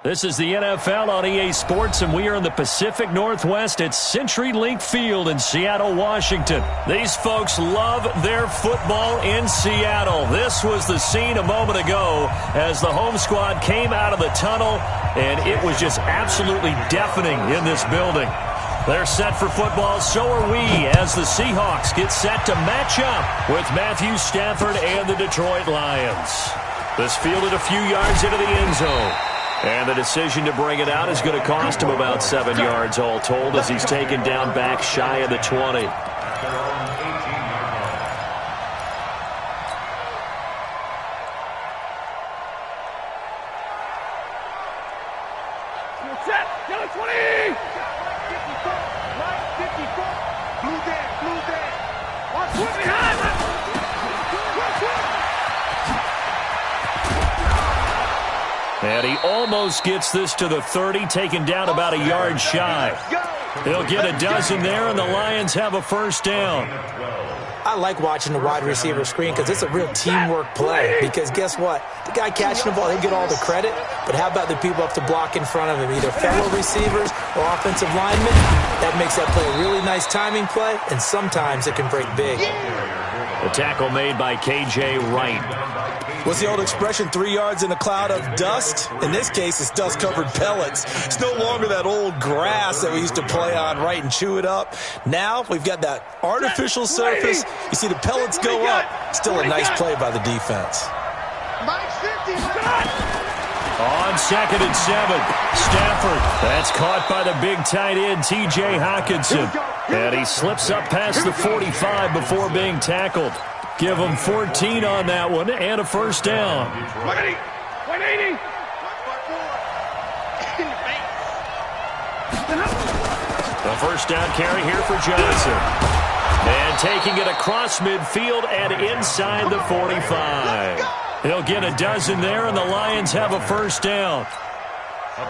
This is the NFL on EA Sports, and we are in the Pacific Northwest at CenturyLink Field in Seattle, Washington. These folks love their football in Seattle. This was the scene a moment ago as the home squad came out of the tunnel, and it was just absolutely deafening in this building. They're set for football, so are we, as the Seahawks get set to match up with Matthew Stafford and the Detroit Lions. This fielded a few yards into the end zone. And the decision to bring it out is going to cost him about 7 yards all told as he's taken down back shy of the 20. And he almost gets this to the 30, taken down about a yard shy. He'll get a dozen there, and the Lions have a first down. I like watching the wide receiver screen because it's a real teamwork play. Because guess what? The guy catching the ball, he'll get all the credit. But how about the people up to block in front of him, either fellow receivers or offensive linemen? That makes that play a really nice timing play, and sometimes it can break big. The tackle made by K.J. Wright. What's the old expression, 3 yards in a cloud of dust? In this case, it's dust-covered pellets. It's no longer that old grass that we used to play on, right, and chew it up. Now we've got that artificial surface. You see the pellets go up. Still a nice play by the defense. On 2nd and 7, Stafford. That's caught by the big tight end, T.J. Hockenson. And he slips up past the 45 before being tackled. Give him 14 on that one and a first down. 180. The first down carry here for Johnson. And taking it across midfield and inside the 45. He'll get a dozen there, and the Lions have a first down.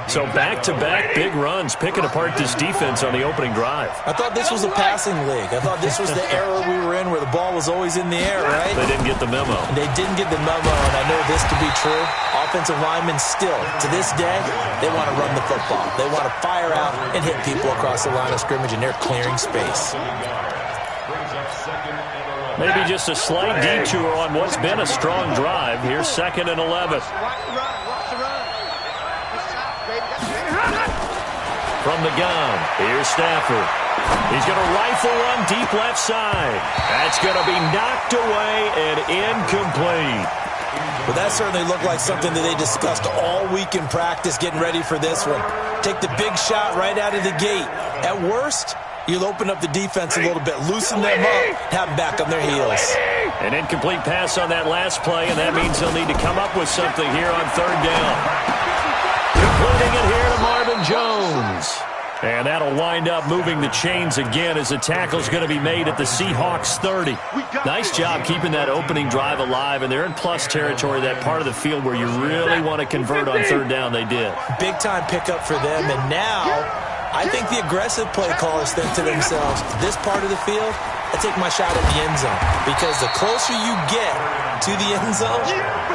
So back-to-back big runs, picking apart this defense on the opening drive. I thought this was a passing league. I thought this was the era we were in where the ball was always in the air, right? They didn't get the memo. They didn't get the memo, and I know this to be true. Offensive linemen still, to this day, they want to run the football. They want to fire out and hit people across the line of scrimmage, and they're clearing space. Maybe just a slight detour on what's been a strong drive. Here's 2nd and 11. From the gun, here's Stafford. He's going to rifle one deep left side. That's going to be knocked away and incomplete. But that certainly looked like something that they discussed all week in practice, getting ready for this one. Take the big shot right out of the gate. At worst, you'll open up the defense a little bit, loosen them up, have them back on their heels. An incomplete pass on that last play, and that means they'll need to come up with something here on 3rd down. Completing it here to Marvin Jones. And that'll wind up moving the chains again as the tackle's going to be made at the Seahawks 30. Nice job keeping that opening drive alive, and they're in plus territory, that part of the field where you really want to convert on 3rd down. They did. Big-time pickup for them, and now I think the aggressive play callers think to themselves, this part of the field, I take my shot at the end zone. Because the closer you get to the end zone,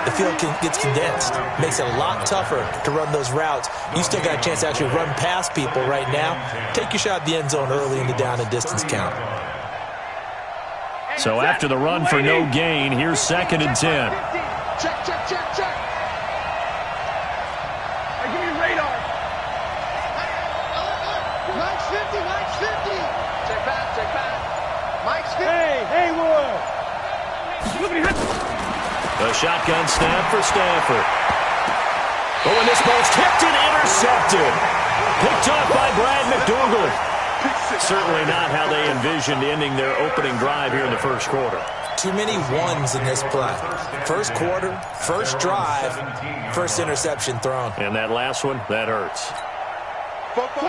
the field gets condensed. Makes it a lot tougher to run those routes. You still got a chance to actually run past people right now. Take your shot at the end zone early in the down and distance count. So after the run for no gain, here's 2nd and 10. Check. Give me radar. Mike's 50. Check back. Mike's 50. Hey, Wood. The shotgun snap for Stafford. But when this ball's tipped and intercepted. Picked off by Brad McDougal. Certainly not how they envisioned ending their opening drive here in the first quarter. Too many ones in this play. First quarter, first drive, first interception thrown. And that last one, that hurts.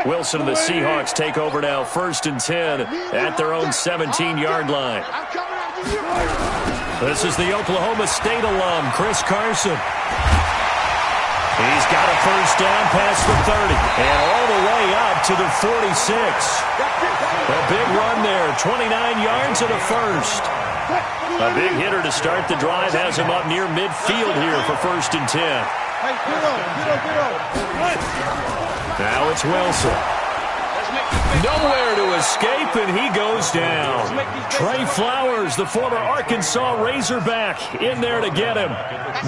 Wilson and the Seahawks take over now, 1st and 10 at their own 17-yard line. This is the Oklahoma State alum, Chris Carson. He's got a first down past the 30 and all the way up to the 46. A big run there, 29 yards and a first. A big hitter to start the drive has him up near midfield here for 1st and 10. Now it's Wilson. Nowhere to escape, and he goes down. Trey Flowers, the former Arkansas Razorback, in there to get him.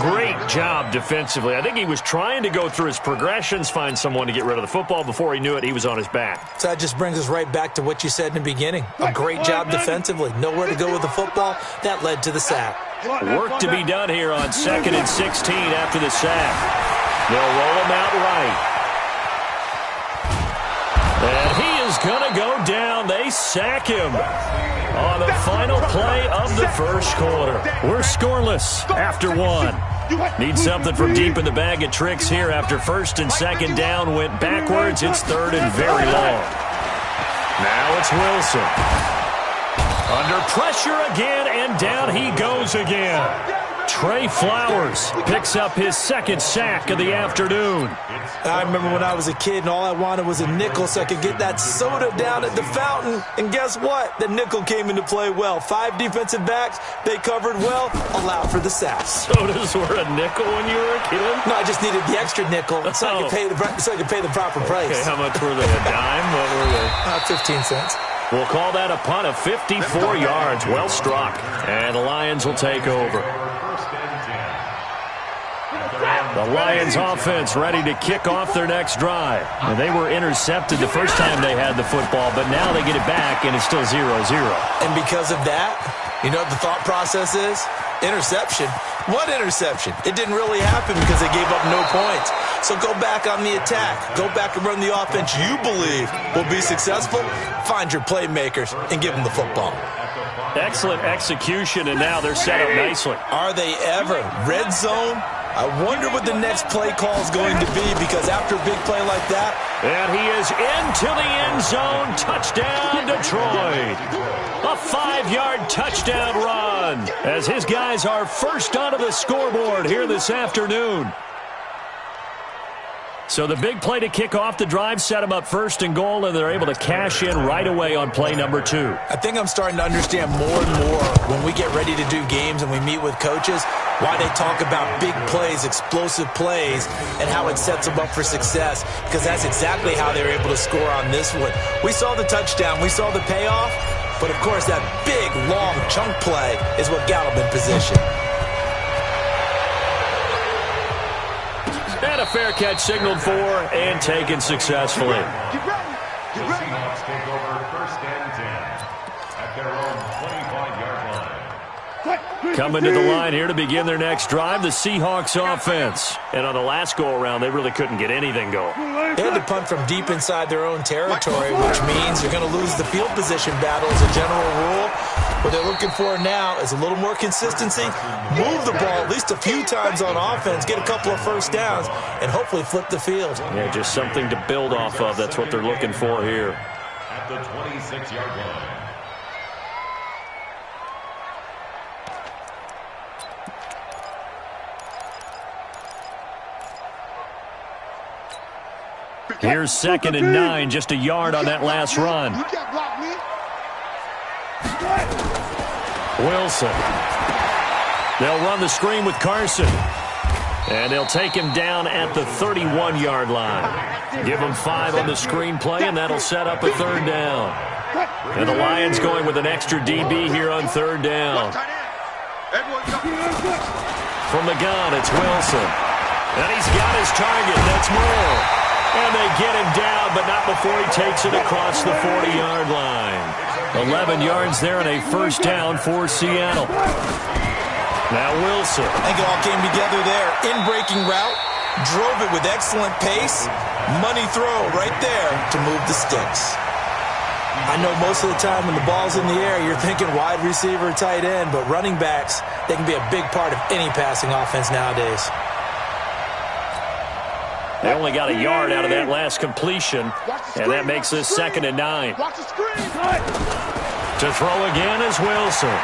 Great job defensively. I think he was trying to go through his progressions, find someone to get rid of the football. Before he knew it, he was on his back. So that just brings us right back to what you said in the beginning. A great job defensively. Nowhere to go with the football. That led to the sack. Work to be done here on 2nd and 16 after the sack. They'll roll him out right. And he is going to go down. They sack him on the final play of the first quarter. We're scoreless after 1. Need something from deep in the bag of tricks here after 1st and 2nd down went backwards. It's 3rd and very long. Now it's Wilson. Under pressure again, and down he goes again. Trey Flowers picks up his 2nd sack of the afternoon. I remember when I was a kid and all I wanted was a nickel so I could get that soda down at the fountain. And guess what? The nickel came into play well. 5 defensive backs, they covered well, allowed for the sacks. Sodas were a nickel when you were a kid? No, I just needed the extra nickel so I could pay the proper price. Okay, how much were they? A dime? What were they? 15 cents. We'll call that a punt of 54 yards. Well struck. And the Lions will take over. The Lions offense ready to kick off their next drive. And they were intercepted the first time they had the football, but now they get it back, and it's still 0-0. And because of that, you know what the thought process is? Interception. What interception? It didn't really happen because they gave up no points. So go back on the attack. Go back and run the offense you believe will be successful. Find your playmakers and give them the football. Excellent execution, and now they're set up nicely. Are they ever? Red zone? I wonder what the next play call is going to be, because after a big play like that. And he is into the end zone. Touchdown, Detroit. A 5-yard touchdown run as his guys are first onto the scoreboard here this afternoon. So the big play to kick off the drive set them up 1st and goal, and they're able to cash in right away on play number 2. I think I'm starting to understand more and more when we get ready to do games and we meet with coaches why they talk about big plays, explosive plays, and how it sets them up for success, because that's exactly how they were able to score on this one. We saw the touchdown. We saw the payoff. But, of course, that big, long chunk play is what got them in position. And a fair catch signaled for and taken successfully. Get ready. Get ready. Seahawks take over 1st and 10 at their own 25-yard line. Coming to the line here to begin their next drive, the Seahawks offense. And on the last go-around, they really couldn't get anything going. They had to punt from deep inside their own territory, which means you're going to lose the field position battle as a general rule. What they're looking for now is a little more consistency, move the ball at least a few times on offense, get a couple of first downs, and hopefully flip the field. Yeah, just something to build off of. That's what they're looking for here. At the 26-yard line. Here's 2nd and 9, just a yard on that last run. You can't block me. Wilson. They'll run the screen with Carson. And they'll take him down at the 31-yard line. Give him 5 on the screen play, and that'll set up a 3rd down. And the Lions going with an extra DB here on 3rd down. From the gun, it's Wilson. And he's got his target. That's Moore. And they get him down, but not before he takes it across the 40-yard line. 11 yards there and a 1st down for Seattle. Now Wilson. I think it all came together there. In-breaking route, drove it with excellent pace. Money throw right there to move the sticks. I know most of the time when the ball's in the air, you're thinking wide receiver, tight end, but running backs, they can be a big part of any passing offense nowadays. They only got a yard out of that last completion, and that makes this 2nd and 9. Watch the screen. To throw again is Wilson.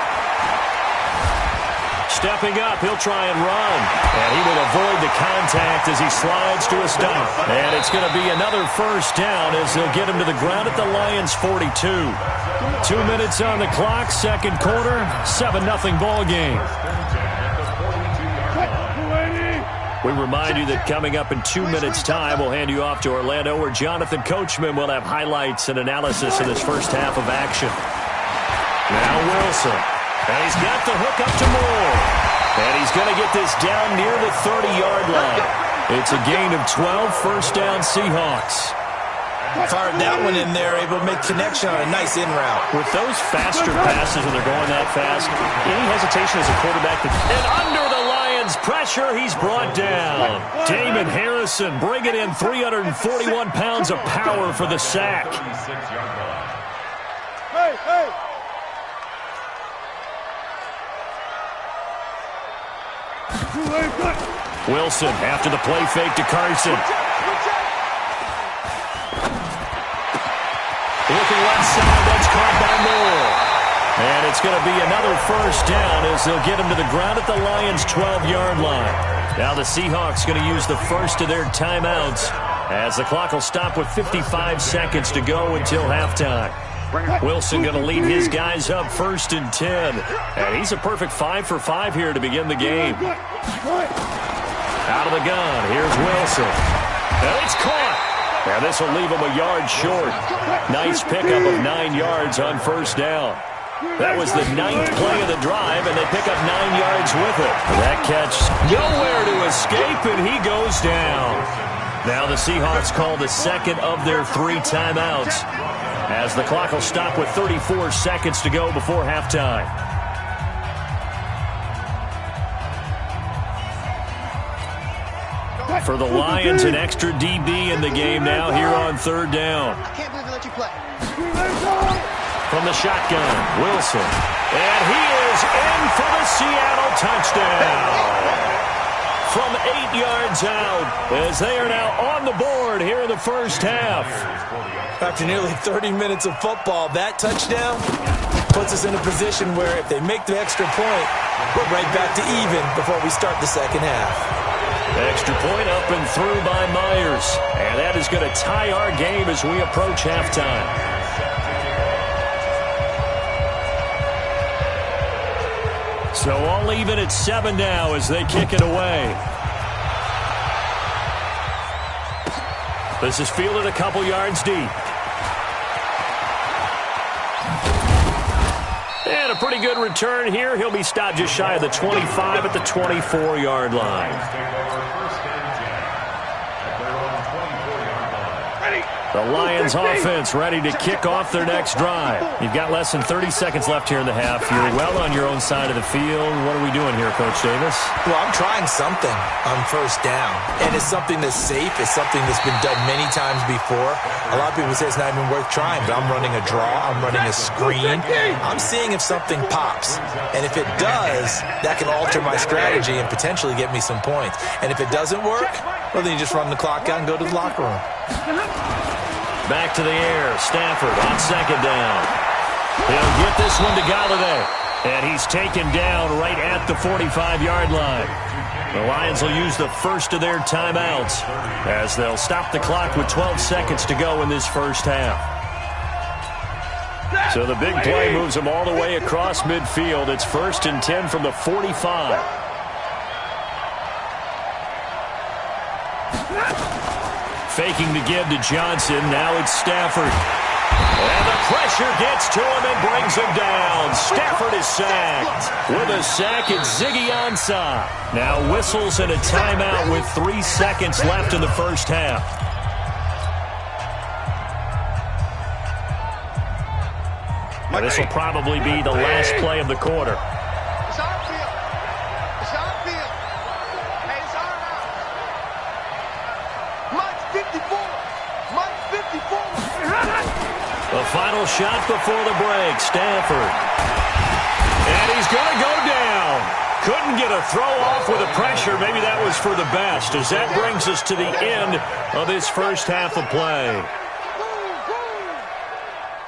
stepping up. He'll try and run. And he will avoid the contact as he slides to a stop. And it's going to be another first down as they'll get him to the ground at the Lions' 42. 2 minutes on the clock, second quarter, 7-0 ball game. We remind you that coming up in 2 minutes' time, we'll hand you off to Orlando, where Jonathan Coachman will have highlights and analysis of this first half of action. Now Wilson. And he's got the hook up to Moore. And he's going to get this down near the 30-yard line. It's a gain of 12, first down Seahawks. Fired that one in there, able to make connection on a nice in route. With those faster passes when they're going that fast, any hesitation as a quarterback. And under the Lions' pressure, he's brought down. Damon Harrison bringing in 341 pounds of power for the sack. Hey, hey. Wilson after the play fake to Carson. Looking left side, that's caught by Moore. And it's going to be another first down as they'll get him to the ground at the Lions' 12-yard line. Now the Seahawks going to use the first of their timeouts as the clock will stop with 55 seconds to go until halftime. Wilson going to lead his guys up 1st and 10. And he's a perfect 5 for 5 here to begin the game. Out of the gun, here's Wilson. And it's caught. And this will leave him a yard short. Nice pickup of 9 yards on first down. That was the 9th play of the drive, and they pick up 9 yards with it. That catch nowhere to escape, and he goes down. Now the Seahawks call the second of their 3 timeouts as the clock will stop with 34 seconds to go before halftime. For the Lions, an extra DB in the game now here on 3rd down. I can't believe they let you play. From the shotgun, Wilson. And he is in for the Seattle touchdown. From 8 yards out as they are now on the board here in the first half. After nearly 30 minutes of football, that touchdown puts us in a position where if they make the extra point, we're right back to even before we start the second half. Extra point up and through by Myers. And that is going to tie our game as we approach halftime. So all even at 7 now as they kick it away. This is fielded a couple yards deep. And a pretty good return here. He'll be stopped just shy of the 25 at the 24-yard line. The Lions offense ready to kick off their next drive. You've got less than 30 seconds left here in the half. You're well on your own side of the field. What are we doing here, Coach Davis? Well, I'm trying something on first down. And it's something that's safe. It's something that's been done many times before. A lot of people say it's not even worth trying, but I'm running a draw. I'm running a screen. I'm seeing if something pops. And if it does, that can alter my strategy and potentially get me some points. And if it doesn't work, well, then you just run the clock out and go to the locker room. Back to the air. Stafford on 2nd down. He'll get this one to Galladay. And he's taken down right at the 45-yard line. The Lions will use the first of their timeouts as they'll stop the clock with 12 seconds to go in this first half. So the big play moves them all the way across midfield. It's 1st and 10 from the 45. Faking the give to Johnson. Now it's Stafford. And the pressure gets to him and brings him down. Stafford is sacked. With a sack, it's Ziggy Ansah. Now whistles and a timeout with 3 seconds left in the first half. Now this will probably be the last play of the quarter. It's our field. It's our field. Hey, it's our house. Mike 54. Mike 54. The final shot before the break. Stafford. And he's going to go down. Couldn't get a throw off with the pressure. Maybe that was for the best, as that brings us to the end of this first half of play.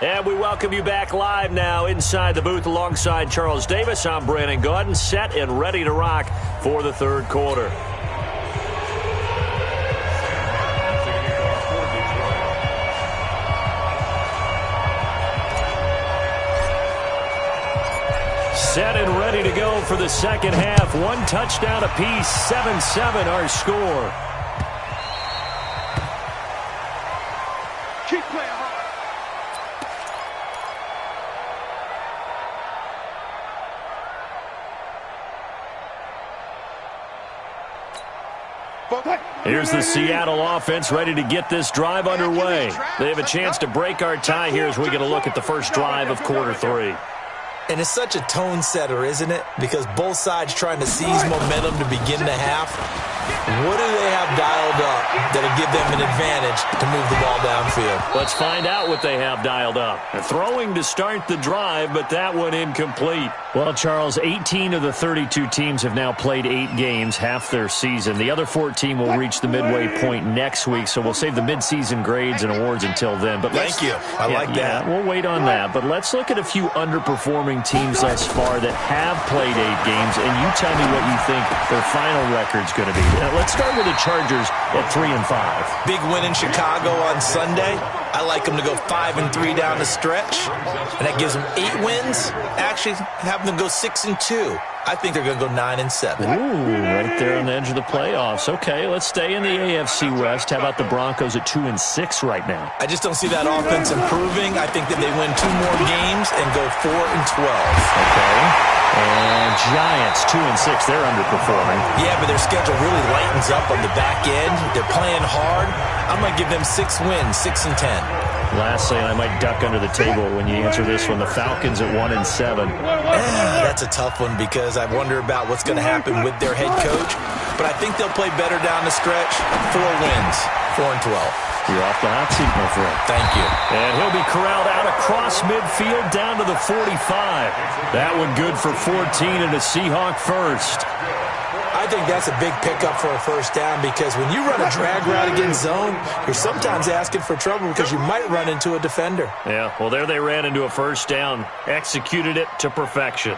And we welcome you back live now inside the booth alongside Charles Davis. I'm Brandon Gaudin, set and ready to rock for the third quarter. Set and ready to go for the second half. One touchdown apiece, 7-7 our score. Keep playing hard. Here's the Seattle offense ready to get this drive underway. They have a chance to break our tie here as we get a look at the first drive of quarter three. And it's such a tone setter, isn't it? Because both sides trying to seize momentum to begin the half. What do they have dialed up that'll give them an advantage to move the ball downfield? Let's find out what they have dialed up. They're throwing to start the drive, but that one incomplete. Well, Charles, 18 of the 32 teams have now played 8 games, half their season. The other 14 will reach the midway point next week, so we'll save the midseason grades and awards until then. But Thank you. I like that. Yeah, we'll wait on that. But let's look at a few underperforming teams thus far that have played 8 games, and you tell me what you think their final record's going to be. Let's start with the Chargers at 3-5. Big win in Chicago on Sunday. I like them to go 5-3 down the stretch, and that gives them 8 wins. Actually, have them go 6-2. I think they're going to go 9-7. Ooh, right there on the edge of the playoffs. Okay, let's stay in the AFC West. How about the Broncos at 2-6 right now? I just don't see that offense improving. I think that they win 2 more games and go 4-12. Okay. And Giants, 2-6. They're underperforming. Yeah, but their schedule really lightens up on the back end. They're playing hard. I'm going to give them 6 wins, 6-10. Lastly, and I might duck under the table when you answer this one, the Falcons at 1-7. That's a tough one because I wonder about what's going to happen with their head coach. But I think they'll play better down the stretch. 4 wins, 4-12. You're off the hot seat, my friend. Thank you. And he'll be corralled out across midfield down to the 45. That one good for 14 and a Seahawk first. I think that's a big pickup for a first down because when you run a drag route against zone, you're sometimes asking for trouble because you might run into a defender. Yeah, well, there they ran into a first down. Executed it to perfection.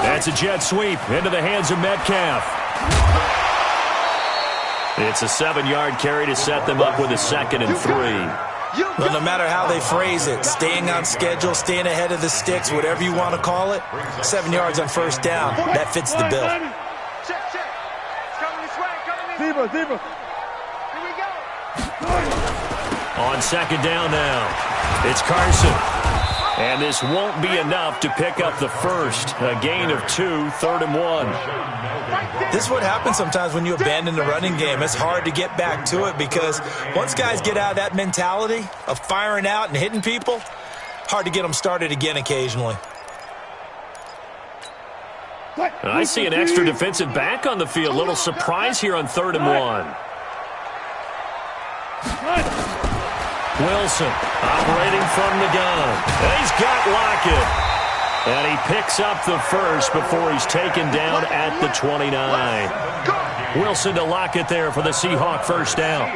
That's a jet sweep into the hands of Metcalf. It's a 7-yard carry to set them up with a 2nd and 3. Well, no matter how they phrase it, staying on schedule, staying ahead of the sticks, whatever you want to call it, 7 yards on first down, that fits the bill. Check. It's coming this way. Coming this way. Here we go. On 2nd down now, it's Carson. And this won't be enough to pick up the first. A gain of 2, 3rd and 1. This is what happens sometimes when you abandon the running game. It's hard to get back to it because once guys get out of that mentality of firing out and hitting people, hard to get them started again occasionally. I see an extra defensive back on the field. Little surprise here on 3rd and 1. Wilson operating from the gun. And he's got Lockett. And he picks up the first before he's taken down at the 29. Wilson to Lockett there for the Seahawk first down.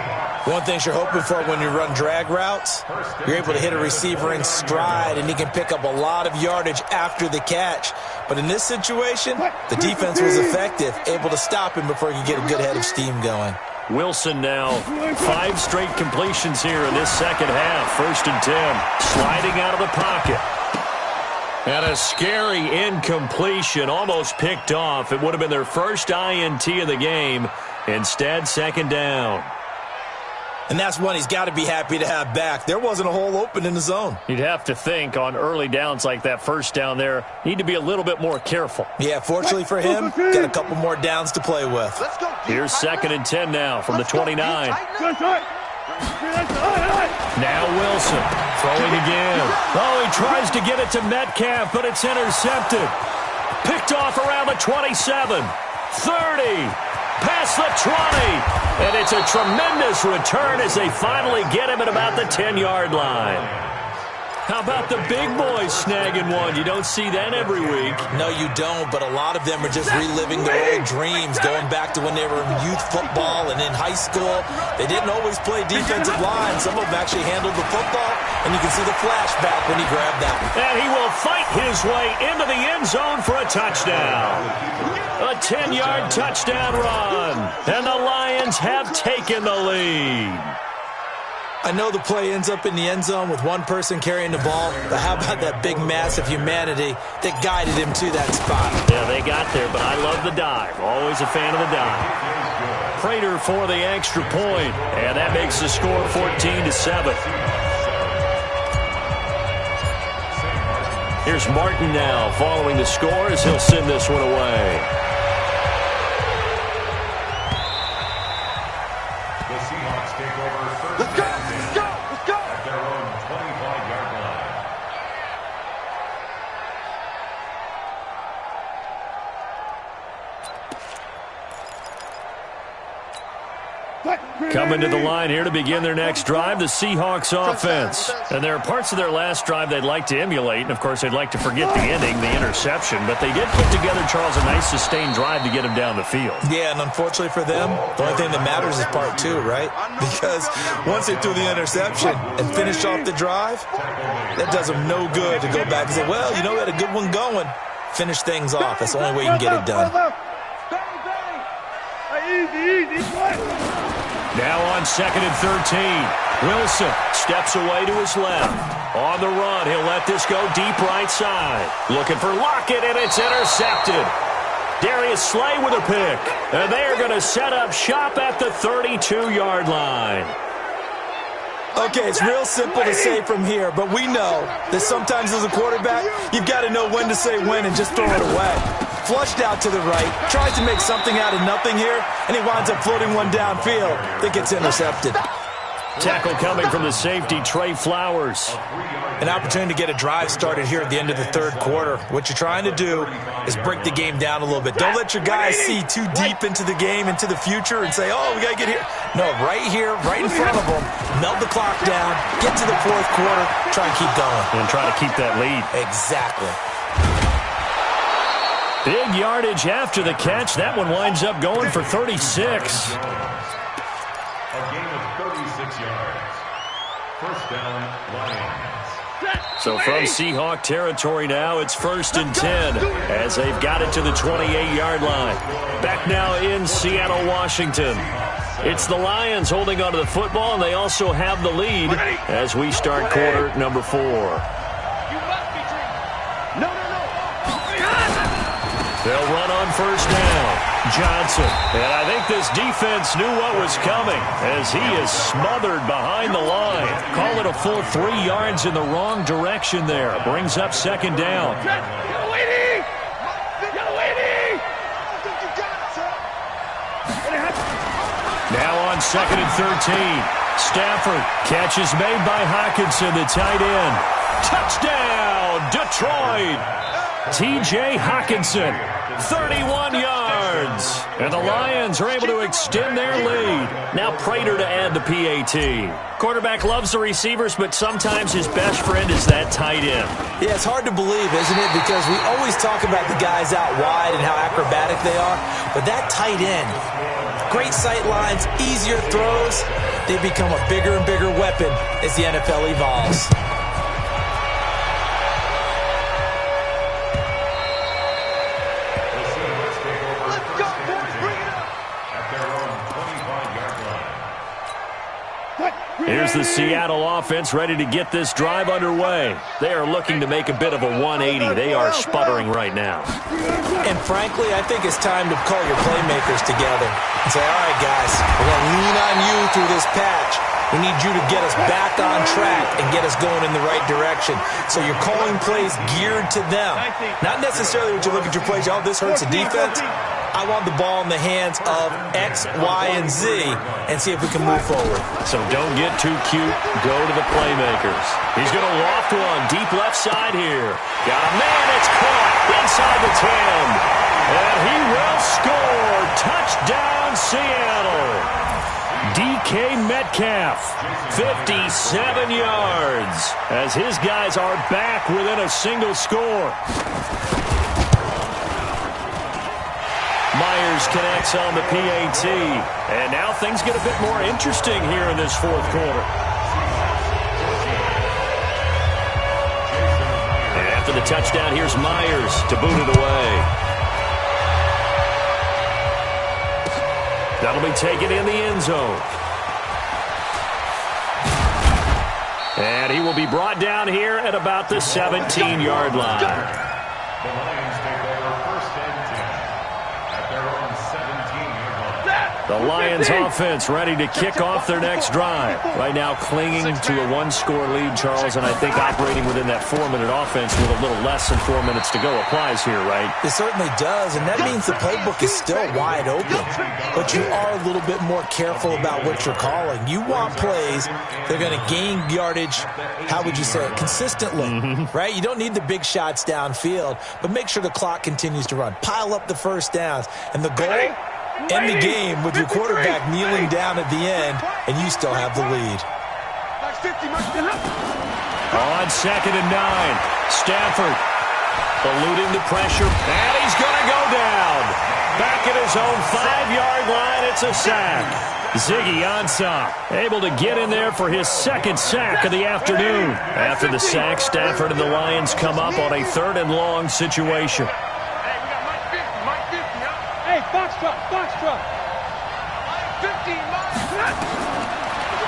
One thing you're hoping for when you run drag routes, you're able to hit a receiver in stride, and he can pick up a lot of yardage after the catch. But in this situation, the defense was effective, able to stop him before he could get a good head of steam going. Wilson now 5 straight completions here in this second half. 1st and 10, sliding out of the pocket. And a scary incompletion, almost picked off. It would have been their first INT of the game. Instead, 2nd down. And that's one he's got to be happy to have back. There wasn't a hole open in the zone. You'd have to think on early downs like that first down there, need to be a little bit more careful. Yeah, fortunately for him, got a couple more downs to play with. Here's 2nd and 10 now from the 29. Now Wilson throwing again. Oh, he tries to get it to Metcalf, but it's intercepted. Picked off around the 27, 30. Past the 20, and it's a tremendous return as they finally get him at about the 10-yard line. How about the big boys snagging one? You don't see that every week. No, you don't, but a lot of them are just reliving their old dreams, going back to when they were in youth football and in high school. They didn't always play defensive line. Some of them actually handled the football, and you can see the flashback when he grabbed that one. And he will fight his way into the end zone for a touchdown. A 10-yard touchdown run, and the Lions have taken the lead. I know the play ends up in the end zone with one person carrying the ball, but how about that big mass of humanity that guided him to that spot? Yeah, they got there, but I love the dive. Always a fan of the dive. Prater for the extra point, and that makes the score 14-7. Here's Martin now following the score as he'll send this one away. The Seahawks take over first. Let's go! Let's go! Let's go! At their own 25-yard line. Coming to the line here to begin their next drive, the Seahawks offense. And there are parts of their last drive they'd like to emulate, and of course they'd like to forget the ending, the interception, but they did put together, Charles, a nice sustained drive to get them down the field. Yeah, and unfortunately for them, the only thing that matters is part two, right? Because once they threw the interception and finished off the drive, that does them no good to go back and say, well, you know, we had a good one going. Finish things off. That's the only way you can get it done. Easy, play. Now on 2nd and 13. Wilson steps away to his left. On the run, he'll let this go deep right side. Looking for Lockett, and it's intercepted. Darius Slay with a pick. And they're going to set up shop at the 32-yard line. Okay, it's real simple to say from here, but we know that sometimes as a quarterback, you've got to know when to say when and just throw it away. Flushed out to the right, tries to make something out of nothing here, and he winds up floating one downfield that gets intercepted. Tackle coming from the safety, Trey Flowers. An opportunity to get a drive started here at the end of the third quarter. What you're trying to do is break the game down a little bit. Don't let your guys see too deep into the game, into the future, and say, oh, we got to get here. No, right here, right in front of them, melt the clock down, get to the fourth quarter, try and keep going. And try to keep that lead. Exactly. Big yardage after the catch. That one winds up going for 36. A gain of 36 yards. First down, Lions. So from Seahawk territory now, it's 1st and 10 as they've got it to the 28-yard line. Back now in Seattle, Washington. It's the Lions holding onto the football, and they also have the lead as we start quarter number 4. They'll run on first down. Johnson. And I think this defense knew what was coming as he is smothered behind the line. Call it a full 3 yards in the wrong direction there. Brings up 2nd down. Now on 2nd and 13. Stafford. Catch is made by Hockenson, the tight end. Touchdown, Detroit. T.J. Hockenson, 31 yards. And the Lions are able to extend their lead. Now Prater to add the PAT. Quarterback loves the receivers, but sometimes his best friend is that tight end. Yeah, it's hard to believe, isn't it? Because we always talk about the guys out wide and how acrobatic they are. But that tight end, great sight lines, easier throws. They become a bigger and bigger weapon as the NFL evolves. Here's the Seattle offense ready to get this drive underway. They are looking to make a bit of a 180. They are sputtering right now. And frankly, I think it's time to call your playmakers together and say, all right, guys, we're going to lean on you through this patch. We need you to get us back on track and get us going in the right direction. So you're calling plays geared to them. Not necessarily when you look at your plays, oh, this hurts the defense. I want the ball in the hands of X, Y, and Z and see if we can move forward. So don't get too cute. Go to the playmakers. He's going to loft one deep left side here. Got a man. It's caught inside the 10. And he will score. Touchdown, Seattle. DK Metcalf, 57 yards, as his guys are back within a single score. Myers connects on the PAT, and now things get a bit more interesting here in this fourth quarter. And after the touchdown, here's Myers to boot it away. That'll be taken in the end zone. And he will be brought down here at about the 17-yard line. The Lions take over first and 10 at their own 17-yard line. The Lions offense ready to kick off their next drive. Right now clinging to a one-score lead, Charles, and I think operating within that 4-minute offense with a little less than 4 minutes to go applies here, right? It certainly does, and that means the playbook is still wide open. But you are a little bit more careful about what you're calling. You want plays that are going to gain yardage, how would you say it, consistently, right? You don't need the big shots downfield, but make sure the clock continues to run. Pile up the first downs, and the goal, end the game with your quarterback kneeling down at the end, and you still have the lead. On 2nd and 9, Stafford eluding the pressure, and he's going to go down. Back at his own 5-yard line, it's a sack. Ziggy Ansah able to get in there for his second sack of the afternoon. After the sack, Stafford and the Lions come up on a 3rd and long situation.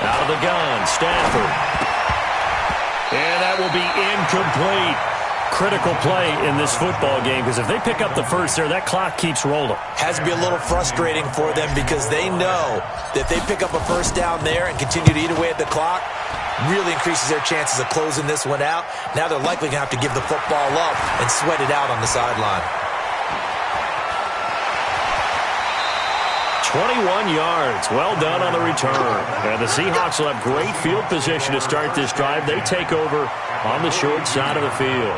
Out of the gun, Stafford. And that will be incomplete. Critical play in this football game, because if they pick up the first there, that clock keeps rolling. Has to be a little frustrating for them because they know that if they pick up a first down there and continue to eat away at the clock, really increases their chances of closing this one out. Now they're likely going to have to give the football up and sweat it out on the sideline. 21 yards. Well done on the return. And the Seahawks will have great field position to start this drive. They take over on the short side of the field.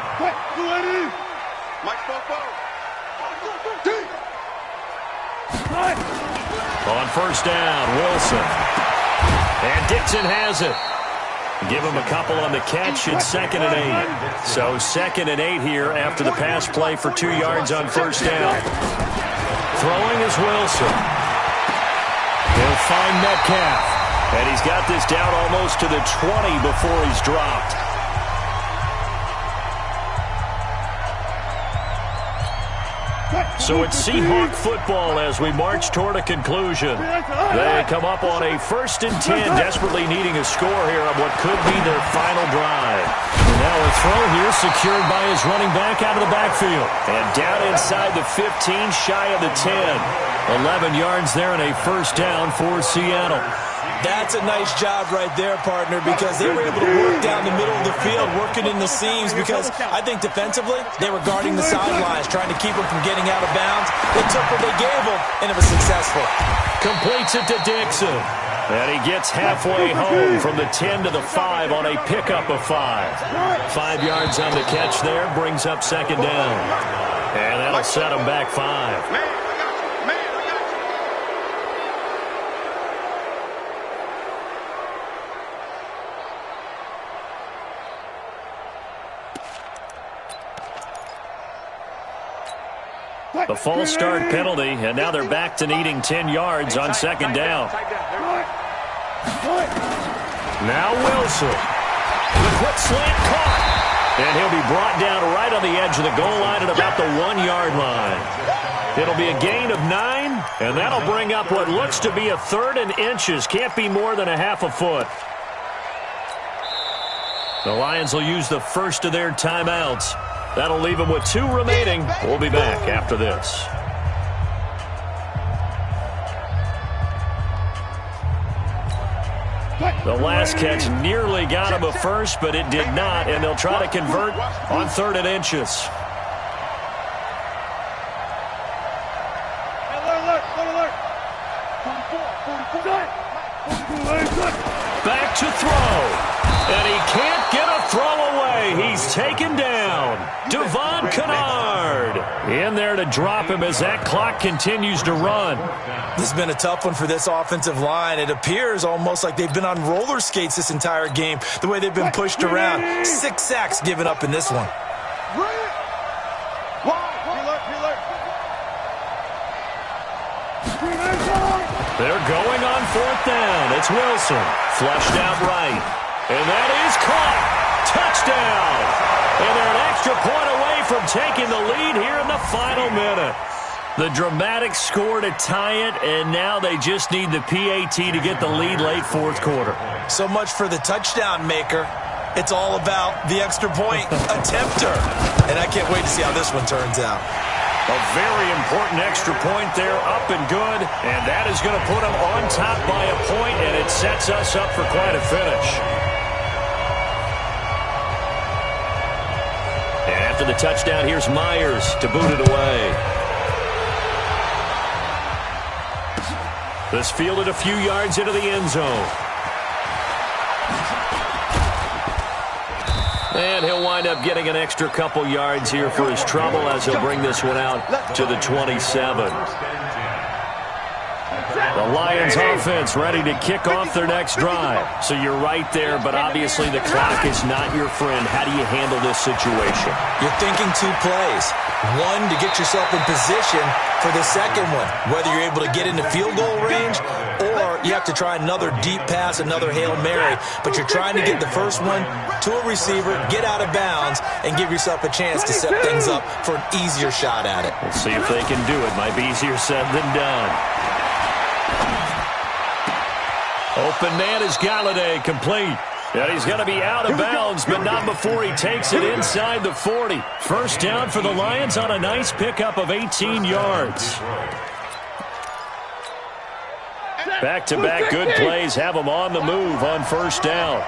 On first down, Wilson. And Dixon has it. Give him a couple on the catch. It's 2nd and 8. So 2nd and 8 here after the pass play for 2 yards on first down. Throwing is Wilson. He'll find Metcalf. And he's got this down almost to the 20 before he's dropped. So it's Seahawk football as we march toward a conclusion. They come up on a 1st and 10, desperately needing a score here on what could be their final drive. Now a throw here secured by his running back out of the backfield. And down inside the 15, shy of the 10. 11 yards there and a first down for Seattle. That's a nice job right there, partner, because they were able to work down the middle of the field, working in the seams, because I think defensively they were guarding the sidelines, trying to keep them from getting out of bounds. They took what they gave them, and it was successful. Completes it to Dixon. And he gets halfway home from the 10 to the 5 on a pickup of 5. 5 yards on the catch there, brings up 2nd down. And that'll set him back 5. The false start penalty, and now they're back to needing 10 yards on 2nd down. Now Wilson. The quick slant caught. And he'll be brought down right on the edge of the goal line at about the 1-yard line. It'll be a gain of 9, and that'll bring up what looks to be a 3rd and inches. Can't be more than a half a foot. The Lions will use the first of their timeouts. That'll leave them with 2 remaining. We'll be back after this. The last catch nearly got him a first, but it did not, and they'll try to convert on 3rd and inches. back to throw. And he can't get a throw away. He's taken down. Devon Kennard in there to drop him as that clock continues to run. This has been a tough one for this offensive line. It appears almost like they've been on roller skates this entire game, the way they've been pushed around. 6 sacks given up in this one. They're going on 4th down. It's Wilson. Flushed out right. And that is caught. Touchdown. And they're an extra point away from taking the lead here in the final minute. The dramatic score to tie it, and now they just need the PAT to get the lead late 4th quarter. So much for the touchdown maker. It's all about the extra point attempter. And I can't wait to see how this one turns out. A very important extra point there, up and good, and that is going to put them on top by a point, and it sets us up for quite a finish. And after the touchdown, here's Myers to boot it away. This fielded a few yards into the end zone. And he'll wind up getting an extra couple yards here for his trouble as he'll bring this one out to the 27. The Lions offense ready to kick off their next drive. So you're right there, but obviously the clock is not your friend. How do you handle this situation? You're thinking 2 plays. One, to get yourself in position for the second one, whether you're able to get into field goal range or you have to try another deep pass, another Hail Mary, but you're trying to get the first one to a receiver, get out of bounds, and give yourself a chance to set things up for an easier shot at it. We'll see if they can do it. Might be easier said than done. Open man is Galladay, complete. And he's going to be out of bounds, but not before he takes it inside the 40. First down for the Lions on a nice pickup of 18 yards. Back-to-back good plays have them on the move on first down.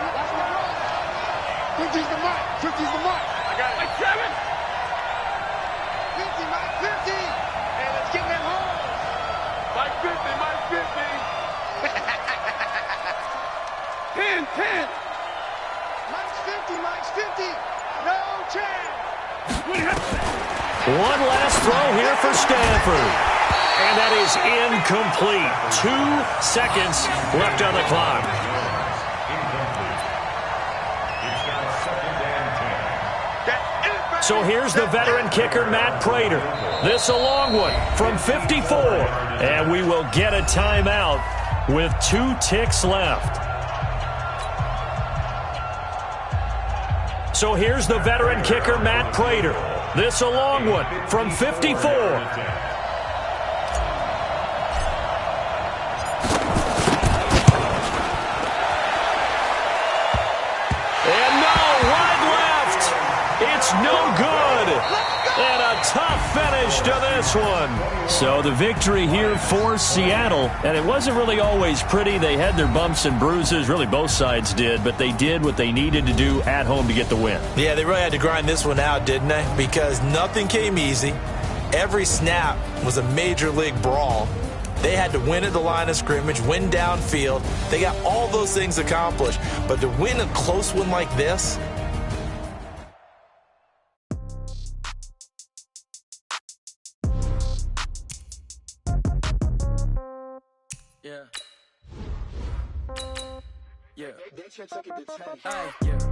50's the mark. 50's the mark. I got it. Like 7. 50, Mike, 50. And let's get them home. Mike 50, Mike 50. 10. Mike's 50, Mike's 50. No chance. One last throw here for Stanford. And that is incomplete. 2 seconds left on the clock. So here's the veteran kicker, Matt Prater. This a long one from 54. And we will get a timeout with 2 ticks left. So here's the veteran kicker, Matt Prater. This a long one from 54. It's no good. And a tough finish to this one. So the victory here for Seattle. And it wasn't really always pretty. They had their bumps and bruises. Really, both sides did. But they did what they needed to do at home to get the win. Yeah, they really had to grind this one out, didn't they? Because nothing came easy. Every snap was a major league brawl. They had to win at the line of scrimmage, win downfield. They got all those things accomplished. But to win a close one like this...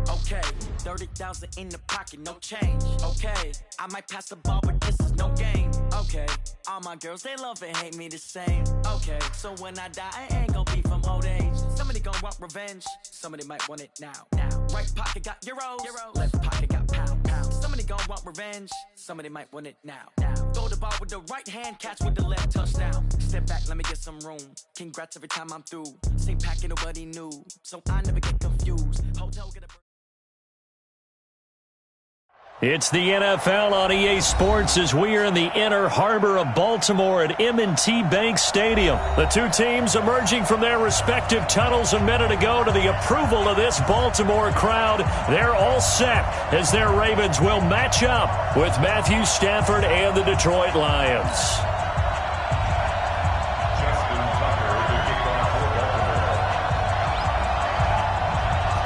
Okay, 30,000 in the pocket, no change. Okay, I might pass the ball, but this is no game. Okay, all my girls, they love and hate me the same. Okay, so when I die, I ain't gonna be from old age. Somebody gonna want revenge, somebody might want it now. Right pocket got euros, left pocket got pounds. Somebody gonna want revenge, somebody might want it now. Throw the ball with the right hand, catch with the left, touchdown. Step back, let me get some room. Congrats every time I'm through. Same packet, nobody knew, so I never get confused. Hotel get a... It's the NFL on EA Sports as we are in the inner harbor of Baltimore at M&T Bank Stadium. The two teams emerging from their respective tunnels a minute ago to the approval of this Baltimore crowd. They're all set as their Ravens will match up with Matthew Stafford and the Detroit Lions.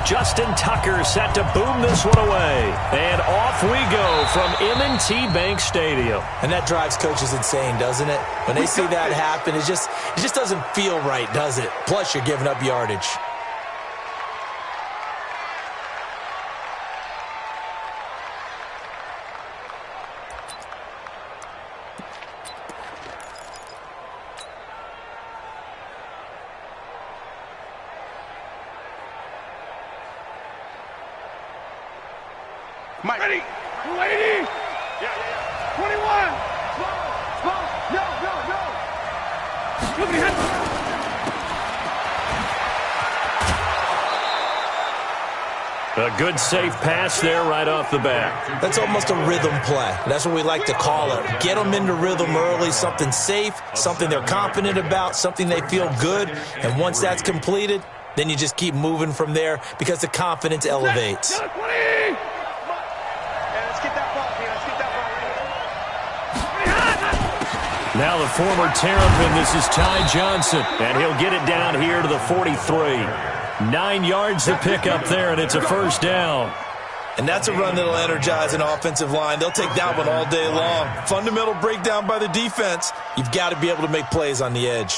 Justin Tucker set to boom this one away. And off we go from M&T Bank Stadium. And that drives coaches insane, doesn't it? When they see that happen, it just doesn't feel right, does it? Plus, you're giving up yardage. Mike. Ready. 280. Yeah. 21. Slow. No. A good safe pass there right off the bat. That's almost a rhythm play. That's what we like to call it. Get them into rhythm early, something safe, something they're confident about, something they feel good. And once that's completed, then you just keep moving from there because the confidence elevates. Now the former Terrapin, this is Ty Johnson, and he'll get it down here to the 43. 9 yards to pick up there, and it's a first down. And that's a run that'll energize an offensive line. They'll take that one all day long. Fundamental breakdown by the defense. You've got to be able to make plays on the edge.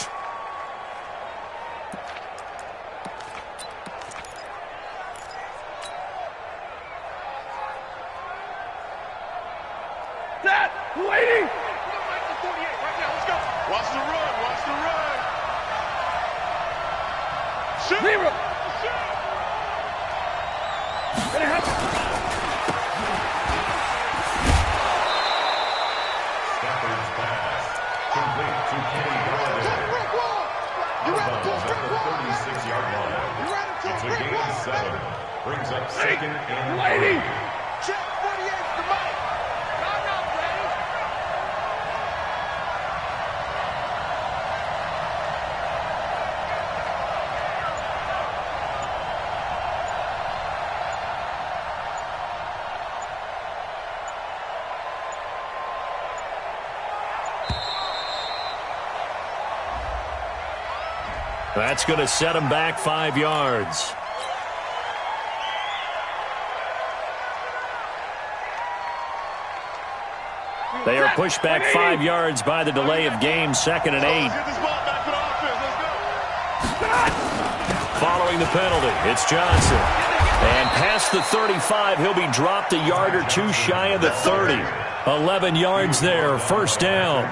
Set. 280. Watch the run. Shoot. Zero. Stafford's pass. Complete to Kenny Galladay. Outbound at the 36-yard line. It's a gain of 7. Brings up second and 3. Check 48 to Mike. Timeout, ready. That's going to set him back 5 yards. They are pushed back 5 yards by the delay of game, 2nd and 8. Following the penalty, it's Johnson. And past the 35, he'll be dropped a yard or two shy of the 30. 11 yards there, first down.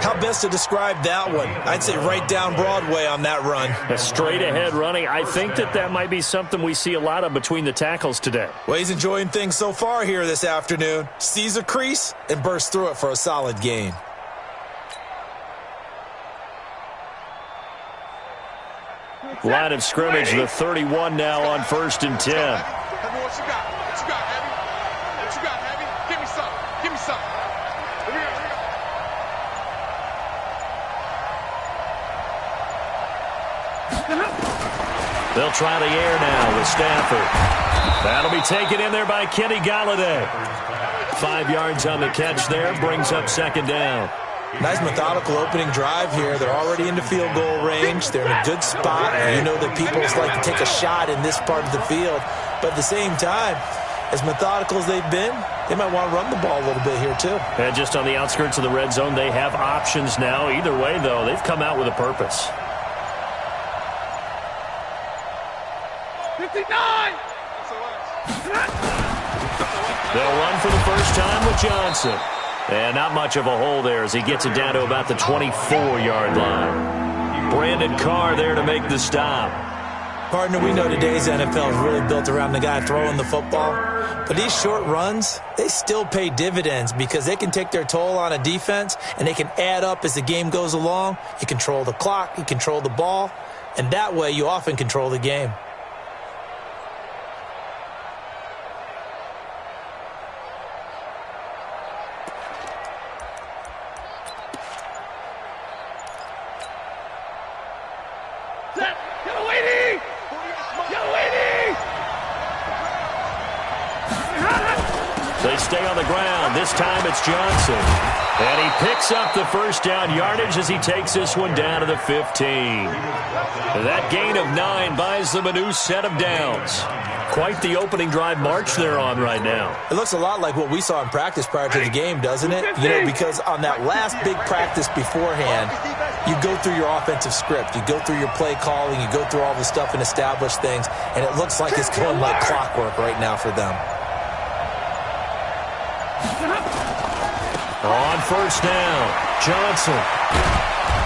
How best to describe that one? I'd say right down Broadway on that run. A straight-ahead running. I think that might be something we see a lot of between the tackles today. Well, he's enjoying things so far here this afternoon. Sees a crease and bursts through it for a solid gain. Line of scrimmage, the 31 now on 1st and 10. What you got? What you got, Heavy? What you got, Heavy? Give me some. Here we go. They'll try the air now with Stafford. That'll be taken in there by Kenny Galladay. 5 yards on the catch there, brings up 2nd down. Nice methodical opening drive here. They're already into field goal range. They're in a good spot. You know that people just like to take a shot in this part of the field. But at the same time, as methodical as they've been, they might want to run the ball a little bit here too. And just on the outskirts of the red zone, they have options now. Either way, though, they've come out with a purpose. 59. They'll run for the first time with Johnson. And not much of a hole there as he gets it down to about the 24-yard line. Brandon Carr there to make the stop. Partner, we know today's NFL is really built around the guy throwing the football. But these short runs, they still pay dividends because they can take their toll on a defense and they can add up as the game goes along. You control the clock, you control the ball, and that way you often control the game. They stay on the ground. This time it's Johnson. And he picks up the first down yardage as he takes this one down to the 15. That gain of 9 buys them a new set of downs. Quite the opening drive march they're on right now. It looks a lot like what we saw in practice prior to the game, doesn't it? You know, because on that last big practice beforehand, you go through your offensive script. You go through your play calling. You go through all the stuff and establish things. And it looks like it's going like clockwork right now for them. On first down, Johnson.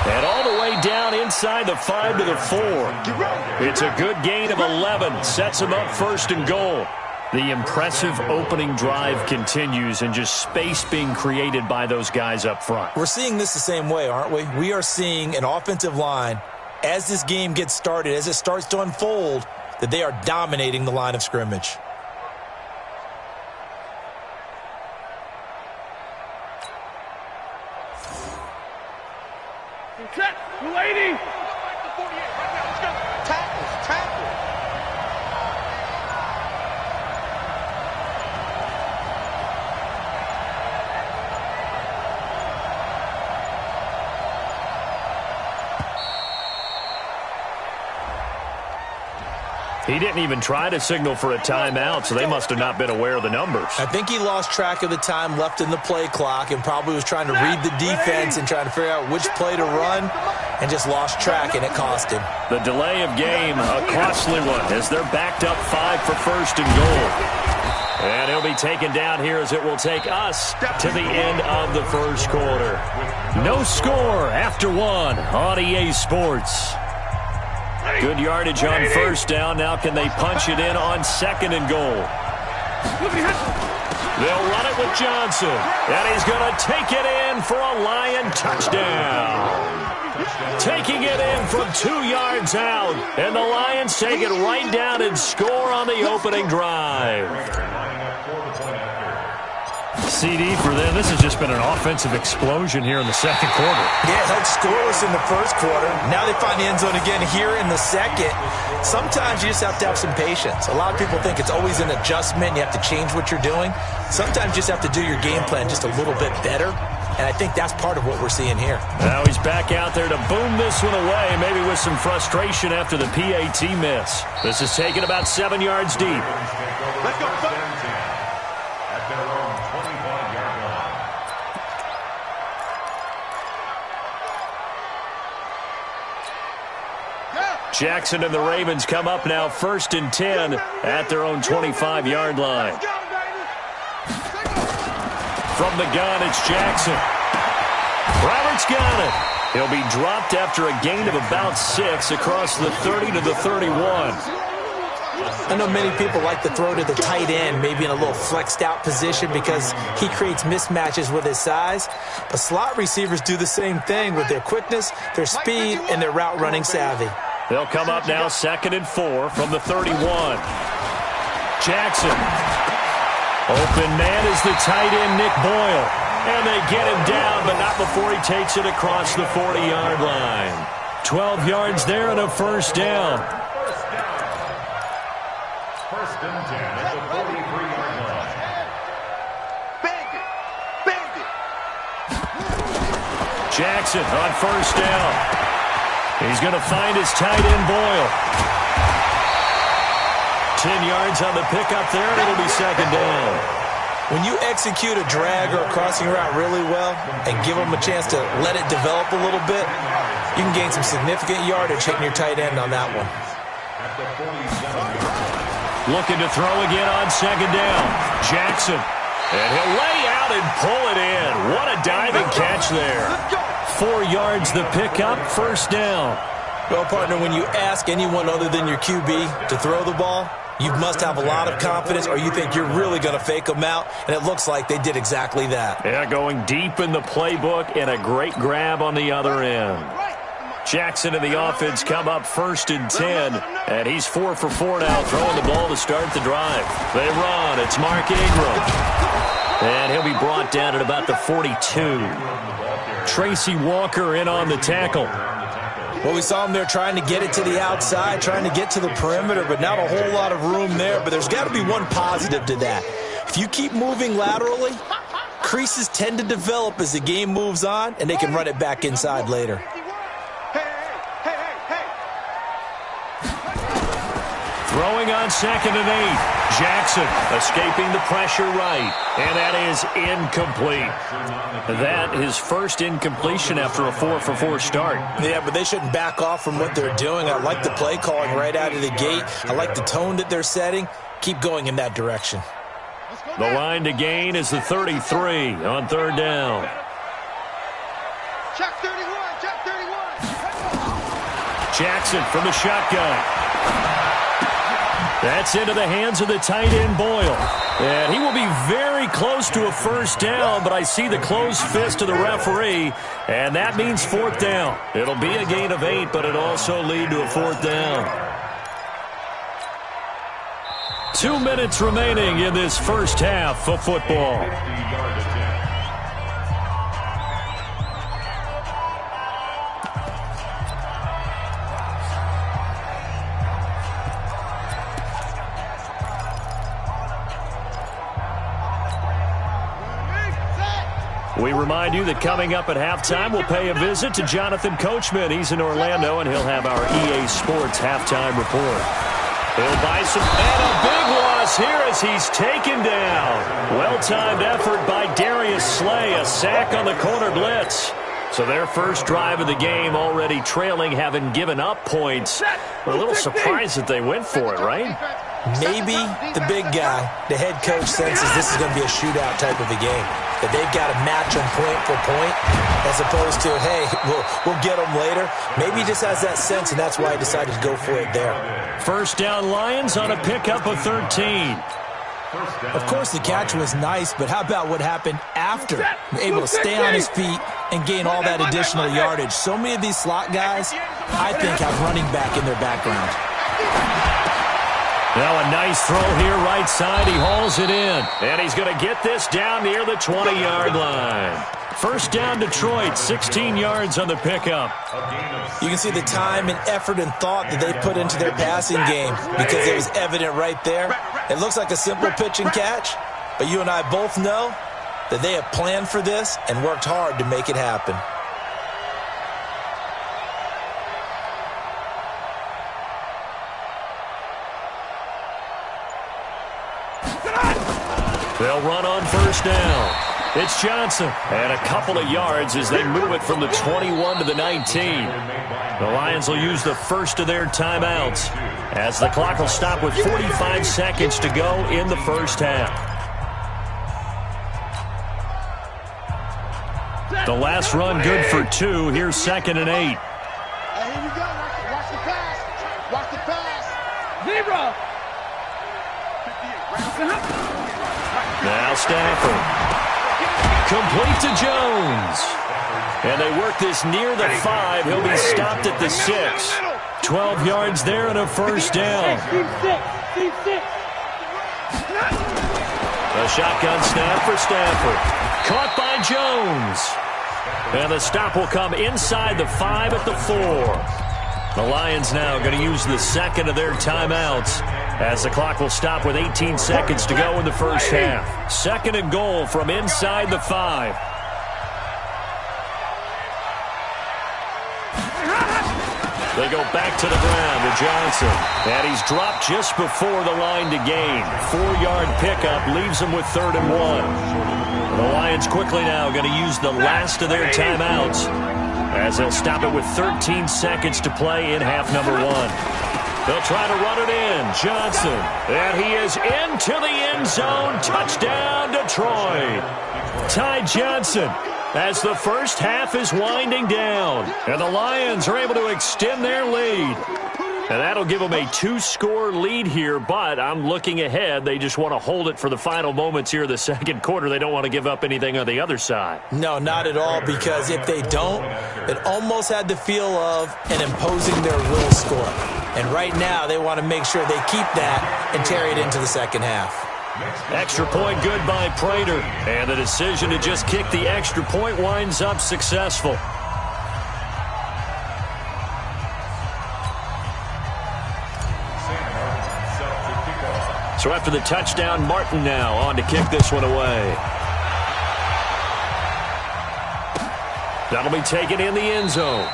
And all the way down inside the 5 to the 4. It's a good gain of 11. Sets him up first and goal. The impressive opening drive continues and just space being created by those guys up front. We're seeing this the same way, aren't we? We are seeing an offensive line, as this game gets started, as it starts to unfold, that they are dominating the line of scrimmage. Set, 280. Tackle. He didn't even try to signal for a timeout, so they must have not been aware of the numbers. I think he lost track of the time left in the play clock and probably was trying to read the defense and trying to figure out which play to run and just lost track, and it cost him. The delay of game, a costly one, as they're backed up 5 for first and goal. And he'll be taken down here as it will take us to the end of the first quarter. No score after 1 on EA Sports. Good yardage on first down. Now can they punch it in on second and goal? They'll run it with Johnson. And he's going to take it in for a Lion touchdown. Taking it in from 2 yards out. And the Lions take it right down and score on the opening drive. CD for them. This has just been an offensive explosion here in the second quarter. Yeah, held scoreless in the first quarter. Now they find the end zone again here in the second. Sometimes you just have to have some patience. A lot of people think it's always an adjustment. You have to change what you're doing. Sometimes you just have to do your game plan just a little bit better. And I think that's part of what we're seeing here. Now he's back out there to boom this one away, maybe with some frustration after the PAT miss. This is taken about 7 yards deep. Let's go. At their own 25-yard line. Jackson and the Ravens come up now 1st and 10 at their own 25-yard line. From the gun, it's Jackson. Roberts got it. He'll be dropped after a gain of about 6 across the 30 to the 31. I know many people like to throw to the tight end, maybe in a little flexed out position because he creates mismatches with his size. But slot receivers do the same thing with their quickness, their speed, and their route running savvy. They'll come up now 2nd and 4 from the 31. Jackson. Open man is the tight end, Nick Boyle. And they get him down, but not before he takes it across the 40-yard line. 12 yards there and a first down. First and 10 at the 43-yard line. Bandit. Jackson on first down. He's going to find his tight end, Boyle. 10 yards on the pickup there, and it'll be second down. When you execute a drag or a crossing route really well and give them a chance to let it develop a little bit, you can gain some significant yardage hitting your tight end on that one. At the 47-yard line. Looking to throw again on second down. Jackson. And he'll lay out and pull it in. What a diving catch there. 4 yards the pickup, first down. Well, partner, when you ask anyone other than your QB to throw the ball, you must have a lot of confidence or you think you're really going to fake them out, and it looks like they did exactly that. Yeah, going deep in the playbook and a great grab on the other end. Jackson and the offense come up 1st and 10, and he's 4 for 4 now, throwing the ball to start the drive. They run. It's Mark Ingram. And he'll be brought down at about the 42. Tracy Walker in on the tackle. Well, we saw him there trying to get it to the outside, trying to get to the perimeter, but not a whole lot of room there. But there's got to be one positive to that. If you keep moving laterally, creases tend to develop as the game moves on, and they can run it back inside later. Throwing on 2nd and 8. Jackson escaping the pressure right. And that is incomplete. That is first incompletion after a 4-for-4 start. Yeah, but they shouldn't back off from what they're doing. I like the play calling right out of the gate. I like the tone that they're setting. Keep going in that direction. The line to gain is the 33 on 3rd down. Check 31, check 31. Jackson from the shotgun. That's into the hands of the tight end, Boyle. And he will be very close to a first down, but I see the closed fist of the referee, and that means 4th down. It'll be a gain of 8, but it'll also lead to a 4th down. 2 minutes remaining in this first half of football. We remind you that coming up at halftime, we'll pay a visit to Jonathan Coachman. He's in Orlando, and he'll have our EA Sports halftime report. He'll buy some, and a big loss here as he's taken down. Well-timed effort by Darius Slay, a sack on the corner blitz. So their first drive of the game already trailing, having given up points. We're a little surprised that they went for it, right? Maybe the big guy, the head coach, senses this is going to be a shootout type of a game. That they've got to match them point for point as opposed to, hey, we'll get them later. Maybe he just has that sense, and that's why he decided to go for it there. First down Lions on a pickup of 13. Of course, the catch was nice, but how about what happened after? Able to stay on his feet and gain all that additional yardage. So many of these slot guys, I think, have running back in their background. Now a nice throw here right side. He hauls it in. And he's going to get this down near the 20-yard line. First down Detroit, 16 yards on the pickup. You can see the time and effort and thought that they put into their passing game because it was evident right there. It looks like a simple pitch and catch, but you and I both know that they have planned for this and worked hard to make it happen. They'll run on first down. It's Johnson. And a couple of yards as they move it from the 21 to the 19. The Lions will use the first of their timeouts as the clock will stop with 45 seconds to go in the first half. The last run good for 2. Here's 2nd and 8. Here we go. Watch the pass. Watch the pass. Zebra. Now Stafford. Complete to Jones. And they work this near the 5. He'll be stopped at the 6. 12 yards there and a first down. A shotgun snap for Stafford. Caught by Jones. And the stop will come inside the 5 at the 4. The Lions now going to use the second of their timeouts as the clock will stop with 18 seconds to go in the first half. 2nd and goal from inside the 5. They go back to the ground to Johnson. And he's dropped just before the line to gain. 4-yard pickup leaves him with 3rd and 1. The Lions quickly now going to use the last of their timeouts as they'll stop it with 13 seconds to play in half number 1. They'll try to run it in. Johnson. And he is into the end zone. Touchdown, Detroit. Ty Johnson as the first half is winding down. And the Lions are able to extend their lead. And that'll give them a 2-score lead here, but I'm looking ahead. They just want to hold it for the final moments here of the second quarter. They don't want to give up anything on the other side. No, not at all, because if they don't, it almost had the feel of an imposing their will score. And right now, they want to make sure they keep that and carry it into the second half. Extra point good by Prater. And the decision to just kick the extra point winds up successful. So after the touchdown, Martin now on to kick this one away. That'll be taken in the end zone.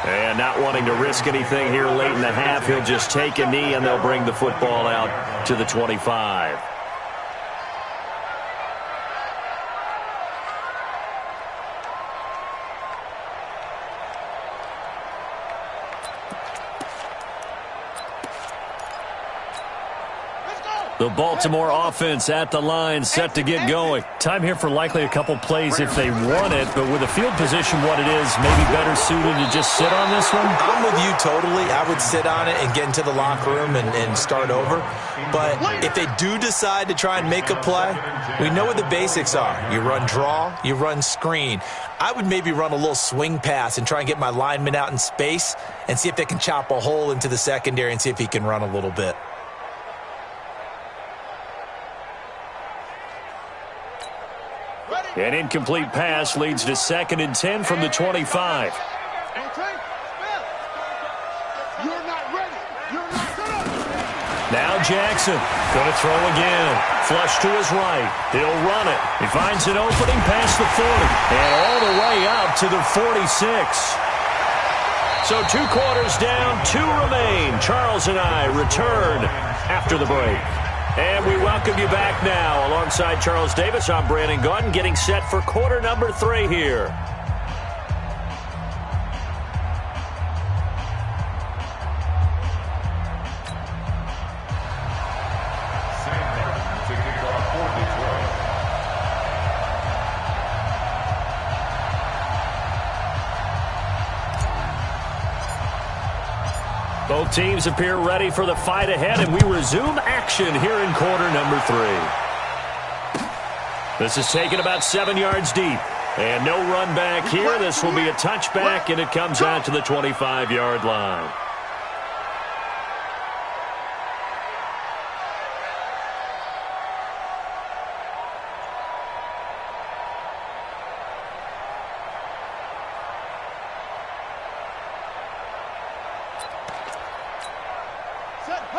And not wanting to risk anything here late in the half, he'll just take a knee and they'll bring the football out to the 25. The Baltimore offense at the line, set to get going. Time here for likely a couple plays if they want it, but with the field position what it is, maybe better suited to just sit on this one? I'm with you totally. I would sit on it and get into the locker room and start over. But if they do decide to try and make a play, we know what the basics are. You run draw, you run screen. I would maybe run a little swing pass and try and get my lineman out in space and see if they can chop a hole into the secondary and see if he can run a little bit. An incomplete pass leads to 2nd and 10 from the 25. Now Jackson going to throw again. Flush to his right. He'll run it. He finds an opening past the 40 and all the way up to the 46. So 2 quarters down, 2 remain. Charles and I return after the break. And we welcome you back now. Alongside Charles Davis, I'm Brandon Gaudin, getting set for quarter number 3 here. Both teams appear ready for the fight ahead, and we resume action here in quarter number 3. This is taken about 7 yards deep. And no run back here. This will be a touchback, and it comes out to the 25-yard line.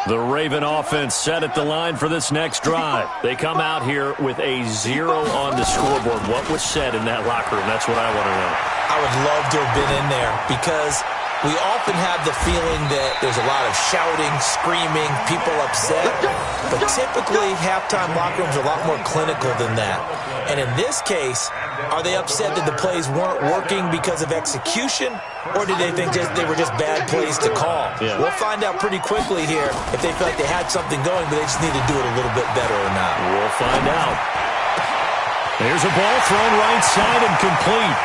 The Raven offense set at the line for this next drive. They come out here with a 0 on the scoreboard. What was said in that locker room? That's what I want to know. I would love to have been in there because we often have the feeling that there's a lot of shouting, screaming, people upset. But typically, halftime locker rooms are a lot more clinical than that. And in this case, are they upset that the plays weren't working because of execution? Or did they think they were just bad plays to call? Yeah. We'll find out pretty quickly here if they feel like they had something going, but they just need to do it a little bit better or not. We'll find out. There's a ball thrown right side and complete.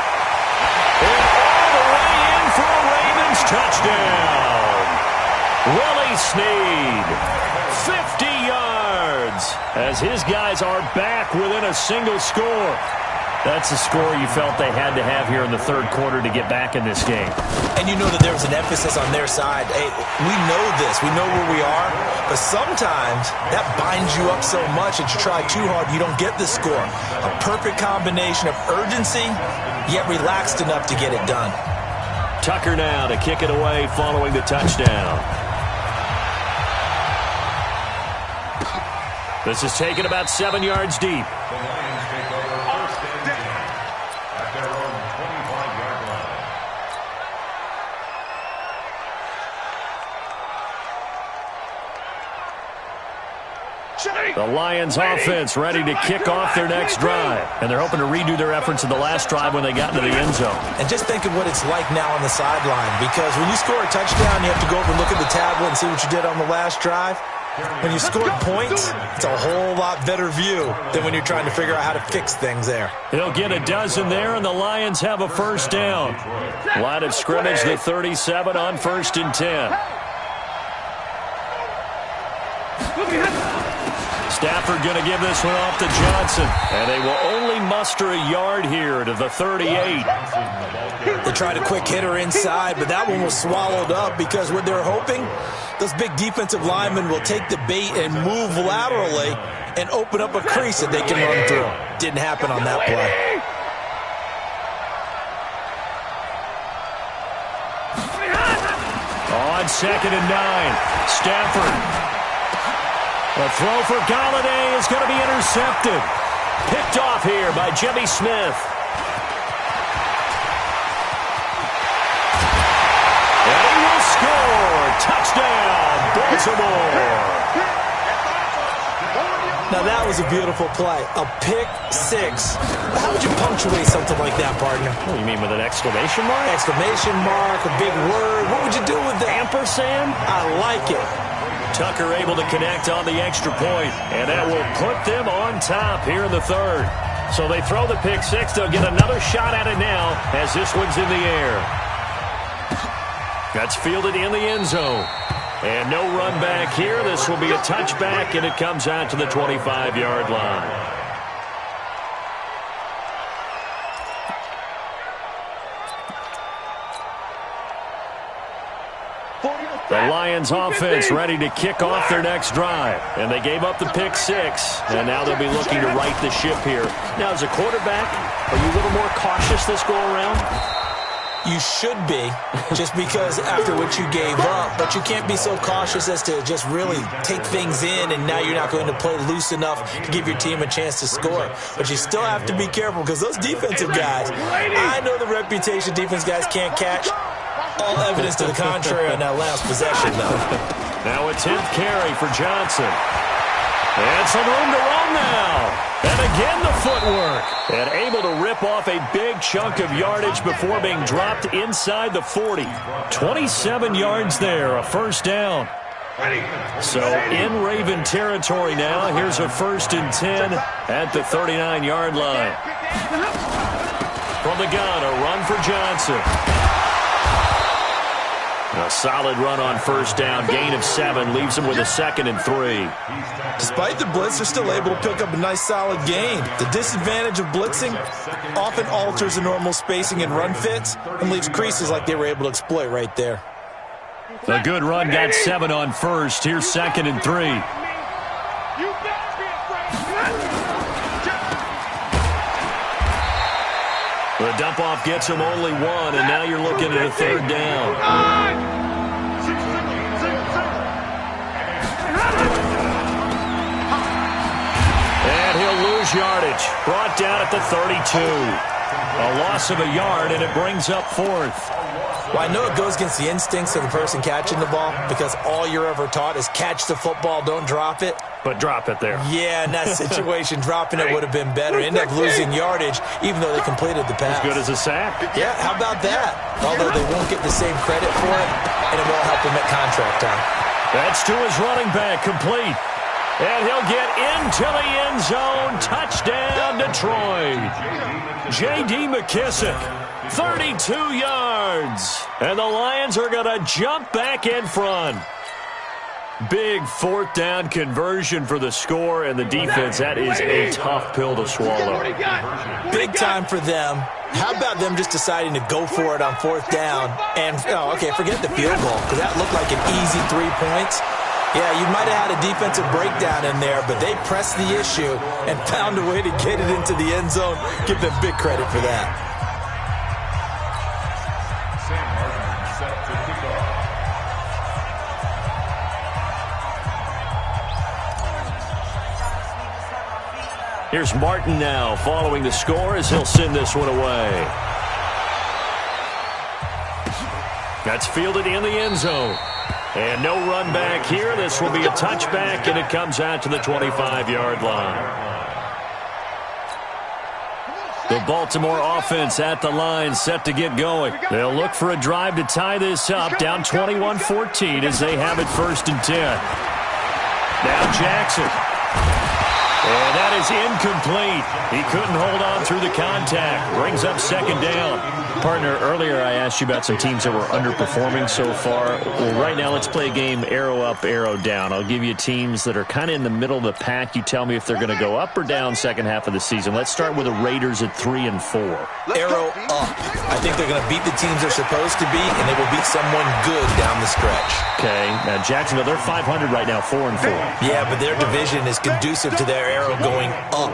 And all the way in for a Ravens touchdown. Willie Snead, 50 yards, as his guys are back within a single score. That's the score you felt they had to have here in the third quarter to get back in this game. And you know that there was an emphasis on their side. Hey, we know this. We know where we are. But sometimes that binds you up so much that you try too hard, you don't get the score. A perfect combination of urgency, yet relaxed enough to get it done. Tucker now to kick it away following the touchdown. This is taken about 7 yards deep. The Lions offense ready to kick off their next drive. And they're hoping to redo their efforts in the last drive when they got into the end zone. And just think of what it's like now on the sideline. Because when you score a touchdown, you have to go over and look at the tablet and see what you did on the last drive. When you scored points, it's a whole lot better view than when you're trying to figure out how to fix things there. He'll get a dozen there, and the Lions have a first down. Line of scrimmage, the 37 on 1st and 10. Stafford going to give this one off to Johnson. And they will only muster a yard here to the 38. They tried a quick hitter inside, but that one was swallowed up because what they're hoping, those big defensive linemen will take the bait and move laterally and open up a crease that they can run through. Didn't happen on that play. On 2nd and 9, Stafford. The throw for Galladay is going to be intercepted. Picked off here by Jimmy Smith. And he will score. Touchdown, Baltimore. Now, that was a beautiful play. A pick six. How would you punctuate something like that, partner? What do you mean, with an exclamation mark? Exclamation mark, a big word. What would you do with that? Ampersand? I like it. Tucker able to connect on the extra point, and that will put them on top here in the third. So they throw the pick six. They'll get another shot at it now as this one's in the air. That's fielded in the end zone. And no run back here. This will be a touchback, and it comes out to the 25-yard line. The Lions offense ready to kick off their next drive. And they gave up the pick six, and now they'll be looking to right the ship here. Now, as a quarterback, are you a little more cautious this go-around? You should be, just because after what you gave up, but you can't be so cautious as to just really take things in, and now you're not going to play loose enough to give your team a chance to score. But you still have to be careful, because those defensive guys, I know the reputation defense guys can't catch. All evidence to the contrary on that last possession, though. Now a 10th carry for Johnson. And some room to run now. And again the footwork. And able to rip off a big chunk of yardage before being dropped inside the 40. 27 yards there, a first down. So in Raven territory now. Here's a 1st and 10 at the 39-yard line. From the gun, a run for Johnson. A solid run on first down. Gain of 7 leaves them with a 2nd and 3. Despite the blitz, they're still able to pick up a nice solid gain. The disadvantage of blitzing often alters the normal spacing and run fits and leaves creases like they were able to exploit right there. A good run got 7 on first. Here's 2nd and 3. The dump-off gets him only 1, and now you're looking at a 3rd down. And he'll lose yardage. Brought down at the 32. A loss of a yard, and it brings up 4th. Well, I know it goes against the instincts of the person catching the ball, because all you're ever taught is catch the football, don't drop it. But drop it there. Yeah, in that situation, dropping it would have been better. End up losing yardage, even though they completed the pass. As good as a sack. Yeah, how about that? Although they won't get the same credit for it, and it won't help them at contract time. That's to his running back, complete. And he'll get into the end zone. Touchdown, Detroit. J.D. McKissick, 32 yards. And the Lions are going to jump back in front. Big 4th down conversion for the score, and the defense, that is a tough pill to swallow. Big time for them. How about them just deciding to go for it on 4th down? And, forget the field goal, because that looked like an easy 3 points. Yeah, you might have had a defensive breakdown in there, but they pressed the issue and found a way to get it into the end zone. Give them big credit for that. Here's Martin now following the score as he'll send this one away. That's fielded in the end zone. And no run back here. This will be a touchback, and it comes out to the 25-yard line. The Baltimore offense at the line, set to get going. They'll look for a drive to tie this up, down 21-14 as they have it 1st and 10. Now Jackson. And that is incomplete. He couldn't hold on through the contact. Brings up 2nd down. Partner, earlier I asked you about some teams that were underperforming so far. Well, right now let's play a game arrow up, arrow down. I'll give you teams that are kind of in the middle of the pack. You tell me if they're going to go up or down second half of the season. Let's start with the Raiders at 3 and 4. Arrow up. I think they're going to beat the teams they're supposed to beat, and they will beat someone good down the stretch. Okay. Now Jacksonville, they're 500 right now, 4 and 4. Yeah, but their division is conducive to their arrow going up.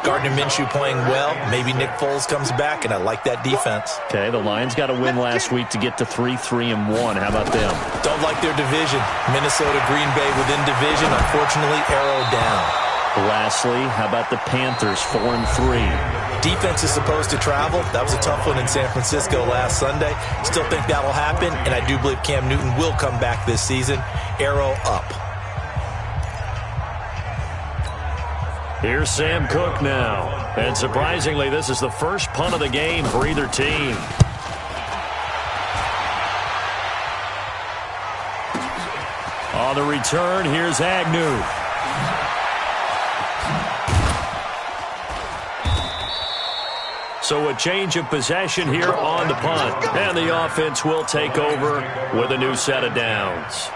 Gardner Minshew playing well. Maybe Nick Foles comes back, and I like that defense. Okay, the Lions got a win last week to get to 3-3-1. How about them? Don't like their division. Minnesota, Green Bay within division. Unfortunately, arrow down. Lastly, how about the Panthers, 4-3? Defense is supposed to travel. That was a tough one in San Francisco last Sunday. Still think that will happen, and I do believe Cam Newton will come back this season. Arrow up. Here's Sam Cook now. And surprisingly, this is the first punt of the game for either team. On the return, here's Agnew. So a change of possession here on the punt. And the offense will take over with a new set of downs.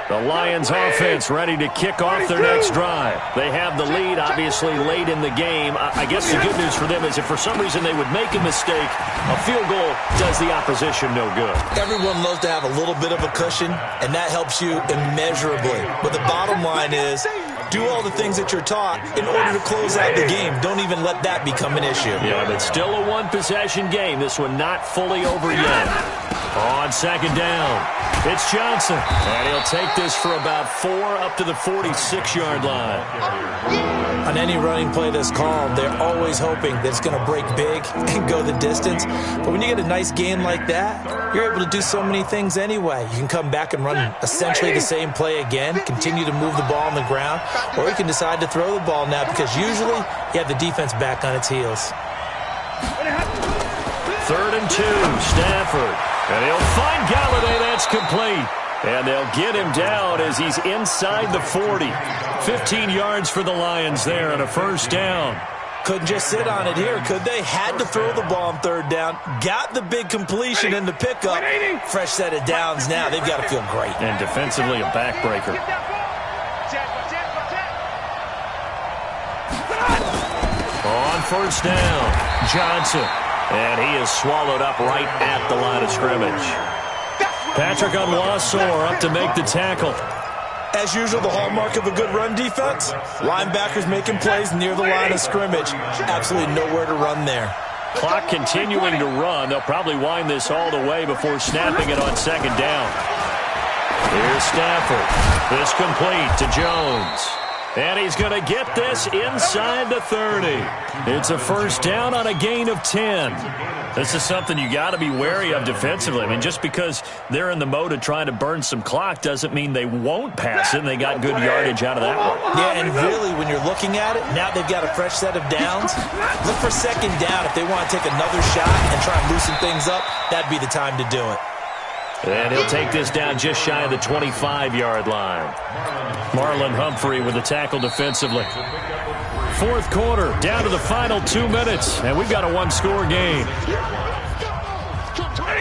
The Lions offense ready to kick off their next drive. They have the lead, obviously, late in the game. I guess the good news for them is if for some reason they would make a mistake, a field goal does the opposition no good. Everyone loves to have a little bit of a cushion, and that helps you immeasurably. But the bottom line is, do all the things that you're taught in order to close out the game. Don't even let that become an issue. Yeah, but still a one-possession game. This one not fully over yet. On second down, it's Johnson. And he'll take this for about 4 up to the 46-yard line. On any running play that's called, they're always hoping that it's going to break big and go the distance. But when you get a nice gain like that, you're able to do so many things anyway. You can come back and run essentially the same play again, continue to move the ball on the ground, or you can decide to throw the ball now because usually you have the defense back on its heels. 3rd and 2, Stafford. And he'll find Galladay. That's complete. And they'll get him down as he's inside the 40. 15 yards for the Lions there and a first down. Couldn't just sit on it here, could they? Had to throw the ball on 3rd down. Got the big completion in the pickup. Fresh set of downs now. They've got to feel great. And defensively a backbreaker. On first down, Johnson. And he is swallowed up right at the line of scrimmage. Patrick Onwuasor up to make the tackle. As usual, the hallmark of a good run defense, linebackers making plays near the line of scrimmage. Absolutely nowhere to run there. Clock continuing to run. They'll probably wind this all the way before snapping it on second down. Here's Stafford. This complete to Jones. And he's going to get this inside the 30. It's a first down on a gain of 10. This is something you got to be wary of defensively. I mean, just because they're in the mode of trying to burn some clock doesn't mean they won't pass it, and they got good yardage out of that one. Yeah, and really, when you're looking at it, now they've got a fresh set of downs. Look for second down. If they want to take another shot and try and loosen things up, that'd be the time to do it. And he'll take this down just shy of the 25-yard line. Marlon Humphrey with the tackle defensively. 4th quarter, down to the final 2 minutes, and we've got a one-score game.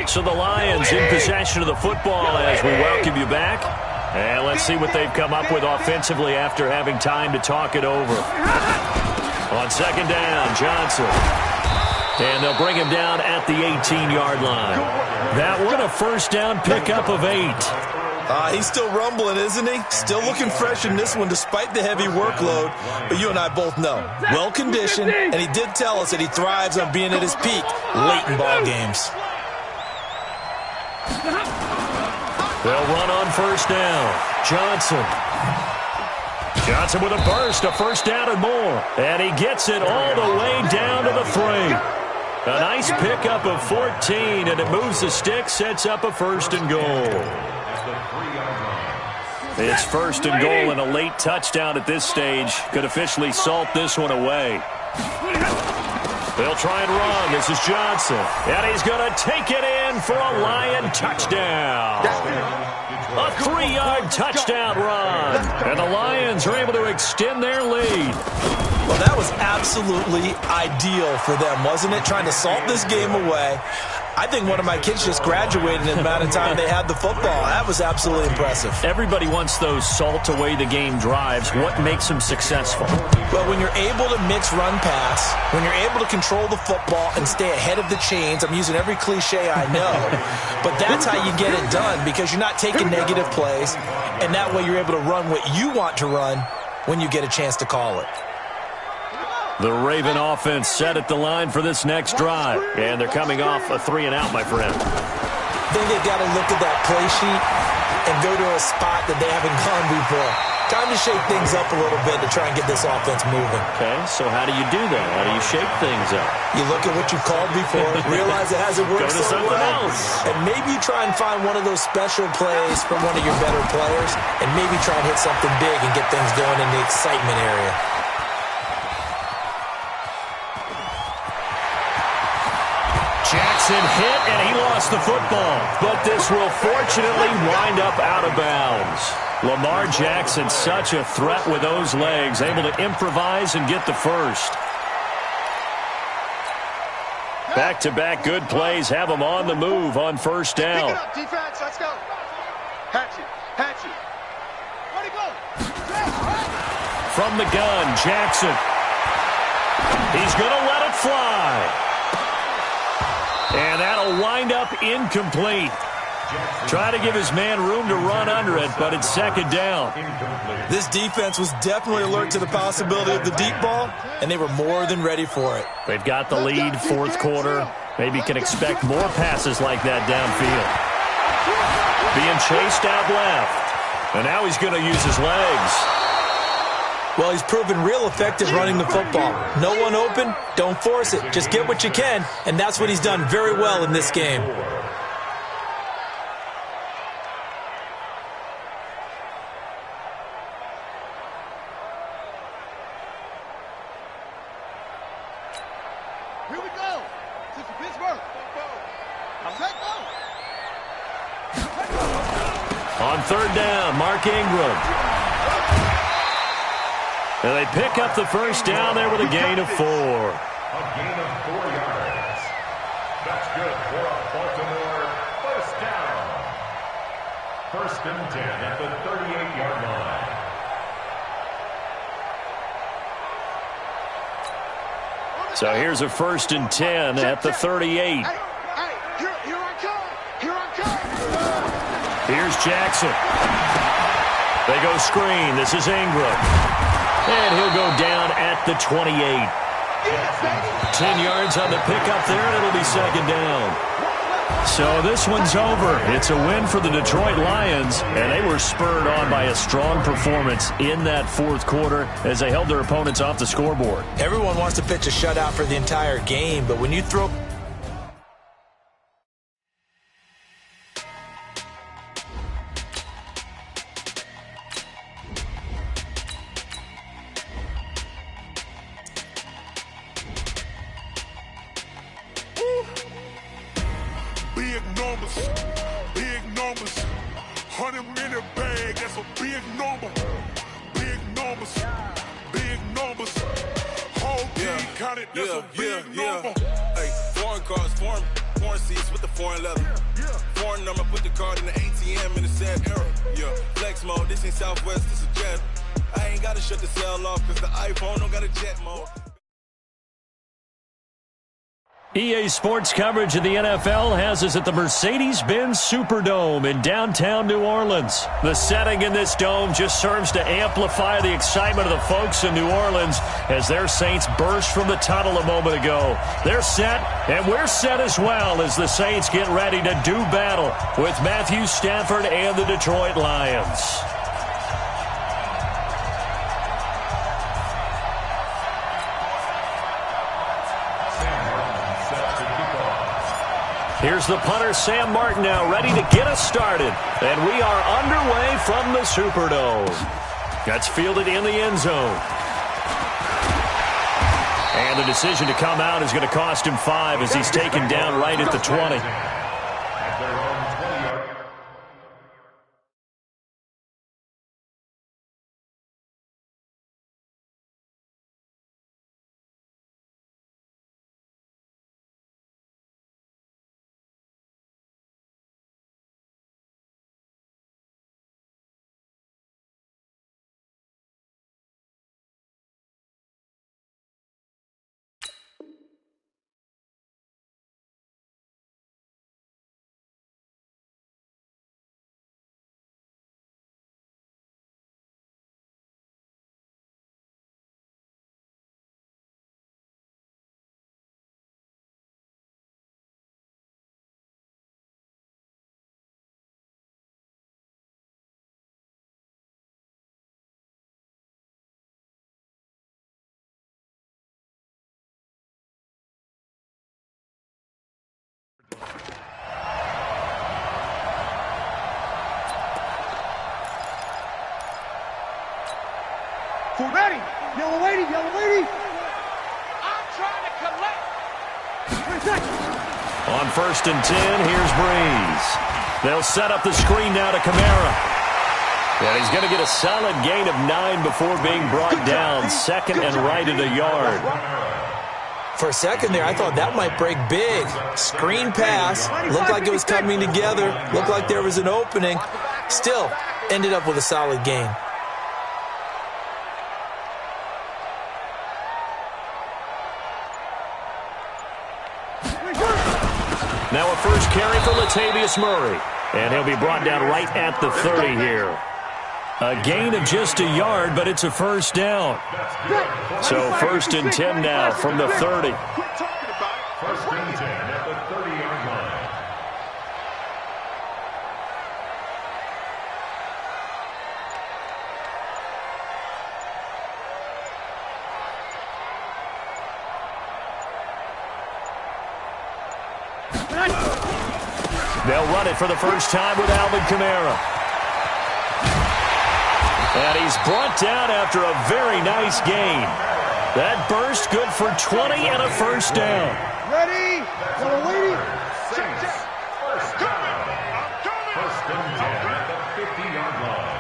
So the Lions in possession of the football as we welcome you back. And let's see what they've come up with offensively after having time to talk it over. On second down, Johnson. And they'll bring him down at the 18-yard line. That one a first down pickup of 8. He's still rumbling, isn't he? Still looking fresh in this one despite the heavy workload. But you and I both know, well-conditioned, and he did tell us that he thrives on being at his peak late in ball games. They'll run on first down. Johnson. Johnson with a burst, a first down and more. And he gets it all the way down to the 3. A nice pickup of 14, and it moves the stick, sets up a 1st and goal. It's 1st and goal, and a late touchdown at this stage could officially salt this one away. They'll try and run. This is Johnson. And he's going to take it in for a Lion touchdown. A 3-yard touchdown run. And the Lions are able to extend their lead. Well, that was absolutely ideal for them, wasn't it? Trying to salt this game away. I think one of my kids just graduated in the amount of time they had the football. That was absolutely impressive. Everybody wants those salt-away-the-game drives. What makes them successful? Well, when you're able to mix run-pass, when you're able to control the football and stay ahead of the chains, I'm using every cliche I know, but that's how you get it done because you're not taking negative plays, and that way you're able to run what you want to run when you get a chance to call it. The Raven offense set at the line for this next drive. And they're coming off a 3-and-out, my friend. I think they've got to look at that play sheet and go to a spot that they haven't gone before. Time to shake things up a little bit to try and get this offense moving. Okay, so how do you do that? How do you shake things up? You look at what you called before, realize it hasn't worked Go to so something well, else. and maybe you try and find one of those special plays from one of your better players, and maybe try and hit something big and get things going in the excitement area. Jackson hit, and he lost the football. But this will fortunately wind up out of bounds. Lamar Jackson, such a threat with those legs, able to improvise and get the first. Back-to-back good plays have him on the move on first down. Pick it up, defense. Let's go. Hatchet. Ready, go. From the gun, Jackson. He's going to let it fly. And that'll wind up incomplete. Try to give his man room to run under it, but it's second down. This defense was definitely alert to the possibility of the deep ball, and they were more than ready for it. They've got the lead, fourth quarter. Maybe can expect more passes like that downfield. Being chased out left. And now he's going to use his legs. Well, he's proven real effective running the football. No one open, don't force it. Just get what you can, and that's what he's done very well in this game. Here we go. To Pittsburgh. Set go. On third down, Mark Ingram. And they pick up the first down there with a gain of 4. A gain of 4 yards. That's good for a Baltimore first down. First and 10 at the 38-yard line. So here's a first and 10 at the 38. Hey, here I come. Here's Jackson. They go screen. This is Ingram. And he'll go down at the 28. 10 yards on the pickup there, and it'll be second down. So this one's over. It's a win for the Detroit Lions, and they were spurred on by a strong performance in that fourth quarter as they held their opponents off the scoreboard. Everyone wants to pitch a shutout for the entire game, but when you throw... Big numbers, 100-minute bag, that's a big number. Big numbers, whole team counted, that's a big number. Hey, foreign cars, foreign seats with the foreign leather. Foreign number, put the card in the ATM in the sad era. Yeah, flex mode, this ain't Southwest, this is jet. I ain't gotta shut the cell off, cause the iPhone don't got a jet mode. EA Sports coverage of the NFL has us at the Mercedes-Benz Superdome in downtown New Orleans. The setting in this dome just serves to amplify the excitement of the folks in New Orleans as their Saints burst from the tunnel a moment ago. They're set, and we're set as well as the Saints get ready to do battle with Matthew Stafford and the Detroit Lions. Here's the punter, Sam Martin, now ready to get us started. And we are underway from the Superdome. That's fielded in the end zone. And the decision to come out is going to cost him 5 as he's taken down right at the 20. Ready. Yellow lady, yellow lady. I'm trying to collect. 3 seconds. On 1st and 10, here's Breeze. They'll set up the screen now to Kamara. And he's going to get a solid gain of 9 before being brought down. Second and right at a yard. For a second there, I thought that might break big. Screen pass. Looked like it was coming together. Looked like there was an opening. Still, ended up with a solid gain. Now a first carry for Latavius Murray. And he'll be brought down right at the 30 here. A gain of just a yard, but it's a first down. So 1st and 10 now from the 30. 1st and 10 at the 30-yard line. They'll run it for the first time with Alvin Kamara. And he's brought down after a very nice gain. That burst good for 20 and a first down. Ready. Yellow lady. Saints, first down. 1st and 10 at the 50-yard line.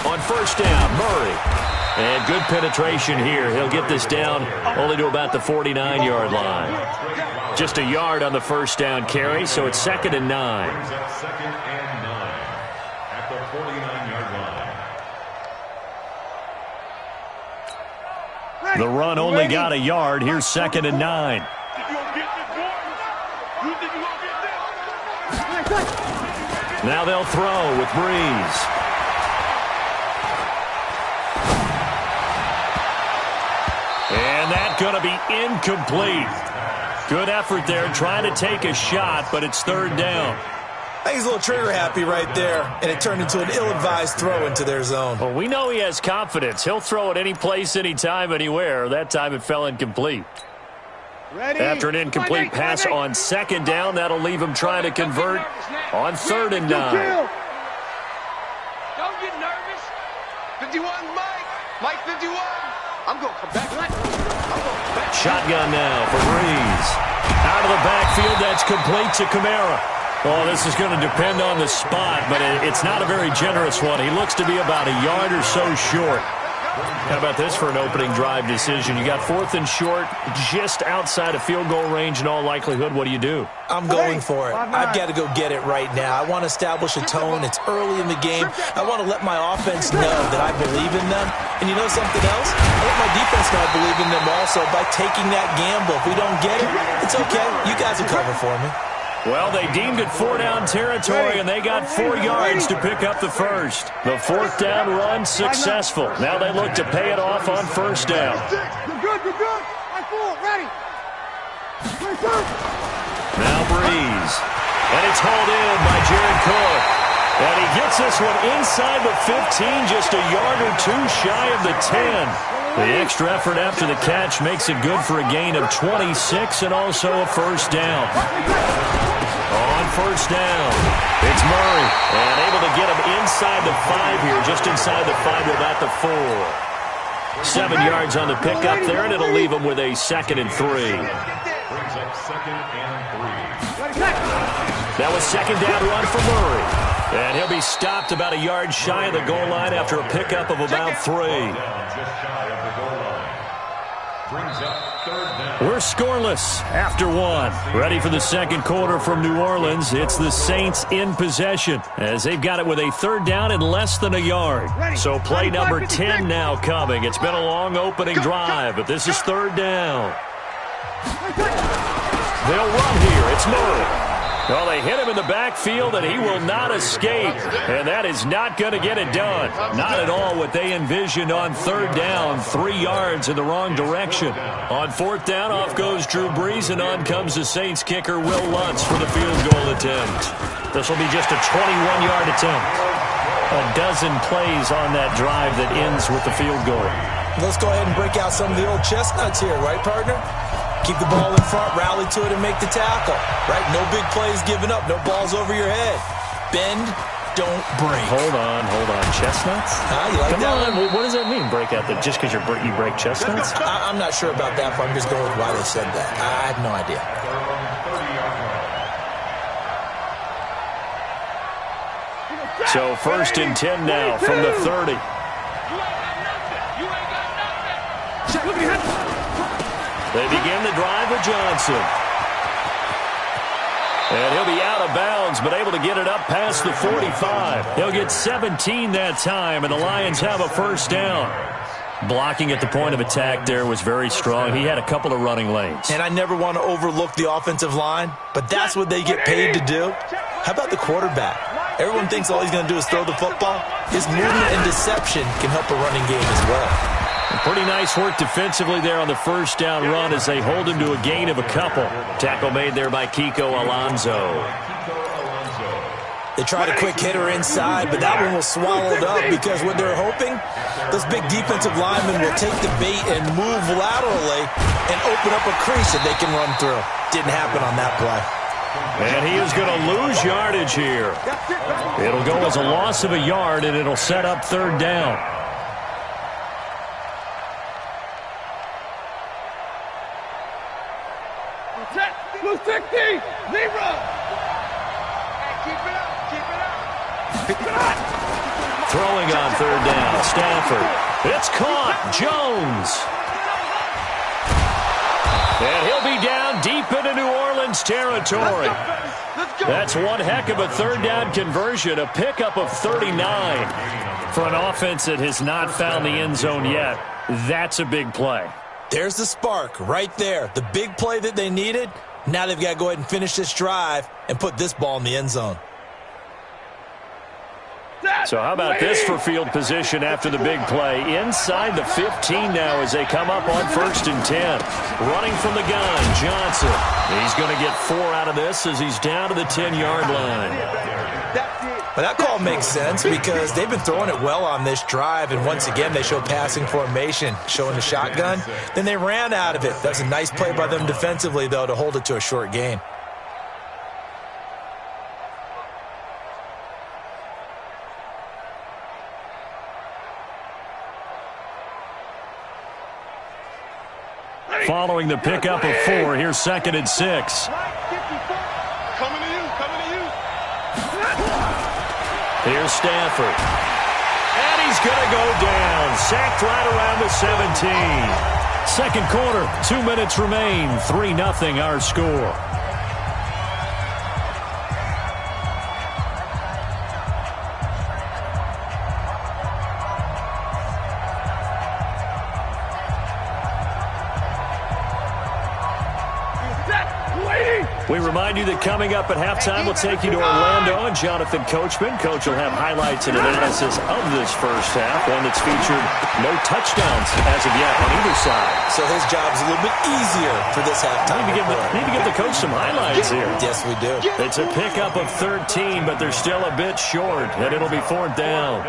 On 1st down, Murray. And good penetration here. He'll get this down only to about the 49-yard line. Just a yard on the first down carry, so it's 2nd and 9. Brings up 2nd and 9 at the 49-yard line. The run only got a yard. Here's 2nd and 9. Now they'll throw with Breeze. And that's going to be incomplete. Good effort there trying to take a shot, but it's 3rd down. I think he's a little trigger happy right there, and it turned into an ill-advised throw into their zone. Well, we know he has confidence. He'll throw it any place, anytime, anywhere. That time it fell incomplete. Ready. After an incomplete pass on 2nd down, that'll leave him trying to convert on 3rd and 9. Don't get nervous. 51, Mike 51. I'm going to come back. Shotgun now for Breeze. Out of the backfield, that's complete to Kamara. Well, this is going to depend on the spot, but it's not a very generous one. He looks to be about a yard or so short. How about this for an opening drive decision? You got 4th and short, just outside of field goal range in all likelihood. What do you do? I'm going for it. I've got to go get it right now. I want to establish a tone. It's early in the game. I want to let my offense know that I believe in them. And you know something else? I let my defense know I believe in them also by taking that gamble. If we don't get it, it's okay. You guys will cover for me. Well, they deemed it 4-down territory, and they got 4 yards to pick up the first. The 4th down run successful. Now they look to pay it off on 1st down. You're good, you're good. Ready. Now Breeze. And it's hauled in by Jared Cook. And he gets this one inside the 15, just a yard or 2 shy of the 10. The extra effort after the catch makes it good for a gain of 26 and also a first down. On 1st down, it's Murray. And able to get him inside the 5 here, just inside the 5 without the 4. 7 yards on the pickup there, and it'll leave him with a 2nd and 3. Brings up 2nd and 3. That was 2nd down run for Murray. And he'll be stopped about a yard shy of the goal line after a pickup of about 3. Just shy of the goal line. Brings up 3rd down. We're scoreless after 1. Ready for the second quarter from New Orleans. It's the Saints in possession as they've got it with a 3rd down and less than a yard. So play number 10 now coming. It's been a long opening drive, but this is 3rd down. They'll run here. It's Murray. Well, they hit him in the backfield, and he will not escape. And that is not going to get it done. Not at all what they envisioned on 3rd down. 3 yards in the wrong direction. On 4th down, off goes Drew Brees, and on comes the Saints kicker, Will Lutz, for the field goal attempt. This will be just a 21-yard attempt. A dozen plays on that drive that ends with the field goal. Let's go ahead and break out some of the old chestnuts here, right, partner? Keep the ball in front, rally to it, and make the tackle. Right? No big plays given up. No balls over your head. Bend, don't break. Hold on. Chestnuts? You like Come that on. one? What does that mean, break out? Just because you break chestnuts? I'm not sure about that, but I'm just going with why they said that. I have no idea. So 1st and 10 now from the 30. They begin the drive with Johnson. And he'll be out of bounds, but able to get it up past the 45. He'll get 17 that time, and the Lions have a first down. Blocking at the point of attack there was very strong. He had a couple of running lanes. And I never want to overlook the offensive line, but that's what they get paid to do. How about the quarterback? Everyone thinks all he's going to do is throw the football. His movement and deception can help a running game as well. Pretty nice work defensively there on the first down run as they hold him to a gain of a couple. Tackle made there by Kiko Alonso. They tried a quick hitter inside, but that one was swallowed up because what they're hoping, those big defensive linemen will take the bait and move laterally and open up a crease that they can run through. Didn't happen on that play. And he is going to lose yardage here. It'll go as a loss of a yard, and it'll set up 3rd down. Blue 60, zero. Keep it up. Throwing on 3rd down, Stafford. It's caught, Jones. And he'll be down deep into New Orleans territory. That's one heck of a 3rd down conversion, a pickup of 39. For an offense that has not found the end zone yet, that's a big play. There's the spark right there. The big play that they needed. Now they've got to go ahead and finish this drive and put this ball in the end zone. So how about this for field position after the big play? Inside the 15 now as they come up on 1st and 10. Running from the gun, Johnson. He's going to get 4 out of this as he's down to the 10-yard line. But that call makes sense because they've been throwing it well on this drive, and once again they show passing formation, showing the shotgun. Then they ran out of it. That's a nice play by them defensively, though, to hold it to a short gain. Following the pickup of 4, here's 2nd and 6. Coming to you. Here's Stafford. And he's going to go down. Sacked right around the 17. Second quarter, 2 minutes remain. 3-0 our score. We remind you that coming up at halftime, we'll take you to Orlando and Jonathan Coachman. Coach will have highlights and analysis of this first half, one that's featured no touchdowns as of yet on either side. So his job's a little bit easier for this halftime. Need to give the coach some highlights here. Yes, we do. It's a pickup of 13, but they're still a bit short, and it'll be 4th down.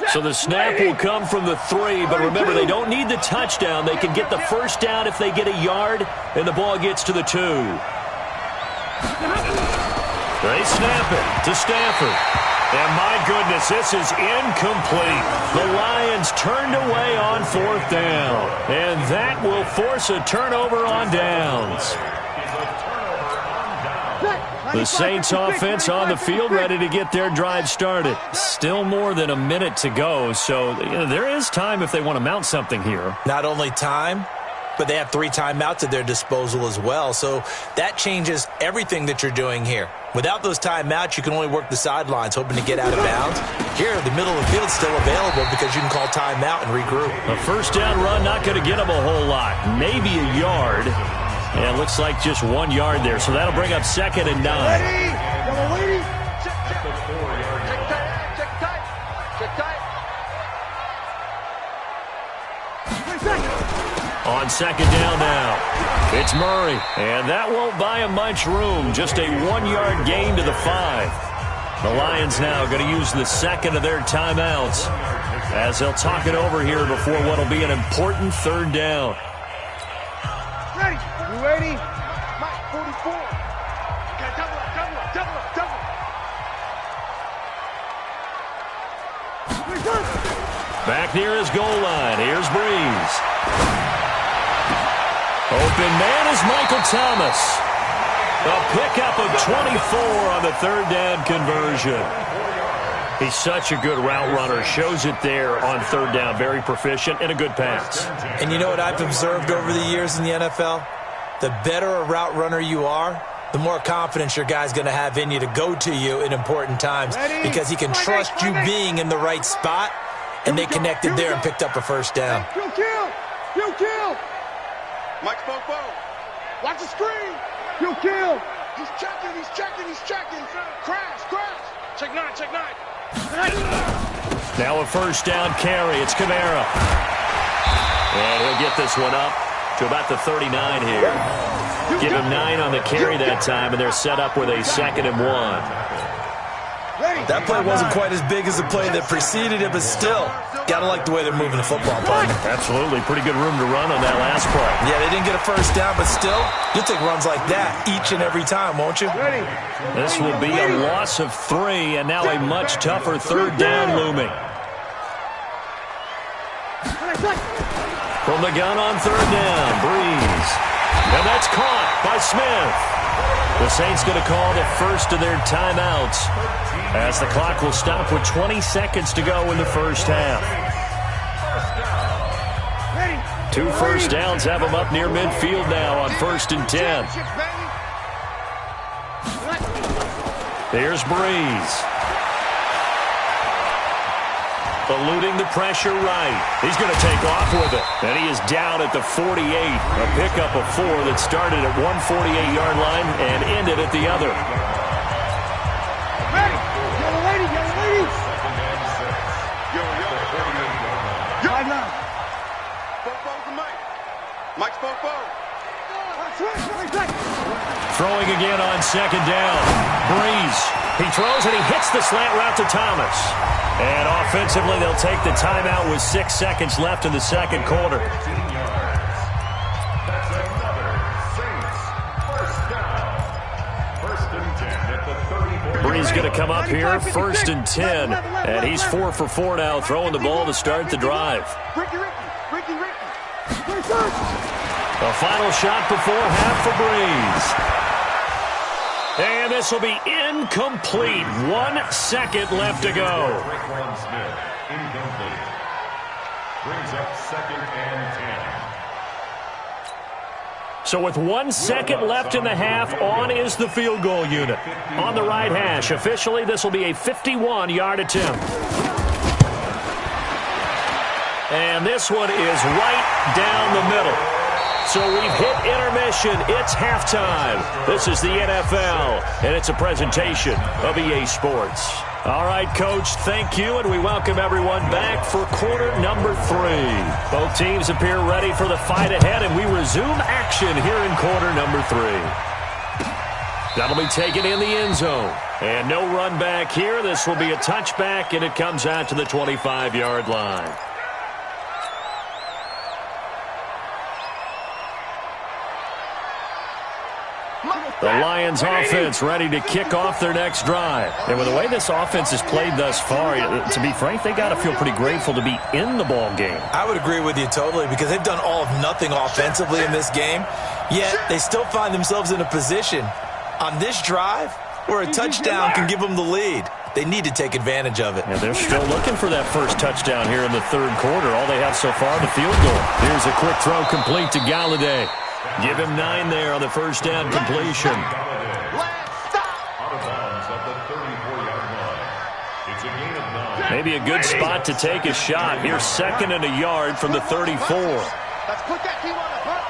So the snap will come from the 3, but remember, they don't need the touchdown. They can get the first down if they get a yard, and the ball gets to the 2. They snap it to Stafford. And my goodness, this is incomplete. The Lions turned away on 4th down, and that will force a turnover on downs. The Saints offense on the field ready to get their drive started. Still more than a minute to go, so there is time if they want to mount something here. Not only time, but they have 3 timeouts at their disposal as well, so that changes everything that you're doing here. Without those timeouts, you can only work the sidelines, hoping to get out of bounds. Here, the middle of the field is still available because you can call timeout and regroup. A first down run, not going to get them a whole lot. Maybe a yard. And it looks like just 1 yard there, so that'll bring up 2nd and 9. On 2nd down now, it's Murray, and that won't buy him much room. Just a 1-yard gain to the 5. The Lions now going to use the 2nd of their timeouts. as they'll talk it over here before what will be an important third down. Ready? You ready? Mike, 44. Okay, double up. Back near his goal line. Here's Breeze. Open man is Michael Thomas. A pickup of 24 on the third down conversion. He's such a good route runner. Shows it there on third down. Very proficient and a good pass. And you know what I've observed over the years in the NFL? The better a route runner you are, the more confidence your guy's going to have in you to go to you in important times because he can trust you being in the right spot, and they connected there and picked up a first down. You kill. Mike Spopo. Watch the screen. You kill. He's checking. Crash. Check nine. Now a first down carry. It's Kamara. And he'll get this one up to about the 39 here. Give him 9 on the carry that time, and they're set up with a 2nd and 1. That play wasn't quite as big as the play that preceded it, but still, gotta like the way they're moving the football, partner. Absolutely. Pretty good room to run on that last play. Yeah, they didn't get a first down, but still, you'll take runs like that each and every time, won't you? This will be a loss of 3, and now a much tougher third down looming. From the gun on third down, Breeze. And that's caught by Smith. The Saints going to call the first of their timeouts as the clock will stop with 20 seconds to go in the first half. 2 first downs have them up near midfield now on 1st and 10. There's Breeze. Eluding the pressure right. He's going to take off with it. And he is down at the 48. A pickup of 4 that started at 1 48-yard line and ended at the other. Ready. Yellow lady. Yo. Spopo to Mike. Mike Spopo. Throwing again on 2nd down. Breeze. He throws and he hits the slant route to Thomas. And offensively, they'll take the timeout with 6 seconds left in the second quarter. That's another Saints first down. 1st and 10 at the 34. Breeze going to come up here, 1st and 10. And he's 4 for 4 now, throwing the ball to start the drive. Ricky. A final shot before half for Breeze. And this will be incomplete. 1 second left to go. Smith, incomplete. Brings up 2nd and 10. So with 1 second left in the half, on is the field goal unit. On the right hash, officially this will be a 51-yard attempt. And this one is right down the middle. So we've hit intermission. It's halftime. This is the NFL, and it's a presentation of EA Sports. All right, Coach, thank you, and we welcome everyone back for quarter number 3. Both teams appear ready for the fight ahead, and we resume action here in quarter number 3. That'll be taken in the end zone. And no run back here. This will be a touchback, and it comes out to the 25-yard line. The Lions offense ready to kick off their next drive. And with the way this offense has played thus far, to be frank, they got to feel pretty grateful to be in the ball game. I would agree with you totally because they've done all of nothing offensively in this game, yet they still find themselves in a position on this drive where a touchdown can give them the lead. They need to take advantage of it. And they're still looking for that first touchdown here in the third quarter. All they have so far, the field goal. Here's a quick throw complete to Galladay. Give him 9 there on the first down completion. Out of bounds at the 34-yard line. It's a gain of 9. Maybe a good spot to take a shot. Here's 2nd and a yard from the 34. Let's put that team on the hunt.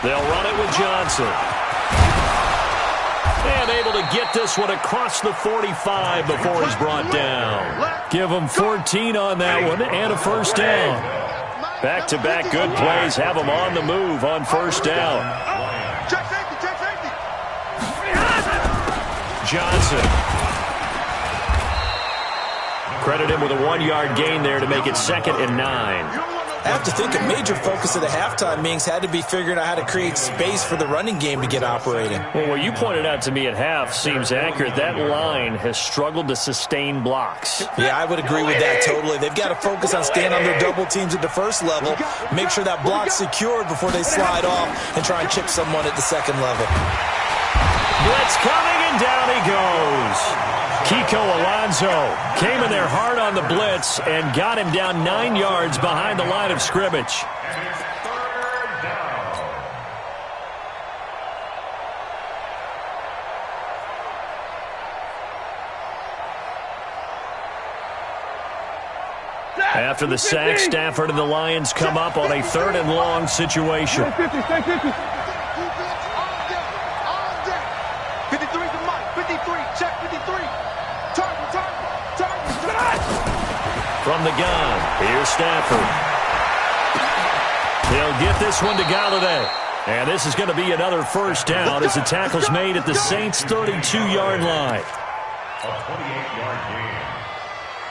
They'll run it with Johnson. And able to get this one across the 45 before he's brought down. Give him 14 on that one and a first down. Back-to-back good plays have him on the move on first down. Check safety. Johnson Credit him with a 1-yard gain there to make it 2nd and 9. I have to think a major focus of the halftime meetings had to be figuring out how to create space for the running game to get operating. Well, what you pointed out to me at half seems accurate. That line has struggled to sustain blocks. Yeah, I would agree with that totally. They've got to focus on staying on their double teams at the first level, make sure that block's secured before they slide off and try and chip someone at the second level. Blitz coming, and down he goes. Kiko Alonso came in there hard on the blitz and got him down 9 yards behind the line of scrimmage. After the sack, Stafford and the Lions come up on a 3rd and long situation. 53 to Mike. 53. Check 53. From the gun, here's Stafford. He'll get this one to Galladay. And this is going to be another first down as the tackle's made at the Saints' 32-yard line. A 28-yard gain.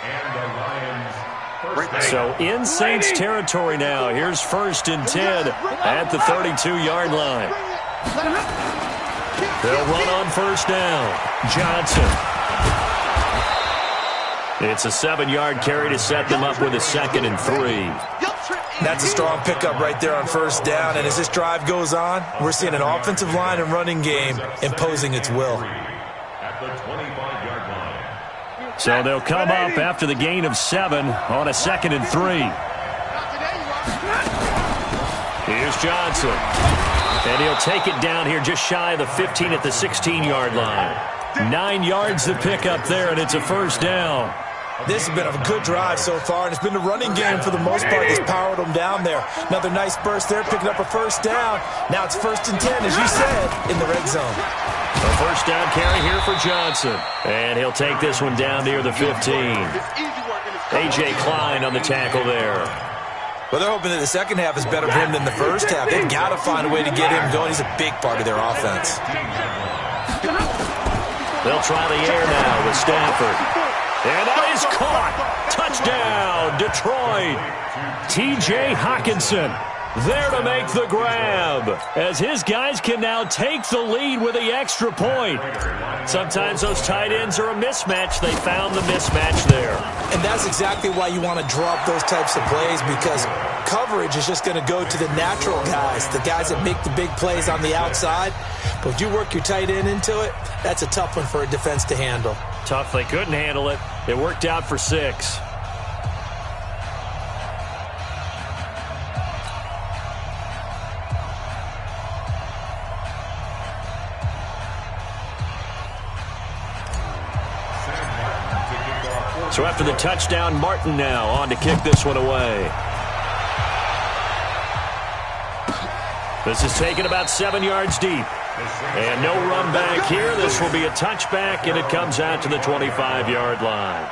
And the Lions first down. So in Saints territory now. Here's 1st and 10 at the 32-yard line. They'll run on first down. Johnson. It's a 7-yard carry to set them up with a 2nd and 3. That's a strong pickup right there on first down. And as this drive goes on, we're seeing an offensive line and running game imposing its will. At the 25-yard line. So they'll come up after the gain of 7 on a 2nd and 3. Here's Johnson. And he'll take it down here just shy of the 15 at the 16-yard line. 9 yards to pick up there, and it's a first down. This has been a good drive so far, and it's been the running game for the most part that's powered them down there. Another nice burst there, picking up a first down. Now it's 1st and 10, as you said, in the red zone. A first down carry here for Johnson. And he'll take this one down near the 15. A.J. Klein on the tackle there. Well, they're hoping that the second half is better for him than the first half. They've got to find a way to get him going. He's a big part of their offense. They'll try the air now with Stafford. And that is caught. Touchdown, Detroit. T.J. Hockenson there to make the grab, as his guys can now take the lead with the extra point. Sometimes those tight ends are a mismatch. They found the mismatch there. And that's exactly why you want to draw up those types of plays, because coverage is just going to go to the natural guys, the guys that make the big plays on the outside. But if you work your tight end into it, that's a tough one for a defense to handle. Tough. They couldn't handle it. It worked out for 6. So after the touchdown, Martin now on to kick this one away. This is taken about 7 yards deep. And no run back here. This will be a touchback, and it comes out to the 25-yard line.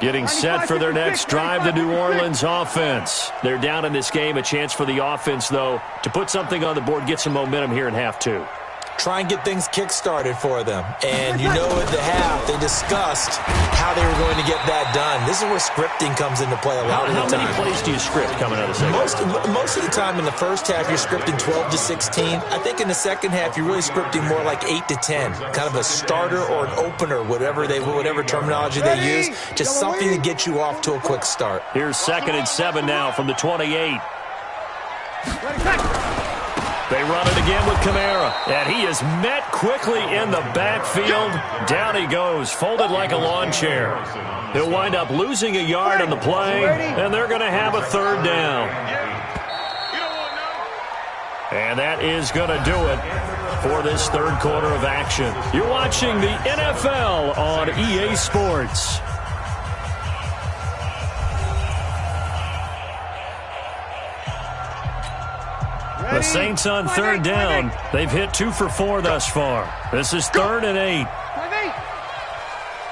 Getting set for their next drive, the New Orleans offense. They're down in this game. A chance for the offense, though, to put something on the board, get some momentum here in half 2. Try and get things kick-started for them. And you know at the half, they discussed how they were going to get that done. This is where scripting comes into play a lot of the time. How many plays do you script coming out of the second? Most of the time in the first half, you're scripting 12 to 16. I think in the second half, you're really scripting more like 8 to 10. Kind of a starter or an opener, whatever terminology they use. Just something to get you off to a quick start. Here's 2nd and 7 now from the 28. They run it again with Kamara, and he is met quickly in the backfield. Down he goes, folded like a lawn chair. He'll wind up losing a yard on the play, and they're going to have a 3rd down. And that is going to do it for this 3rd quarter of action. You're watching the NFL on EA Sports. The Saints on third down. They've hit 2 for 4 thus far. This is 3rd and 8.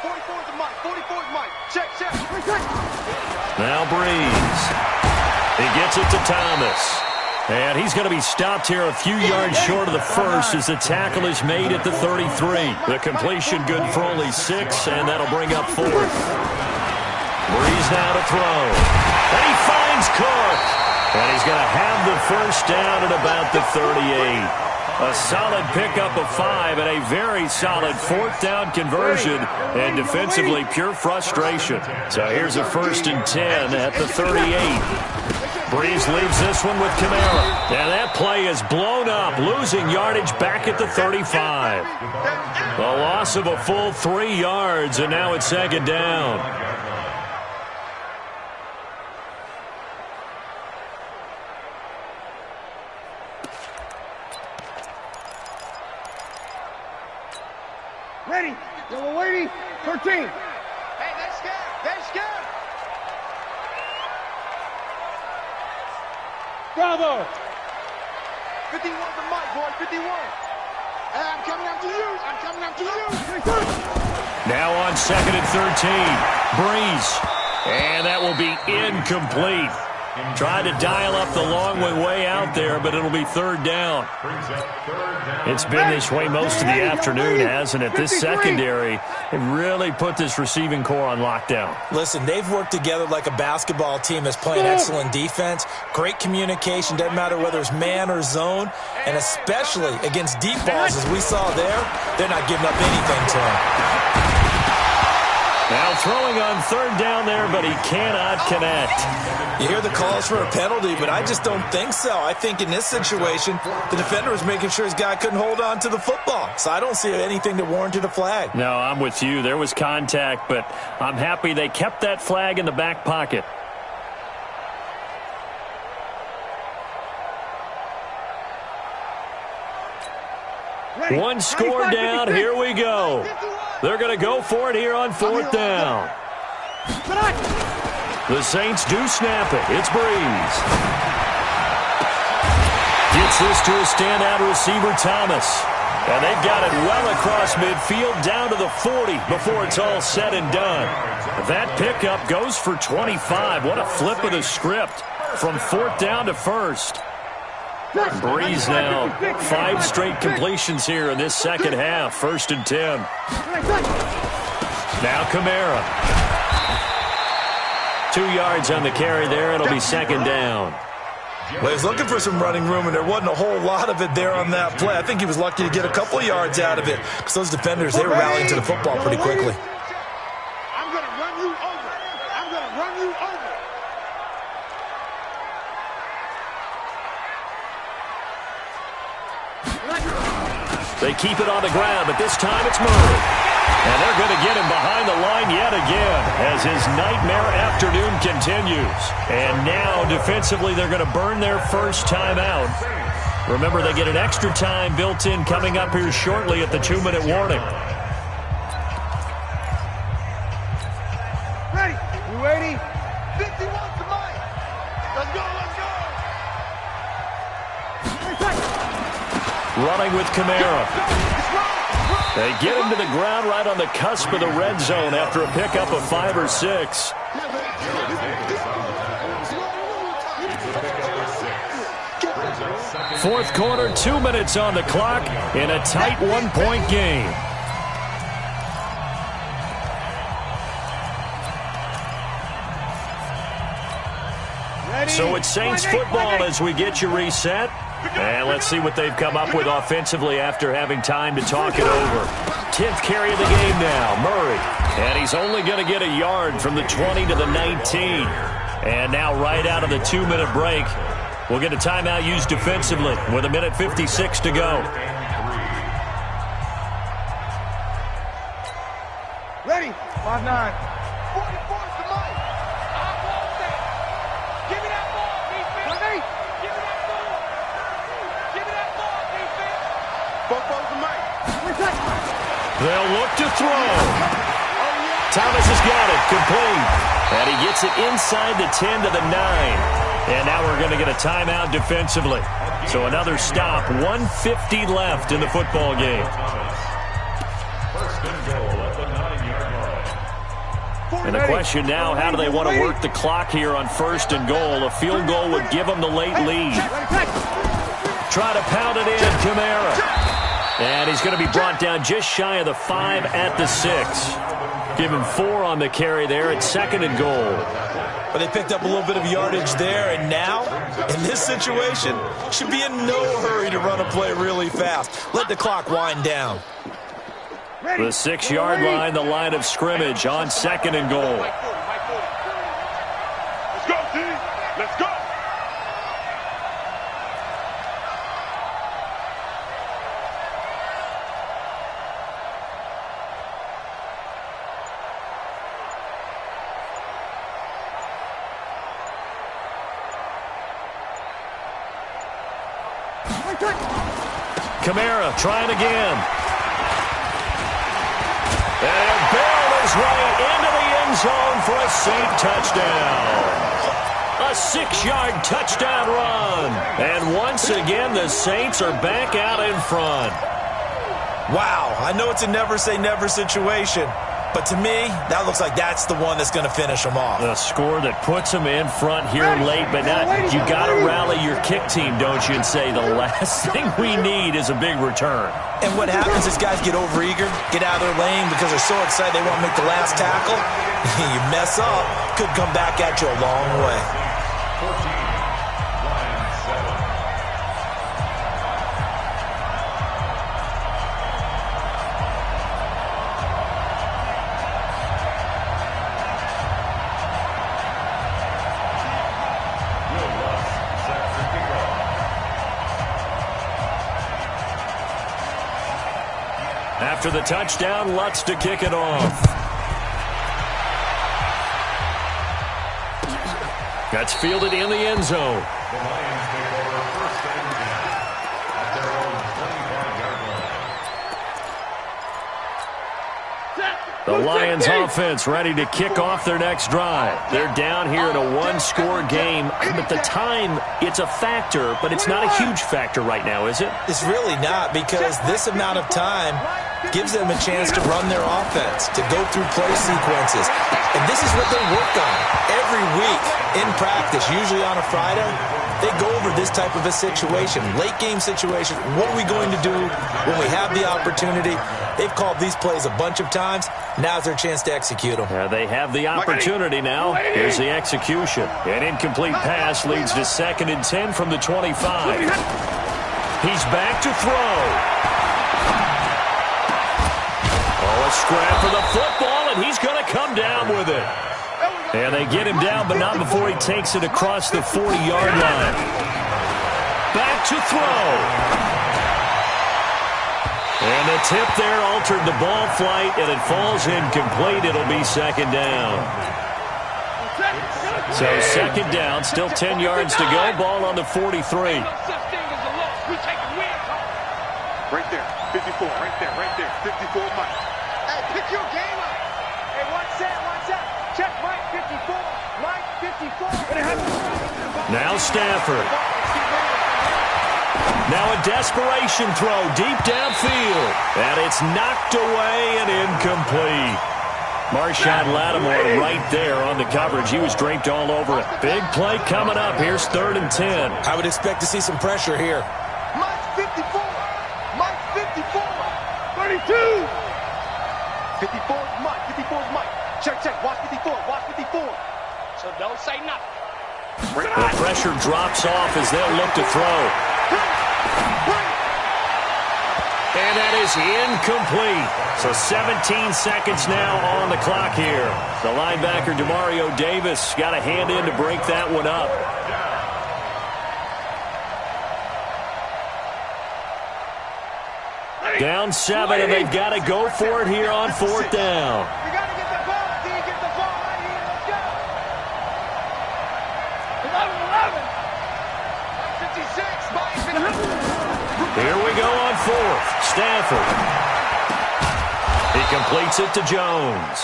44's Mike. 44's Mike. Check. Now Breeze. He gets it to Thomas. And he's going to be stopped here a few yards short of the first as the tackle is made at the 33. The completion good for only 6, and that'll bring up 4th. Breeze now to throw. And he finds Cook. And he's going to have the first down at about the 38. A solid pickup of 5 and a very solid 4th down conversion. And defensively, pure frustration. So here's a 1st and 10 at the 38. Breeze leaves this one with Kamara. And that play is blown up, losing yardage back at the 35. A loss of a full 3 yards, and now it's 2nd down. Ready. Yellow lady. 13. Hey, they're scared. Bravo. 51 for Mike, boy. 51. Hey, I'm coming after you. Now on 2nd and 13. Breeze. And that will be incomplete. Tried to dial up the long way out there, but it'll be 3rd down. It's been this way most of the afternoon, hasn't it? This secondary, it really put this receiving core on lockdown. Listen, they've worked together like a basketball team that's playing excellent defense. Great communication, doesn't matter whether it's man or zone, and especially against deep balls, as we saw there, they're not giving up anything to them. Now throwing on 3rd down there, but he cannot connect. You hear the calls for a penalty, but I just don't think so. I think in this situation, the defender was making sure his guy couldn't hold on to the football. So I don't see anything that warranted a flag. No, I'm with you. There was contact, but I'm happy they kept that flag in the back pocket. One score down. Here we go. They're going to go for it here on 4th down. The Saints do snap it. It's Breeze. Gets this to a standout receiver, Thomas. And they've got it well across midfield down to the 40 before it's all said and done. That pickup goes for 25. What a flip of the script from 4th down to 1st. Breeze now, 5 straight completions here in this second half. 1st and 10. Now Kamara. 2 yards on the carry there. It'll be 2nd down. Well, he was looking for some running room, and there wasn't a whole lot of it there on that play. I think he was lucky to get a couple of yards out of it because those defenders, they were rallying to the football pretty quickly. I'm going to run you over. They keep it on the ground, but this time it's Murray. And they're going to get him behind the line yet again as his nightmare afternoon continues. And now, defensively, they're going to burn their first timeout. Remember, they get an extra time built in coming up here shortly at the 2-minute warning. Ready. You ready? 51 to Mike. Let's go. Running with Kamara. They get him to the ground right on the cusp of the red zone after a pickup of 5 or 6. Fourth quarter, 2 minutes on the clock in a tight 1-point game. So it's Saints football as we get you reset. And let's see what they've come up with offensively after having time to talk it over. 10th carry of the game now, Murray. And he's only going to get a yard from the 20 to the 19. And now right out of the 2-minute break, we'll get a timeout used defensively with 1:56 to go. Ready. 5-9. 44 to Mike. I want that. Give me that ball, defense. Give me that ball. Give me that ball, defense. 44 to Mike. They'll look to throw. Thomas has got it, complete. And he gets it inside the 10 to the 9. And now we're going to get a timeout defensively. So another stop, 1:50 left in the football game. First and goal at the 9-yard line. And the question now, how do they want to work the clock here on first and goal? A field goal would give them the late lead. Try to pound it in, Kamara. And he's going to be brought down just shy of the 5 at the 6. Give him 4 on the carry there at second and goal. But they picked up a little bit of yardage there, and now, in this situation, should be in no hurry to run a play really fast. Let the clock wind down. The 6-yard line, the line of scrimmage on second and goal. Let's go, T. Let's go. Kamara trying again. And barreled his way into the end zone for a Saint touchdown. A 6-yard touchdown run. And once again, the Saints are back out in front. Wow, I know it's a never-say-never situation, but to me, that looks like that's the one that's going to finish them off. The score that puts them in front here late, but now you got to rally your kick team, don't you, and say the last thing we need is a big return. And what happens is guys get overeager, get out of their lane because they're so excited they want to make the last tackle. You mess up, could come back at you a long way. 14, line 7. After the touchdown, Lutz to kick it off. That's fielded in the end zone. The Lions take over first and 10 at their own 25-yard line. The Lions offense ready to kick off their next drive. They're down here in a one-score game, but the time, it's a factor, but it's not a huge factor right now, is it? It's really not, because this amount of time gives them a chance to run their offense, to go through play sequences. And this is what they work on every week in practice, usually on a Friday. They go over this type of a situation, late game situation. What are we going to do when we have the opportunity? They've called these plays a bunch of times. Now's their chance to execute them. They have the opportunity now. Here's the execution. An incomplete pass leads to 2nd and 10 from the 25. He's back to throw. Oh, a scrap for the football, and he's going to come down with it. And they get him down, but not before he takes it across the 40-yard line. Back to throw. And the tip there altered the ball flight, and it falls incomplete. It'll be 2nd down. So 2nd down, still 10 yards to go. Ball on the 43. Right there, 54, right there, 54, Mike. Hey, pick your game up. Hey, one set. Check Mike, 54, Mike, 54. Now Stafford. Now a desperation throw deep downfield. And it's knocked away and incomplete. Marshawn Lattimore right there on the coverage. He was draped all over it. Big play coming up. Here's 3rd and 10. I would expect to see some pressure here. Mike, 54. Mike, 54. 32. 54 is Mike. 54 is Mike. Check. Watch 54. Watch 54. So don't say nothing. The pressure drops off as they'll look to throw. And that is incomplete. So 17 seconds now on the clock here. The linebacker, Demario Davis, got a hand in to break that one up. Down 7, and they've got to go for it here on 4th down. You got to get the ball. Do you get the ball right here? Let's go. 11. 56. Here we go on 4th. Stafford. He completes it to Jones.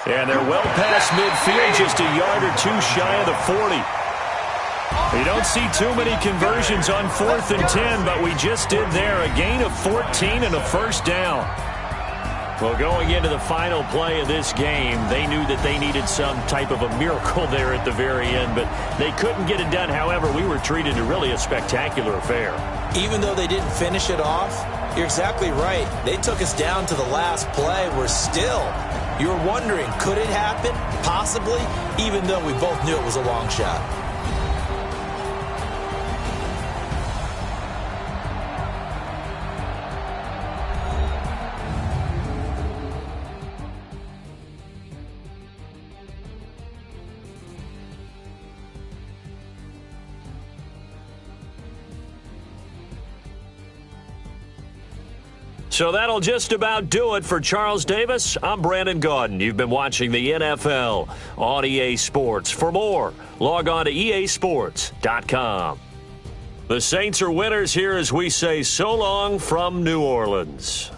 And they're well past midfield, just a yard or two shy of the 40. You don't see too many conversions on 4th and 10, but we just did there. A gain of 14 and a first down. Well, going into the final play of this game, they knew that they needed some type of a miracle there at the very end, but they couldn't get it done. However, we were treated to really a spectacular affair. Even though they didn't finish it off, you're exactly right. They took us down to the last play. You were wondering, could it happen? Possibly, even though we both knew it was a long shot. So that'll just about do it for Charles Davis. I'm Brandon Gaudin. You've been watching the NFL on EA Sports. For more, log on to easports.com. The Saints are winners here as we say so long from New Orleans.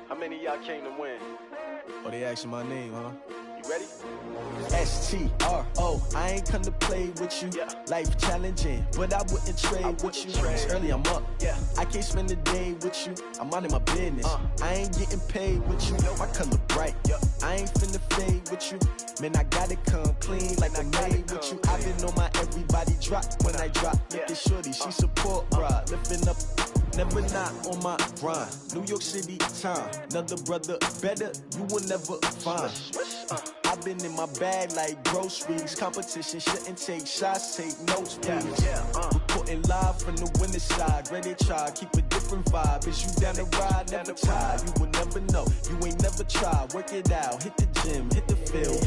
How many of y'all came to win? Oh, they asking my name, huh? You ready? S-T-R-O, I ain't come to play with you. Yeah. Life challenging, but I wouldn't trade with you. It's early, I'm up. Yeah. I can't spend the day with you. I'm minding my business. I ain't getting paid with you. My color bright. Yeah. I ain't finna fade with you. Man, I gotta come clean like I made with you. I've been on my everybody drop when I drop. Look at shorty, she support, bruh. Lifting up. Never not on my grind. New York City time. Another brother better, you will never find. I've been in my bag like groceries. Competition shouldn't take shots, take notes, please. Reporting live from the winning side. Ready to try, keep a different vibe. Is you down the ride, never tired. You will never know, you ain't never tried. Work it out, hit the gym, hit the field.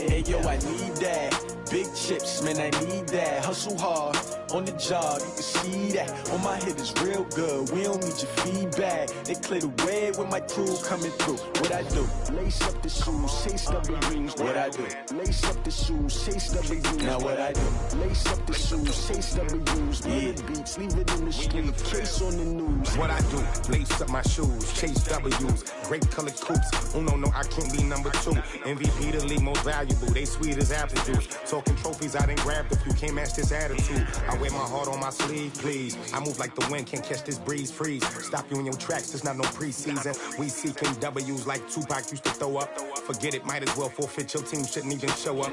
Hey yo, I need that. Big chips, man, I need that. Hustle hard, on the job, you can see that. On my hit is real good, we don't need your feedback. They clear the way when my crew coming through. What I do? Lace up the shoes, chase double rings. What I do? Lace up the shoes, chase double rings. Now what I do? Lace up the shoes, chase double rings. Yeah. Beats, leave it in the street, case on the news. What I do? Lace up my shoes, chase W's. Great colored coops. Oh no, I can't be number 2. MVP the league most valuable. They sweet as apple juice. Talking trophies, I done grabbed a few. Can't match this attitude. I wear my heart on my sleeve, please. I move like the wind, can't catch this breeze. Freeze. Stop you in your tracks, there's not no preseason. We seeking W's like Tupac used to throw up. Forget it, might as well forfeit. Your team shouldn't even show up.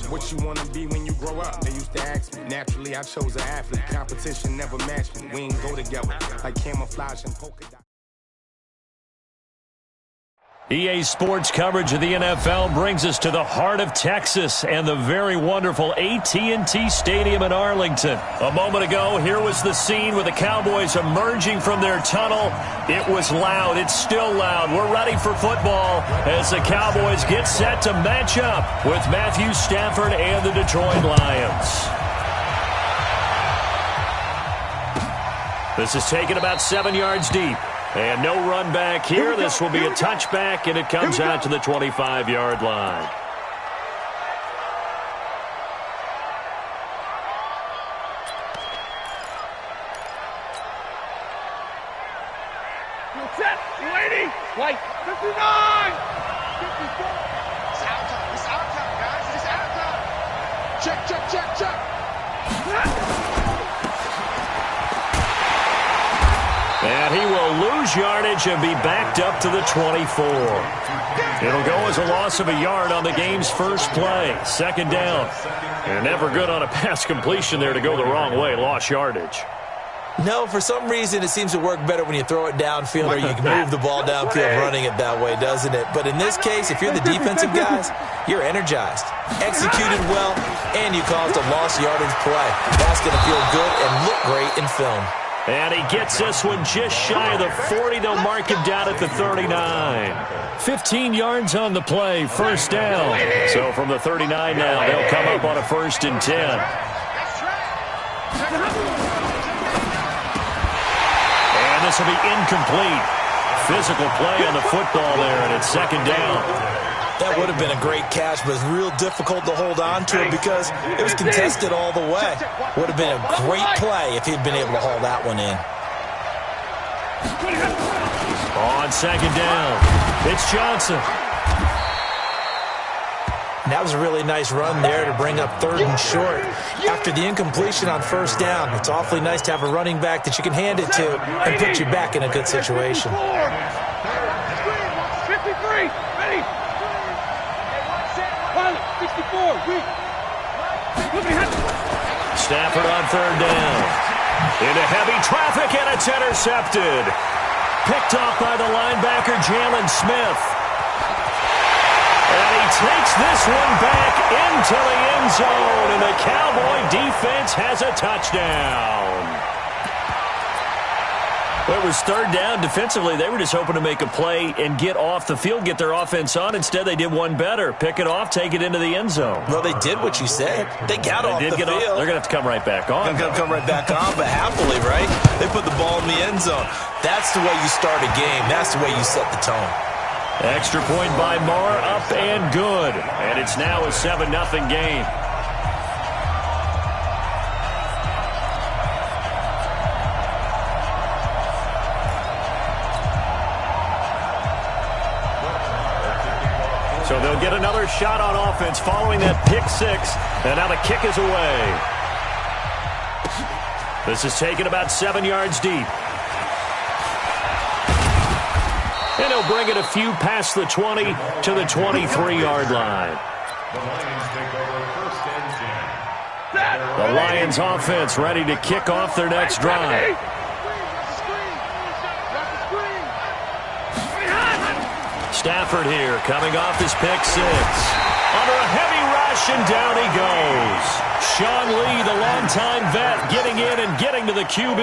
What you wanna be when you grow up? They used to ask me. Naturally, I chose an athlete. Competition never matched me. We ain't go together like camouflage and polka dot. EA Sports coverage of the NFL brings us to the heart of Texas and the very wonderful AT&T Stadium in Arlington. A moment ago, here was the scene with the Cowboys emerging from their tunnel. It was loud. It's still loud. We're ready for football as the Cowboys get set to match up with Matthew Stafford and the Detroit Lions. This is taken about 7 yards deep. And no run back here. This will be a touchback, and it comes out to the 25-yard line. Set, lady, white, 59, 54. It's out time. It's out time, guys. It's out time. Check, check, check, check. And he will lose yardage and be backed up to the 24. It'll go as a loss of a yard on the game's first play. Second down. And never good on a pass completion there to go the wrong way. Lost yardage. No, for some reason it seems to work better when you throw it downfield or you can move the ball downfield running it that way, doesn't it? But in this case, if you're the defensive guys, you're energized, executed well, and you caused a lost yardage play. That's going to feel good and look great in film. And he gets this one just shy of the 40. They'll mark him down at the 39. 15 yards on the play, first down. So from the 39 now, they'll come up on a 1st and 10. This will be incomplete. Physical play on the football there, and it's second down. That would have been a great catch, but it's real difficult to hold on to it because it was contested all the way. Would have been a great play if he'd been able to haul that one in. On second down, it's Johnson. That was a really nice run there to bring up 3rd and short. After the incompletion on 1st down, it's awfully nice to have a running back that you can hand it to and put you back in a good situation. 53, ready. 64, Stafford on 3rd down. Into heavy traffic, and it's intercepted. Picked off by the linebacker, Jalen Smith. And he takes this one back into the end zone, and the Cowboy defense has a touchdown. Well, it was 3rd down. Defensively, they were just hoping to make a play and get off the field, get their offense on. Instead, they did one better. Pick it off, take it into the end zone. Well, they did what you said. They got off the field. They're going to have to come right back on. They're going to come right back on, but happily, right? They put the ball in the end zone. That's the way you start a game. That's the way you set the tone. Extra point by Moore, up and good. And it's now a 7-0 game. So they'll get another shot on offense following that pick 6. And now the kick is away. This is taken about 7 yards deep. And he'll bring it a few past the 20 to the 23-yard line. The Lions offense ready to kick off their next drive. Stafford here coming off his pick 6. Under a heavy rush, and down he goes. Sean Lee, the longtime vet, getting in and getting to the QB.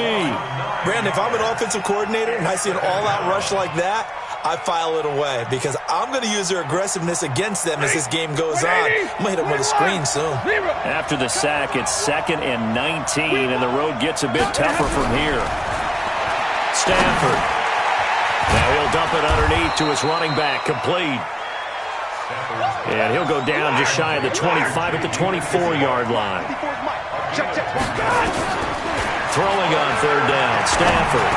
Brandon, if I'm an offensive coordinator and I see an all-out rush like that, I file it away because I'm going to use their aggressiveness against them as this game goes on. I'm going to hit them with a screen soon. After the sack, it's 2nd and 19, and the road gets a bit tougher from here. Stafford. Now he'll dump it underneath to his running back, complete. And he'll go down just shy of the 25 at the 24-yard line. Throwing on 3rd down, Stafford.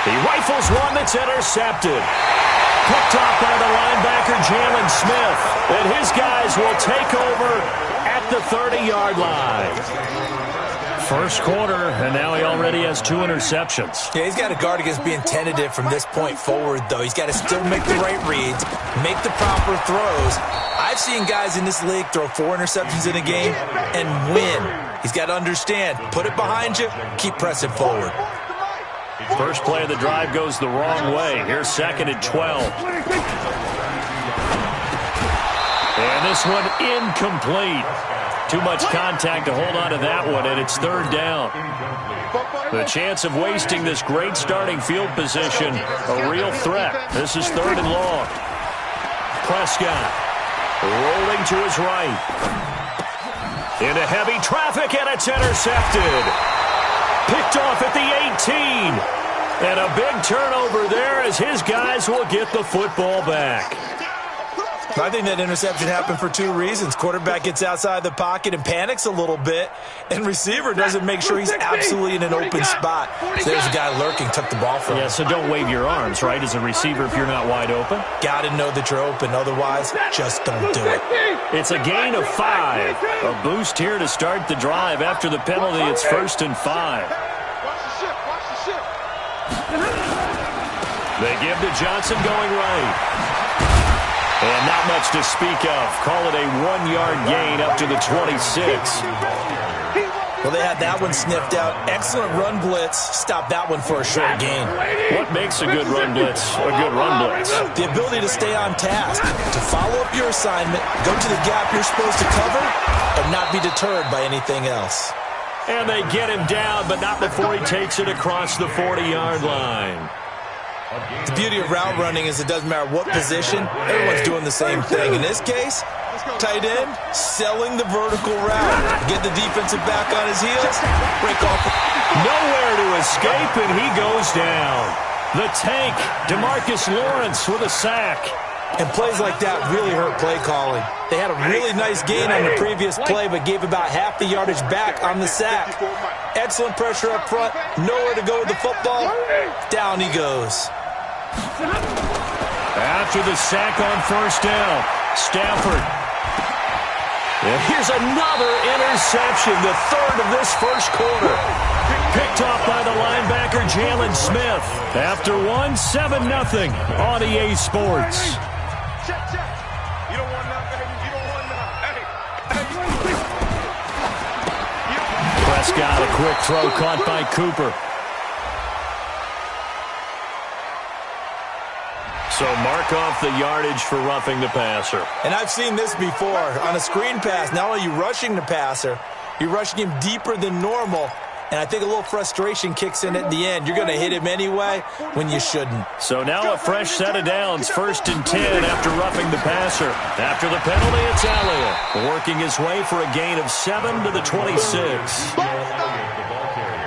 He rifles one that's intercepted. Picked off by the linebacker, Jalen Smith. And his guys will take over at the 30-yard line. First quarter, and now he already has 2 interceptions. Yeah, he's got to guard against being tentative from this point forward, though. He's got to still make the right reads, make the proper throws. I've seen guys in this league throw 4 interceptions in a game and win. He's got to understand, put it behind you, keep pressing forward. First play of the drive goes the wrong way. Here's 2nd and 12. And this one incomplete. Too much contact to hold on to that one, and it's 3rd down. The chance of wasting this great starting field position, a real threat. This is 3rd and long. Prescott rolling to his right. Into heavy traffic, and it's intercepted. Picked off at the 18. And a big turnover there as his guys will get the football back. I think that interception happened for two reasons. Quarterback gets outside the pocket and panics a little bit, and receiver doesn't make sure he's absolutely in an open spot. So there's a guy lurking, took the ball from him. Yeah, so don't wave your arms, right, as a receiver if you're not wide open. Got to know that you're open. Otherwise, just don't do it. It's a gain of 5. A boost here to start the drive. After the penalty, it's 1st and 5. They give to Johnson going right. And not much to speak of. Call it a 1-yard gain up to the 26. Well, they had that one sniffed out. Excellent run blitz. Stop that one for a short gain. What makes a good run blitz a good run blitz? The ability to stay on task, to follow up your assignment, go to the gap you're supposed to cover, and not be deterred by anything else. And they get him down, but not before he takes it across the 40-yard line. The beauty of route running is it doesn't matter what position, everyone's doing the same thing. In this case, tight end, selling the vertical route. Get the defensive back on his heels, break off. Nowhere to escape, and he goes down. The tank, DeMarcus Lawrence with a sack. And plays like that really hurt play calling. They had a really nice gain on the previous play, but gave about half the yardage back on the sack. Excellent pressure up front, nowhere to go with the football. Down he goes. After the sack on 1st down, Stafford. And here's another interception, the 3rd of this 1st quarter. Picked off by the linebacker, Jalen Smith. After 7-0 on EA Sports. Check. You don't want nothing, baby. You don't want nothing. Hey. Prescott, a quick throw caught by Cooper. So mark off the yardage for roughing the passer. And I've seen this before. On a screen pass, not only are you rushing the passer, you're rushing him deeper than normal. And I think a little frustration kicks in at the end. You're going to hit him anyway when you shouldn't. So now a fresh set of downs, 1st and 10 after roughing the passer. After the penalty, it's Elliott working his way for a gain of 7 to the 26.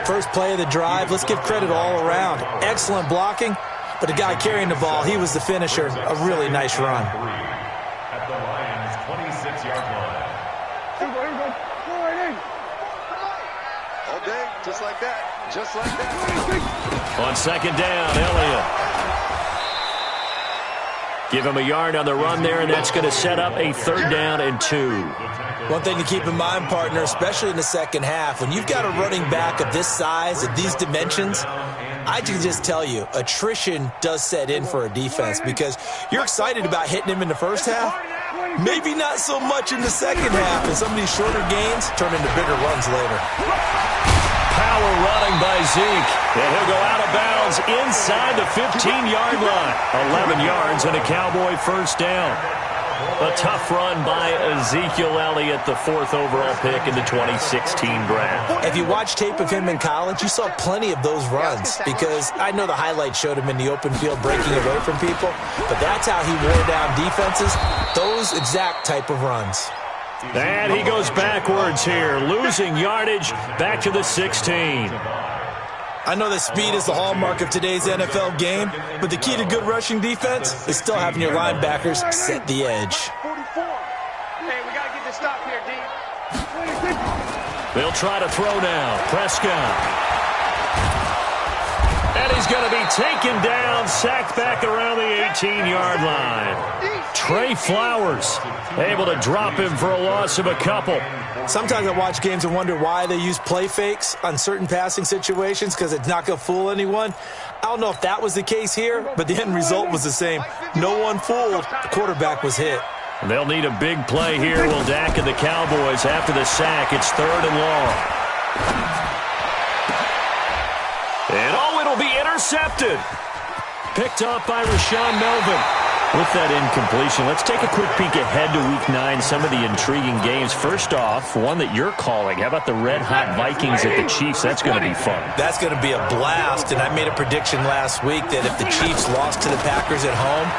First play of the drive, let's give credit all around. Excellent blocking. But the guy carrying the ball, he was the finisher. A really nice run. At the Lions' 26-yard line. All day, just like that. Just like that. On 2nd down, Elliott. Give him a yard on the run there, and that's going to set up a 3rd down and 2. One thing to keep in mind, partner, especially in the second half, when you've got a running back of this size, of these dimensions, I can just tell you, attrition does set in for a defense because you're excited about hitting him in the first half. Maybe not so much in the second half, and some of these shorter gains turn into bigger runs later. Power running by Zeke, and he'll go out of bounds inside the 15-yard line. 11 yards and a Cowboy 1st down. A tough run by Ezekiel Elliott, the 4th overall pick in the 2016 draft. If you watch tape of him in college, you saw plenty of those runs because I know the highlights showed him in the open field breaking away from people, but that's how he wore down defenses, those exact type of runs. And he goes backwards here, losing yardage back to the 16. I know that speed is the hallmark of today's NFL game, but the key to good rushing defense is still having your linebackers set the edge. 44. Hey, we got to get this stop here, D. They'll try to throw now. Prescott. And he's going to be taken down, sacked back around the 18-yard line. Trey Flowers able to drop him for a loss of a couple. Sometimes I watch games and wonder why they use play fakes on certain passing situations because it's not going to fool anyone. I don't know if that was the case here, but the end result was the same. No one fooled. The quarterback was hit. They'll need a big play here. Will Dak and the Cowboys after the sack. It's 3rd and long. And it'll be intercepted. Picked off by Rashaan Melvin. With that incompletion, let's take a quick peek ahead to Week 9, some of the intriguing games. First off, one that you're calling. How about the red-hot Vikings at the Chiefs? That's going to be fun. That's going to be a blast, and I made a prediction last week that if the Chiefs lost to the Packers at home,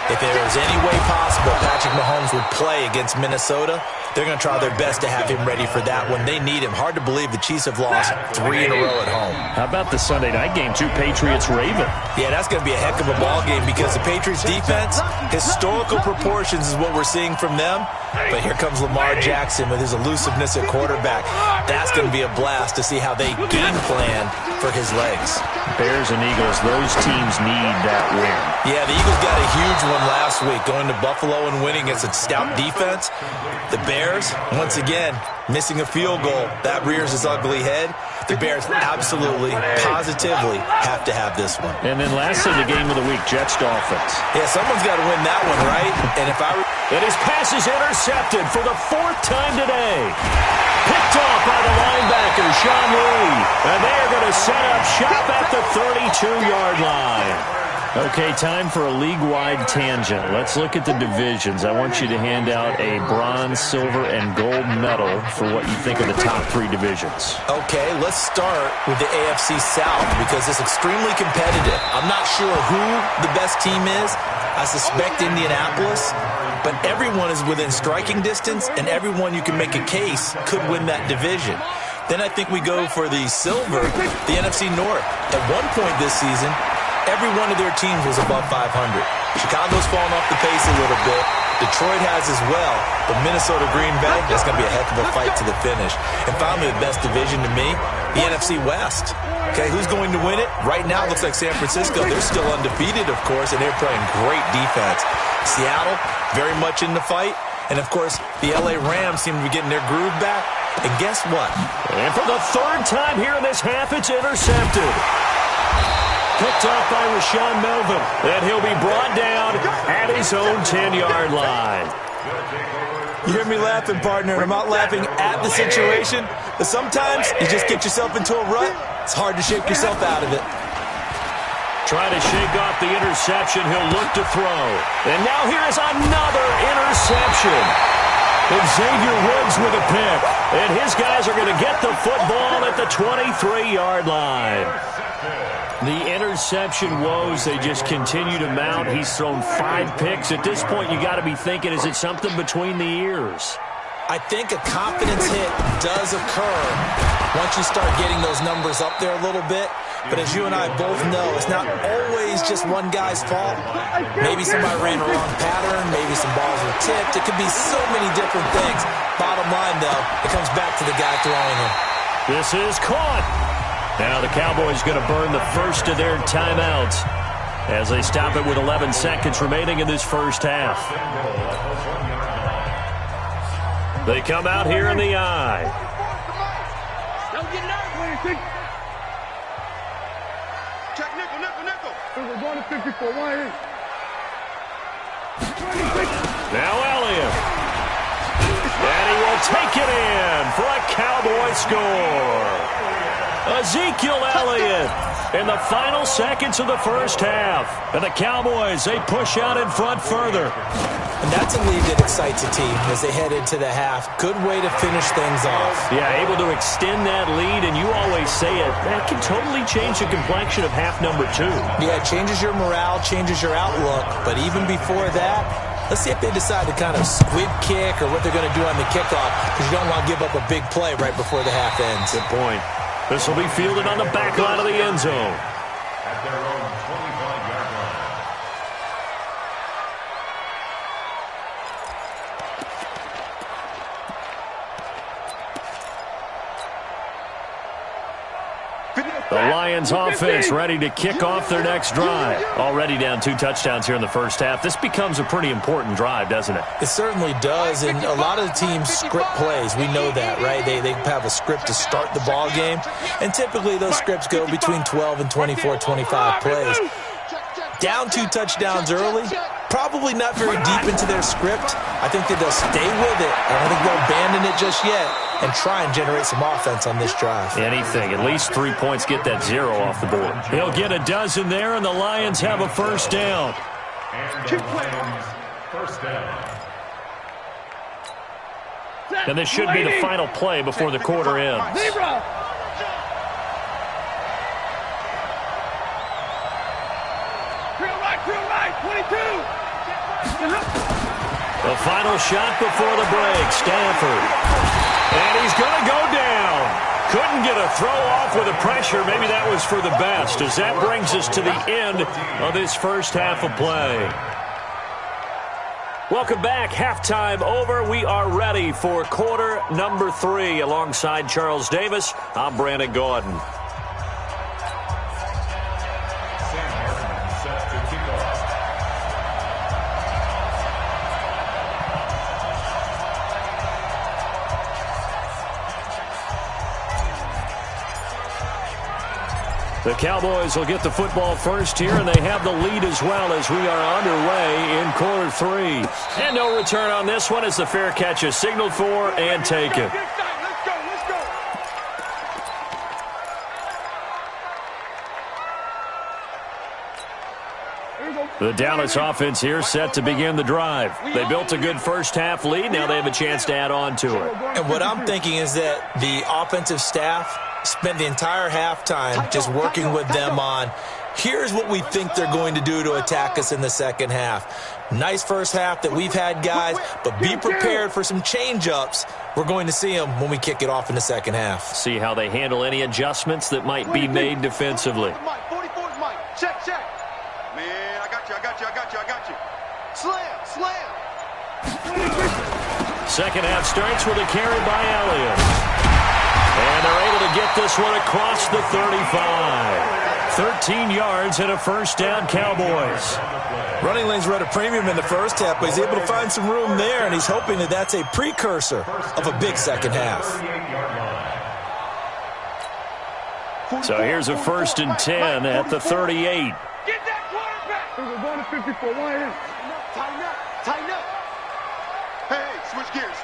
If there was any way possible Patrick Mahomes would play against Minnesota, they're going to try their best to have him ready for that when they need him. Hard to believe the Chiefs have lost 3 in a row at home. How about the Sunday night game, too? Patriots-Ravens. Yeah, that's going to be a heck of a ball game because the Patriots defense, historical proportions is what we're seeing from them. But here comes Lamar Jackson with his elusiveness at quarterback. That's going to be a blast to see how they game plan for his legs. Bears and Eagles, those teams need that win. Yeah, the Eagles got a huge one last week, going to Buffalo and winning against a stout defense. The Bears, once again, missing a field goal. That rears its ugly head. The Bears absolutely, positively have to have this one. And then lastly, the game of the week, Jets-Dolphins. Yeah, someone's got to win that one, right? And and his pass is intercepted for the 4th time today. Picked off by the linebacker, Sean Lee. And they are going to set up shop at the 32-yard line. Okay, time for a league-wide tangent. Let's look at the divisions. I want you to hand out a bronze, silver, and gold medal for what you think of the top 3 divisions. Okay, let's start with the AFC South because it's extremely competitive. I'm not sure who the best team is. I suspect Indianapolis, but everyone is within striking distance, and everyone you can make a case could win that division. Then I think we go for the silver, the NFC North. At one point this season, every one of their teams was above 500. Chicago's fallen off the pace a little bit. Detroit has as well. But Minnesota, Green Bay, that's going to be a heck of a fight to the finish. And finally, the best division to me, the NFC West. Okay, who's going to win it? Right now, it looks like San Francisco. They're still undefeated, of course, and they're playing great defense. Seattle, very much in the fight. And, of course, the L.A. Rams seem to be getting their groove back. And guess what? And for the 3rd time here in this half, it's intercepted. Picked off by Rashawn Melvin. And he'll be brought down at his own 10-yard line. You hear me laughing, partner. I'm not laughing at the situation, but sometimes you just get yourself into a rut. It's hard to shake yourself out of it. Try to shake off the interception. He'll look to throw. And now here is another interception. Xavier Woods with a pick. And his guys are going to get the football at the 23-yard line. The interception woes, they just continue to mount. He's thrown 5 picks. At this point, you got to be thinking, is it something between the ears? I think a confidence hit does occur once you start getting those numbers up there a little bit. But as you and I both know, it's not always just one guy's fault. Maybe somebody ran a wrong pattern. Maybe some balls were tipped. It could be so many different things. Bottom line, though, it comes back to the guy throwing them. This is caught. Now the Cowboys going to burn the first of their timeouts as they stop it with 11 seconds remaining in this first half. They come out here in the eye. Don't get nervous. Check nickel. We're going to 54. Now Elliott. And he will take it in for a Cowboy score. Ezekiel Elliott in the final seconds of the first half. And the Cowboys, they push out in front further. And that's a lead that excites a team as they head into the half. Good way to finish things off. Yeah, able to extend that lead, and you always say it, that can totally change the complexion of half number 2. Yeah, it changes your morale, changes your outlook. But even before that, let's see if they decide to kind of squib kick or what they're going to do on the kickoff, because you don't want to give up a big play right before the half ends. Good point. This will be fielded on the back line of the end zone. At their own 25-yard line. The Lions offense ready to kick off their next drive. Already down 2 touchdowns here in the first half. This becomes a pretty important drive, doesn't it? It certainly does, and a lot of the teams script plays. We know that, right? They have a script to start the ball game, and typically those scripts go between 12 and 24, 25 plays. Down 2 touchdowns early, probably not very deep into their script. I think that they'll stay with it. I don't think they'll abandon it just yet and try and generate some offense on this drive. Anything. At least 3 points, get that 0 off the board. He'll get a dozen there, and the Lions have a first down. First down. And this should be the final play before the quarter ends. Drill right, 22. The final shot before the break, Stafford. And he's going to go down. Couldn't get a throw off with the pressure. Maybe that was for the best, as that brings us to the end of this first half of play. Welcome back. Halftime over. We are ready for quarter number 3. Alongside Charles Davis, I'm Brandon Gordon. The Cowboys will get the football first here, and they have the lead as well as we are underway in quarter 3. And no return on this one as the fair catch is signaled for and taken. The Dallas offense here set to begin the drive. They built a good first half lead. Now they have a chance to add on to it. And what I'm thinking is that the offensive staff spent the entire halftime just working with them on, here's what we think they're going to do to attack us in the second half. Nice first half that we've had, guys, but be prepared for some change-ups. We're going to see them when we kick it off in the second half. See how they handle any adjustments that might be made defensively. 44 is Mike. Check. Man, I got you. Slam. Second half starts with a carry by Elliott. And they're able to get this one across the 35. 13 yards and a first down, Cowboys. Running lanes were at a premium in the first half, but he's able to find some room there, and he's hoping that that's a precursor of a big second half. So here's a 1st and 10 at the 38. Get that quarterback. We're going to 54. Tighten up. Hey, switch gears.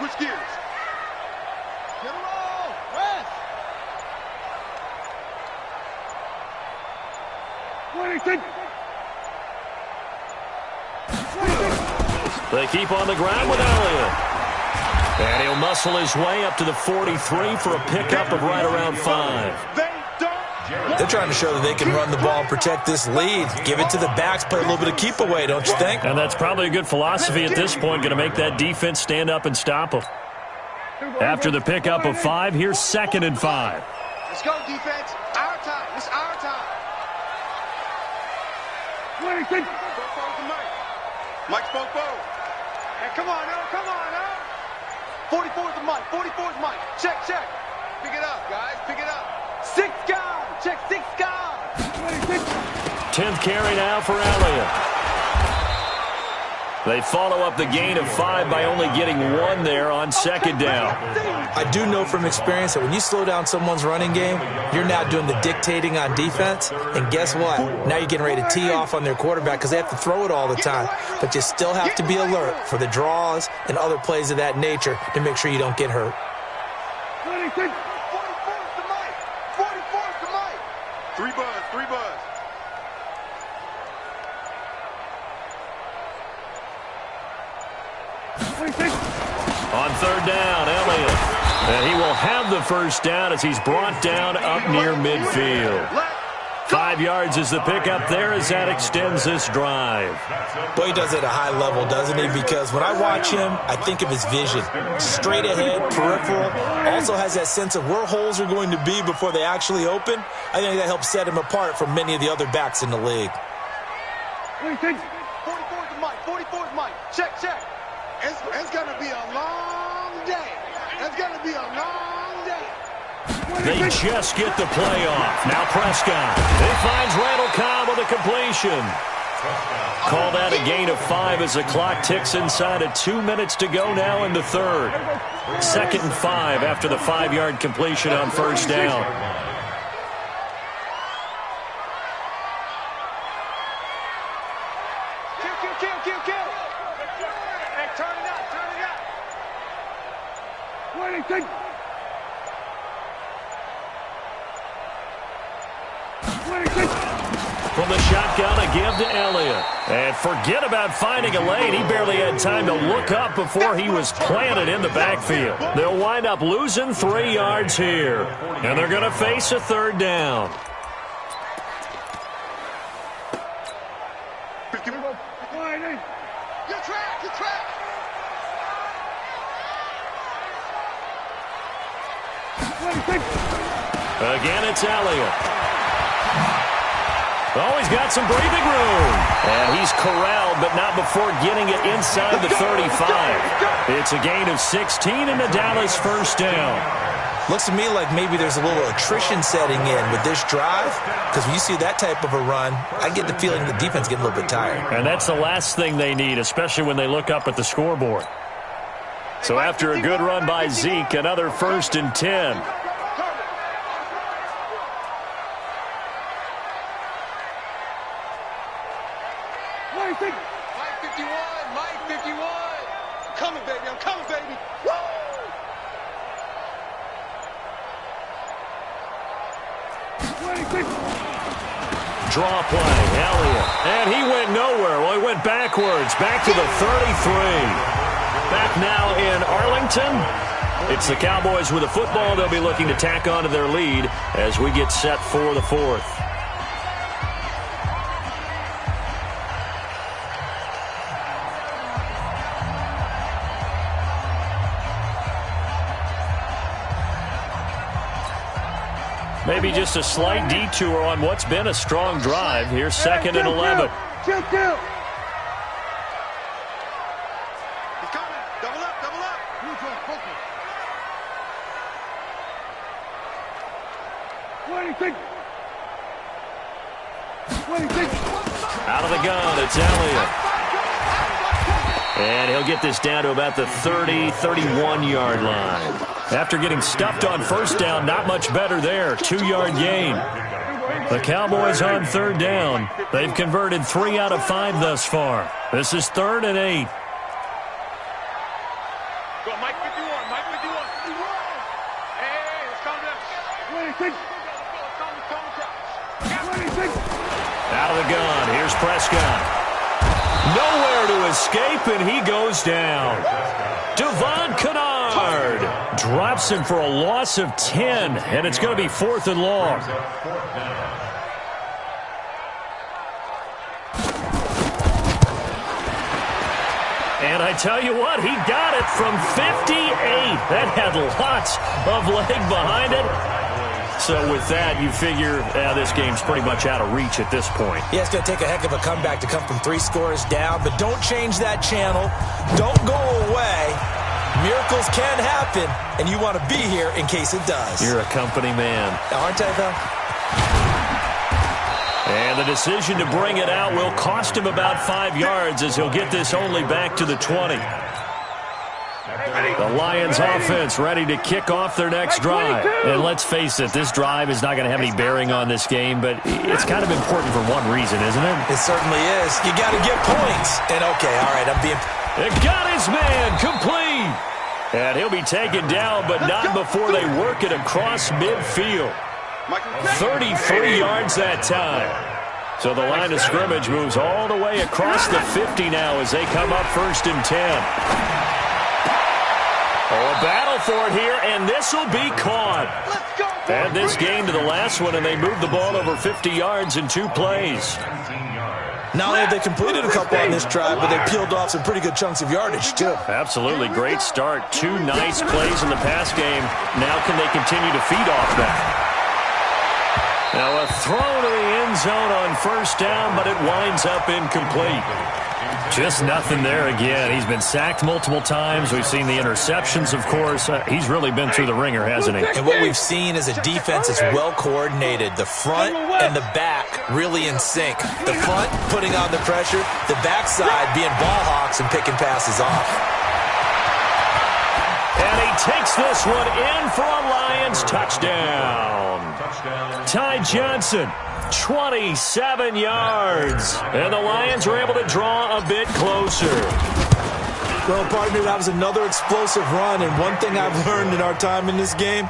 Get him all. Rest. 26. They keep on the ground with Elliott. And he'll muscle his way up to the 43 for a pickup of right around 5. They're trying to show that they can run the ball and protect this lead. Give it to the backs, play a little bit of keep away, don't you think? And that's probably a good philosophy at this point, going to make that defense stand up and stop them. After the pickup of 5, here's 2nd and 5. Let's go, defense. Our time. It's our time. 26. Mike's Fofo. Hey, come on now. 44 is the Mike. Check. Pick it up, guys. Pick it up. 6 guys. Check 6 guys. 10th carry now for Elliott. They follow up the gain of 5 by only getting 1 there on 2nd down. I do know from experience that when you slow down someone's running game, you're now doing the dictating on defense. And guess what? Now you're getting ready to tee off on their quarterback because they have to throw it all the time. But you still have to be alert for the draws and other plays of that nature to make sure you don't get hurt. 26. 44 is the Mike. 3 buzz. On 3rd down, Elliott. And he will have the first down as he's brought down up near midfield. 5 yards is the pickup there as that extends this drive. Boy, he does it at a high level, doesn't he? Because when I watch him, I think of his vision. Straight ahead, peripheral. Also has that sense of where holes are going to be before they actually open. I think that helps set him apart from many of the other backs in the league. 44 is Mike. Check. It's going to be a long day. They just get the play off. Now Prescott. He finds Randall Cobb with a completion. Call that a gain of 5 as the clock ticks inside of 2 minutes to go now in the 3rd. 2nd and 5 after the 5-yard completion on 1st down. Kill. Hey, turn it up. 26. From the shotgun, a give to Elliott. And forget about finding a lane. He barely had time to look up before he was planted in the backfield. They'll wind up losing 3 yards here. And they're going to face a 3rd down. You're trapped. Again, it's Elliott. Oh, he's got some breathing room. And he's corralled, but not before getting it inside the 35. It's a gain of 16 and a Dallas first down. Looks to me like maybe there's a little attrition setting in with this drive, because when you see that type of a run, I get the feeling the defense getting a little bit tired. And that's the last thing they need, especially when they look up at the scoreboard. So after a good run by Zeke, another 1st and 10. Mike 51, Mike 51. I'm coming, baby, I'm coming, baby. Woo! Draw play, Elliott. And he went nowhere. Well, he went backwards, back to the 33. Back now in Arlington. It's the Cowboys with the football. They'll be looking to tack on to their lead as we get set for the 4th. Maybe just a slight detour on what's been a strong drive. Here's 2nd and 11. Kill. He's coming. Double up. Out of the gun, it's Elliott. And he'll get this down to about the 30, 31-yard line. After getting stuffed on first down, not much better there. 2-yard gain. The Cowboys on 3rd down. They've converted 3 out of 5 thus far. This is 3rd and 8. Go, Mike 51, Mike 51. Hey, it's coming up. Out of the gun. Here's Prescott. Nowhere to escape, and he goes down. Devon Kennard drops him for a loss of 10, and it's going to be 4th and long. And I tell you what, he got it from 58. That had lots of leg behind it. So with that, you figure this game's pretty much out of reach at this point. Yeah, it's going to take a heck of a comeback to come from 3 scores down, but don't change that channel. Don't go away. Miracles can happen, and you want to be here in case it does. You're a company man. Aren't I, though? And the decision to bring it out will cost him about 5 yards as he'll get this only back to the 20. The Lions offense ready to kick off their next drive. And let's face it, this drive is not going to have any bearing on this game, but it's kind of important for one reason, isn't it? It certainly is. You got to get points. And okay, all right, I'm being... It got his man complete. And he'll be taken down, but not before they work it across midfield. 33 yards that time. So the line of scrimmage moves all the way across the 50 now as they come up 1st and 10. Oh, a battle for it here, and this will be caught. Add this game to the last one, and they moved the ball over 50 yards in 2 plays. Not only have they completed a couple on this drive, but they peeled off some pretty good chunks of yardage, too. Absolutely. Great start. 2 nice plays in the pass game. Now can they continue to feed off that? Now a throw to the end zone on 1st down, but it winds up incomplete. Just nothing there again. He's been sacked multiple times. We've seen the interceptions, of course. He's really been through the ringer, hasn't he? And what we've seen is a defense that's well coordinated. The front and the back really in sync. The front putting on the pressure. The backside being ball hawks and picking passes off. And he takes this one in for a Lions touchdown. Ty Johnson. 27 yards. And the Lions were able to draw a bit closer. Well, partner, that was another explosive run, and one thing I've learned in our time in this game,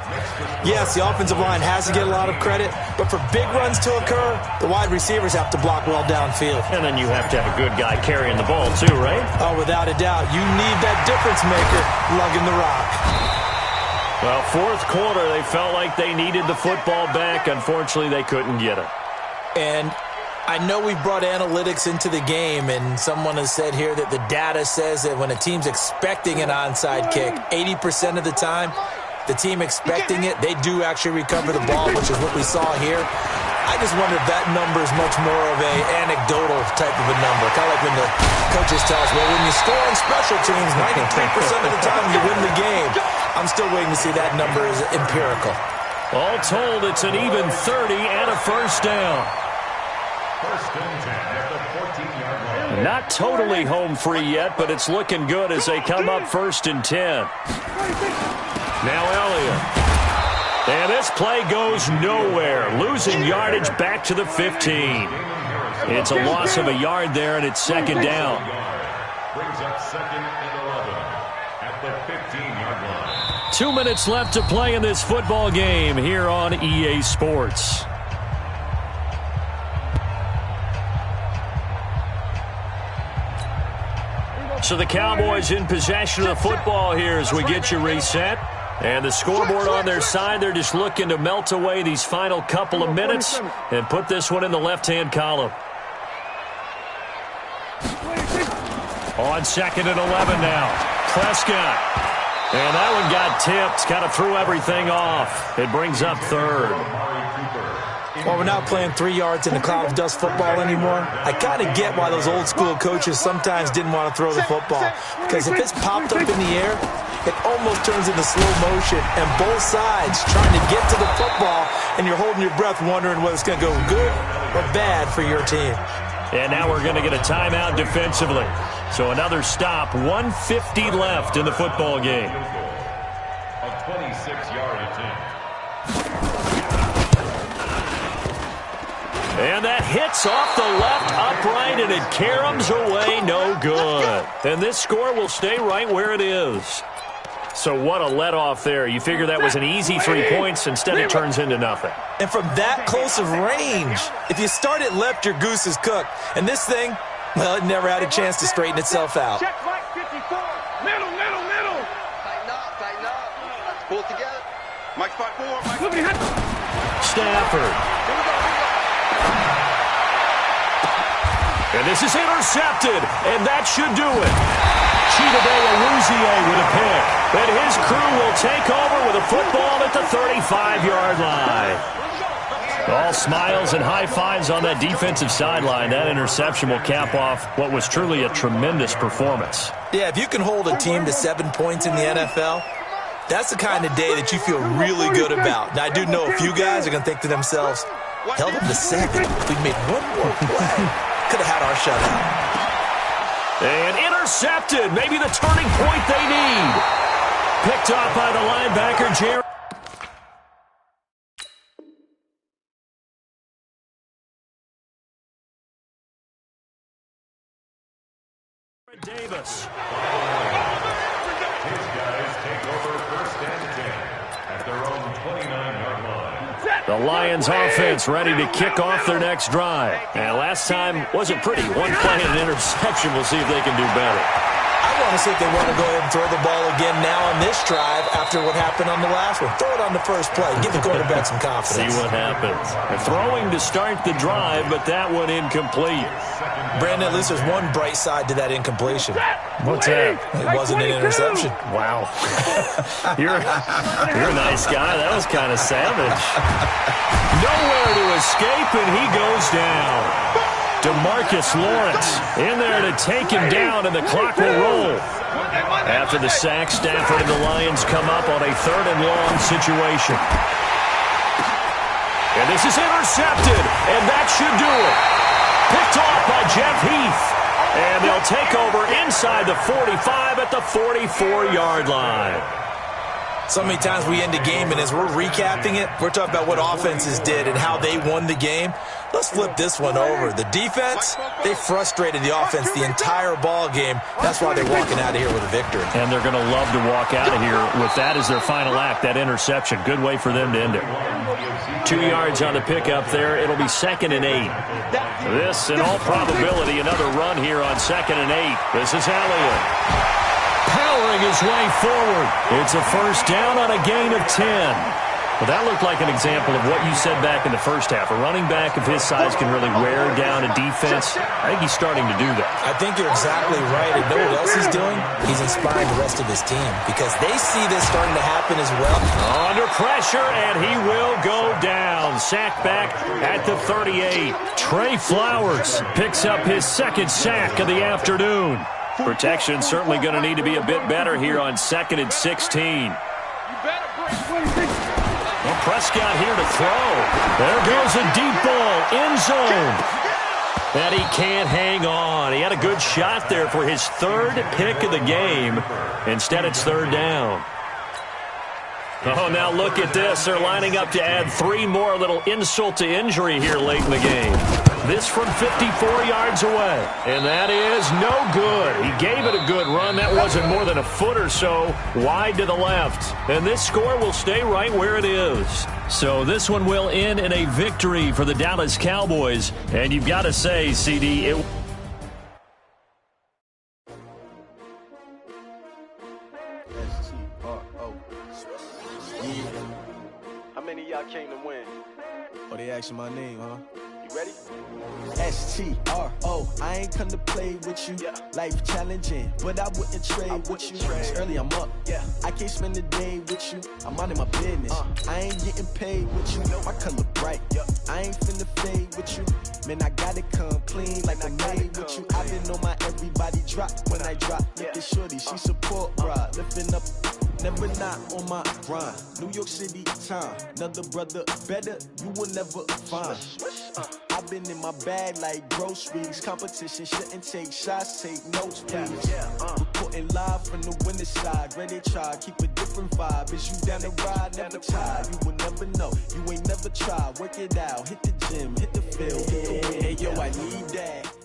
yes, the offensive line has to get a lot of credit, but for big runs to occur, the wide receivers have to block well downfield. And then you have to have a good guy carrying the ball too, right? Oh, without a doubt. You need that difference maker lugging the rock. Well, 4th quarter, they felt like they needed the football back. Unfortunately, they couldn't get it. And I know we brought analytics into the game, and someone has said here that the data says that when a team's expecting an onside kick, 80% of the time, the team expecting it, they do actually recover the ball, which is what we saw here. I just wonder if that number is much more of a anecdotal type of a number. Kind of like when the coaches tell us, well, when you score on special teams, 93% of the time you win the game. I'm still waiting to see that number is empirical. All told, it's an even 30 and a first down. First and 10 at the 14-yard line. Not totally home free yet, but it's looking good as they come up first and 10. Now Elliott. And this play goes nowhere. Losing yardage back to the 15. It's a loss of a yard there, and it's second down. Brings up second and 11 at the 15-yard line. 2 minutes left to play in this football game here on EA Sports. So the Cowboys in possession of the football here as we get you reset. And the scoreboard on their side, they're just looking to melt away these final couple of minutes and put this one in the left-hand column. On second and 11 now. Prescott. And that one got tipped. Kind of threw everything off. It brings up third. Well, we're not playing 3 yards in the cloud of dust football anymore. I kind of get why those old school coaches sometimes didn't want to throw the football. Because if it's popped up in the air, it almost turns into slow motion. And both sides trying to get to the football, and you're holding your breath wondering whether it's going to go good or bad for your team. And now we're going to get a timeout defensively. So another stop, 1:50 left in the football game. A 26-yard attempt. And that hits off the left upright, and it caroms away, no good. And this score will stay right where it is. So what a let-off there. You figure that was an easy 3 points. Instead, it turns into nothing. And from that close of range, if you start it left, your goose is cooked. And this thing, well, it never had a chance to straighten itself out. Check Mike 54. Middle. Tighten up. Pull it together. Mike spot 4. Stafford. And this is intercepted, and that should do it. Chidobe Awuzie with a pick. And his crew will take over with a football at the 35-yard line. All smiles and high fives on that defensive sideline. That interception will cap off what was truly a tremendous performance. Yeah, if you can hold a team to 7 points in the NFL, that's the kind of day that you feel really good about. Now, I do know a few guys are going to think to themselves, held them to 7. If we made one more play, could have had our shutout. And intercepted. Maybe the turning point they need. Picked off by the linebacker, Jerry. Davis. His guys take over first and 10 at their own 29-yard line. The Lions offense ready to kick off their next drive. And last time wasn't pretty. One play and an interception. We'll see if they can do better. I want to see if they want to go ahead and throw the ball again now on this drive after what happened on the last one. Throw it on the first play. Give the quarterback some confidence. See what happens. They're throwing to start the drive, but that one incomplete. Brandon, at least there's one bright side to that incompletion. What's that? It wasn't an interception. Wow. You're a nice guy. That was kind of savage. Nowhere to escape, and he goes down. DeMarcus Lawrence in there to take him down, and the clock will roll. After the sack, Stafford and the Lions come up on a 3rd and long situation. And this is intercepted, and that should do it. Picked off by Jeff Heath. And they'll take over inside the 45 at the 44-yard line. So many times we end a game, and as we're recapping it, we're talking about what offenses did and how they won the game. Let's flip this one over. The defense, they frustrated the offense the entire ball game. That's why they're walking out of here with a victory. And they're going to love to walk out of here with that as their final act, that interception. Good way for them to end it. 2 yards on the pickup there. It'll be 2nd and 8. This, in all probability, another run here on 2nd and 8. This is Elliott. Powering his way forward. It's a first down on a gain of 10. Well, that looked like an example of what you said back in the first half. A running back of his size can really wear down a defense. I think he's starting to do that. I think you're exactly right. And know what else he's doing? He's inspiring the rest of his team because they see this starting to happen as well. Under pressure, and he will go down. Sack back at the 38. Trey Flowers picks up his second sack of the afternoon. Protection certainly going to need to be a bit better here on 2nd and 16. Well, Prescott here to throw. There goes a deep ball, end zone. And he can't hang on. He had a good shot there for his third pick of the game. Instead, it's third down. Oh, now look at this. They're lining up to add 3 more. Little insult to injury here late in the game. This from 54 yards away. And that is no good. He gave it a good run. That wasn't more than a foot or so wide to the left. And this score will stay right where it is. So this one will end in a victory for the Dallas Cowboys. And you've got to say, CD, it... How many of y'all came to win? Oh, they asking my name, huh? You ready? S-T-R-O, I ain't come to play with you. Yeah. Life challenging, but I wouldn't trade with you. It's early, I'm up. Yeah. I can't spend the day with you. I'm minding my business. I ain't getting paid with you. My color bright. I ain't finna fade with you. Man, I gotta come clean like I made with you. I've been on my everybody drop when I drop. Look at shorty, she support, bruh. Lifting up. Never not on my grind. New York City time. Another brother better, you will never find. I've been in my bag like groceries. Competition shouldn't take shots, take notes, please. Reporting live from the winning side. Ready to try, keep a different vibe. Is you down the ride, never tired. You will never know, you ain't never tried. Work it out, hit the gym, hit the field, hit the win. Hey, yo, I need that.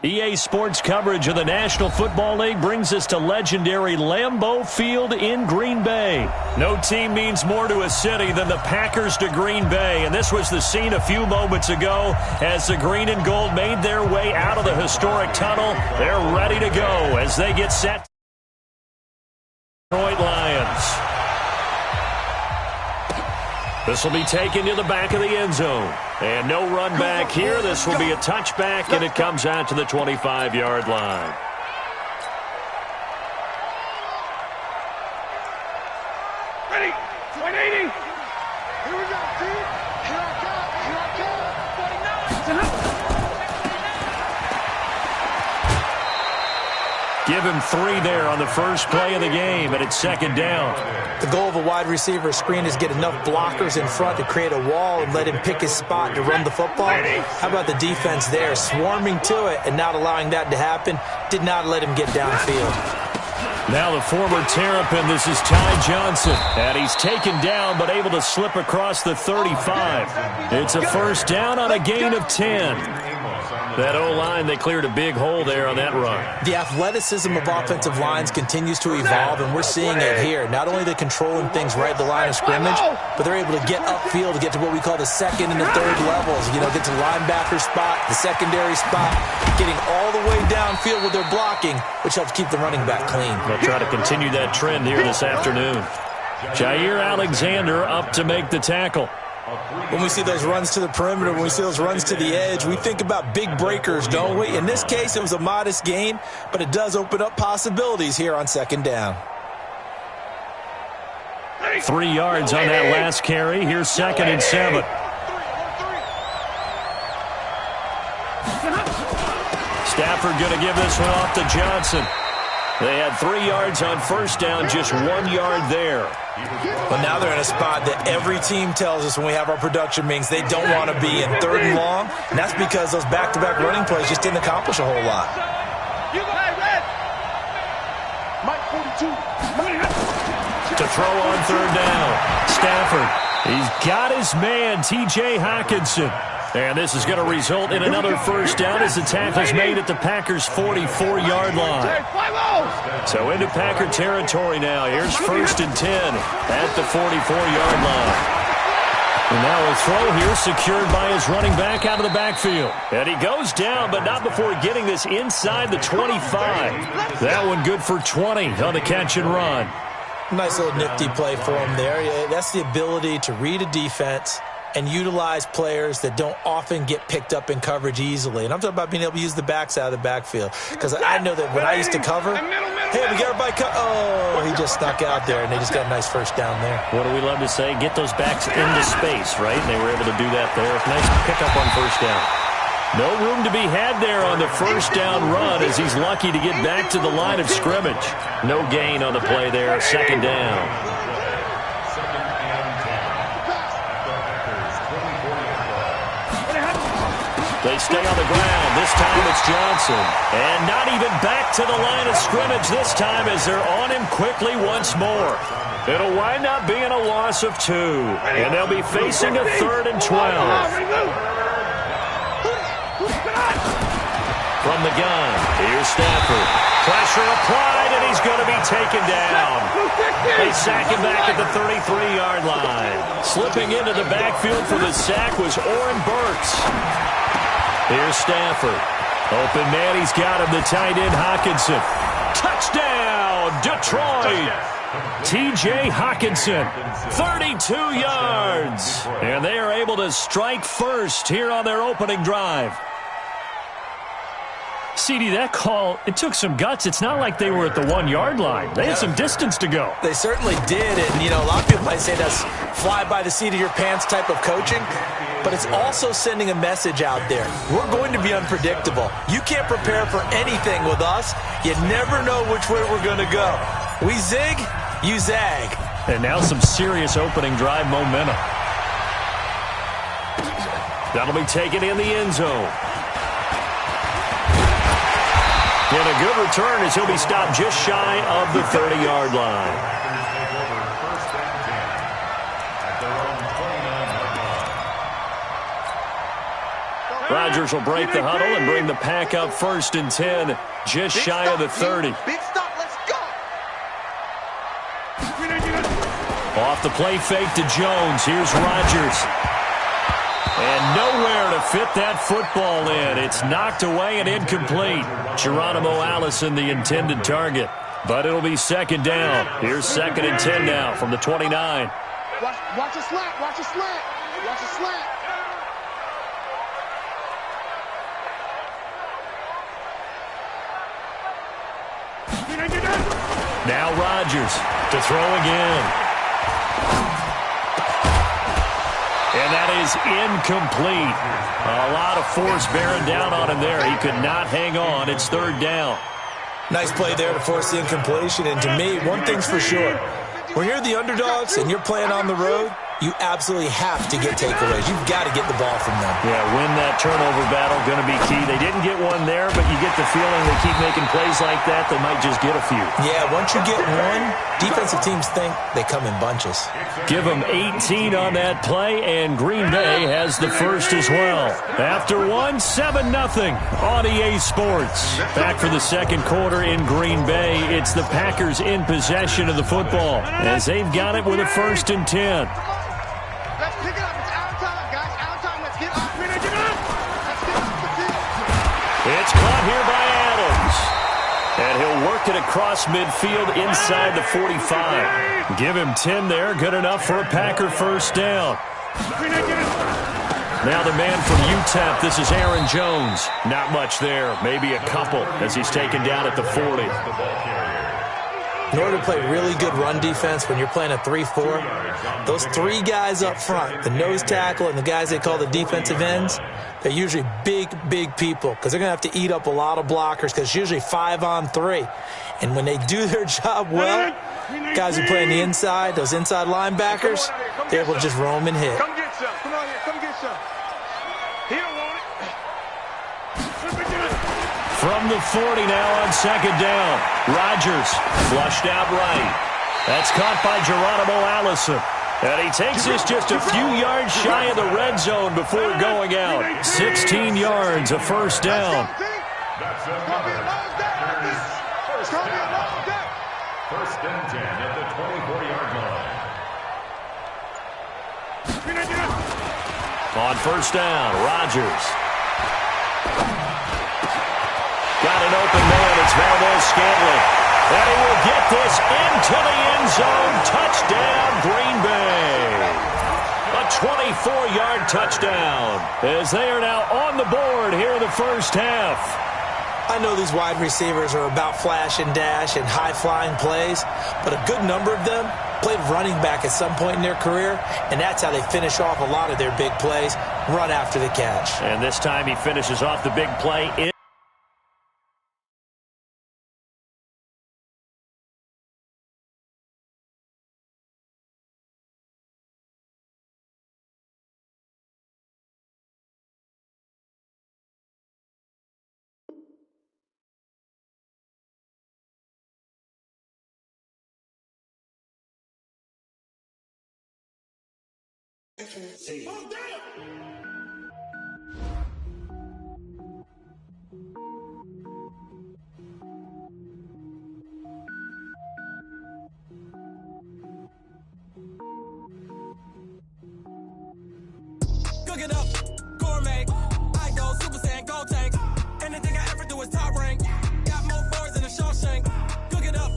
EA Sports coverage of the National Football League brings us to legendary Lambeau Field in Green Bay. No team means more to a city than the Packers to Green Bay, and this was the scene a few moments ago as the green and gold made their way out of the historic tunnel. They're ready to go as they get set. Detroit Lions. This will be taken to the back of the end zone. And no run back here. This will be a touchback, and it comes out to the 25-yard line. Ready? 180. Here we go, dude. Here I come. Here I come. 49. Give him 3 there on the first play of the game, and it's second down. The goal of a wide receiver screen is get enough blockers in front to create a wall and let him pick his spot to run the football. How about the defense there, swarming to it and not allowing that to happen? Did not let him get downfield. Now the former Terrapin, this is Ty Johnson. And he's taken down but able to slip across the 35. It's a first down on a gain of 10. That O-line, they cleared a big hole there on that run. The athleticism of offensive lines continues to evolve, and we're seeing it here. Not only they're controlling things right at the line of scrimmage, but they're able to get upfield to get to what we call the second and the third levels. You know, get to the linebacker spot, the secondary spot, getting all the way downfield with their blocking, which helps keep the running back clean. They'll try to continue that trend here this afternoon. Jair Alexander up to make the tackle. When we see those runs to the perimeter, when we see those runs to the edge, we think about big breakers, don't we? In this case, it was a modest gain, but it does open up possibilities here on second down. 3 yards on that last carry. Here's 2nd and 7. Stafford going to give this one off to Johnson. They had 3 yards on first down, just 1 yard there. But now they're in a spot that every team tells us when we have our production meetings they don't want to be in, 3rd and long. And that's because those back-to-back running plays just didn't accomplish a whole lot. Mike 42. To throw on 3rd down. Stafford. He's got his man, T.J. Hockenson. And this is going to result in another first down as the tackle's made at the Packers' 44-yard line. So into Packer territory now. Here's 1st and 10 at the 44-yard line. And now a throw here secured by his running back out of the backfield. And he goes down, but not before getting this inside the 25. That one good for 20 on the catch and run. Nice little nifty play for him there. Yeah, that's the ability to read a defense and utilize players that don't often get picked up in coverage easily. And I'm talking about being able to use the backside of the backfield. Because I know that when I used to cover, hey, we got everybody oh, he just snuck out there, and they just got a nice first down there. What do we love to say? Get those backs into space, right? And they were able to do that there. Nice pickup on first down. No room to be had there on the first down run as he's lucky to get back to the line of scrimmage. No gain on the play there, second down. They stay on the ground. This time it's Johnson. And not even back to the line of scrimmage this time as they're on him quickly once more. It'll wind up being a loss of 2. And they'll be facing a 3rd and 12. From the gun, here's Stafford. Pressure applied, and he's going to be taken down. They sack him back at the 33-yard line. Slipping into the backfield for the sack was Oren Burks. Here's Stafford. Open man, he's got him, the tight end Hawkinson. Touchdown, Detroit. T.J. Hawkinson, 32 yards. And they are able to strike first here on their opening drive. CD, that call, it took some guts. It's not like they were at the 1-yard line. They had some distance to go. They certainly did. And, you know, a lot of people might say that's fly by the seat of your pants type of coaching. But it's also sending a message out there. We're going to be unpredictable. You can't prepare for anything with us. You never know which way we're going to go. We zig, you zag. And now some serious opening drive momentum. That'll be taken in the end zone. And a good return as he'll be stopped just shy of the 30-yard line. Rodgers will break the huddle and bring the pack up 1st and 10, just shy of the 30. Big stop, let's go. Off the play fake to Jones. Here's Rodgers. And nowhere to fit that football in. It's knocked away and incomplete. Geronimo Allison, the intended target. But it'll be second down. Here's 2nd and 10 now from the 29. Watch a slant, watch a slant, watch a slant. Now Rodgers to throw again. And that is incomplete. A lot of force bearing down on him there. He could not hang on. It's 3rd down. Nice play there to force the incompletion. And to me, one thing's for sure. When you're the underdogs and you're playing on the road, you absolutely have to get takeaways. You've got to get the ball from them. Yeah, win that turnover battle, going to be key. They didn't get one there, but you get the feeling they keep making plays like that, they might just get a few. Yeah, once you get one, defensive teams think they come in bunches. Give them 18 on that play, and Green Bay has the first as well. After one, 7-0 on EA Sports. Back for the second quarter in Green Bay. It's the Packers in possession of the football as they've got it with a 1st and 10. Let's pick it up. It's our time, guys. Our time. Let's get up. Let's get off the field. It's caught here by Adams. And he'll work it across midfield inside the 45. Give him 10 there. Good enough for a Packer first down. Now the man from UTEP, this is Aaron Jones. Not much there. Maybe a couple as he's taken down at the 40. In order to play really good run defense when you're playing a 3-4, those 3 guys up front, the nose tackle and the guys they call the defensive ends, they're usually big, big people because they're going to have to eat up a lot of blockers because it's usually 5-on-3. And when they do their job well, guys who play on the inside, those inside linebackers, they're able to just roam and hit. Come get some. Come on here. Come get some. He don't want it. From the 40 now on second down. Rodgers flushed out right. That's caught by Geronimo Allison. And he takes this just a few yards shy of the red zone before going out. 16 yards, a first down. That's another. 1st and 10 at the 24-yard line. On first down, Rodgers. Got an open man. It's Valdez Scantling. And he will get this into the end zone. Touchdown, Green Bay. A 24-yard touchdown as they are now on the board here in the first half. I know these wide receivers are about flash and dash and high-flying plays, but a good number of them played running back at some point in their career, and that's how they finish off a lot of their big plays, run after the catch. And this time he finishes off the big play. Cook it up, gourmet. I go Super Saiyan, go tank. Anything I ever do is top rank. Got more boys than a Shawshank. Cook it up,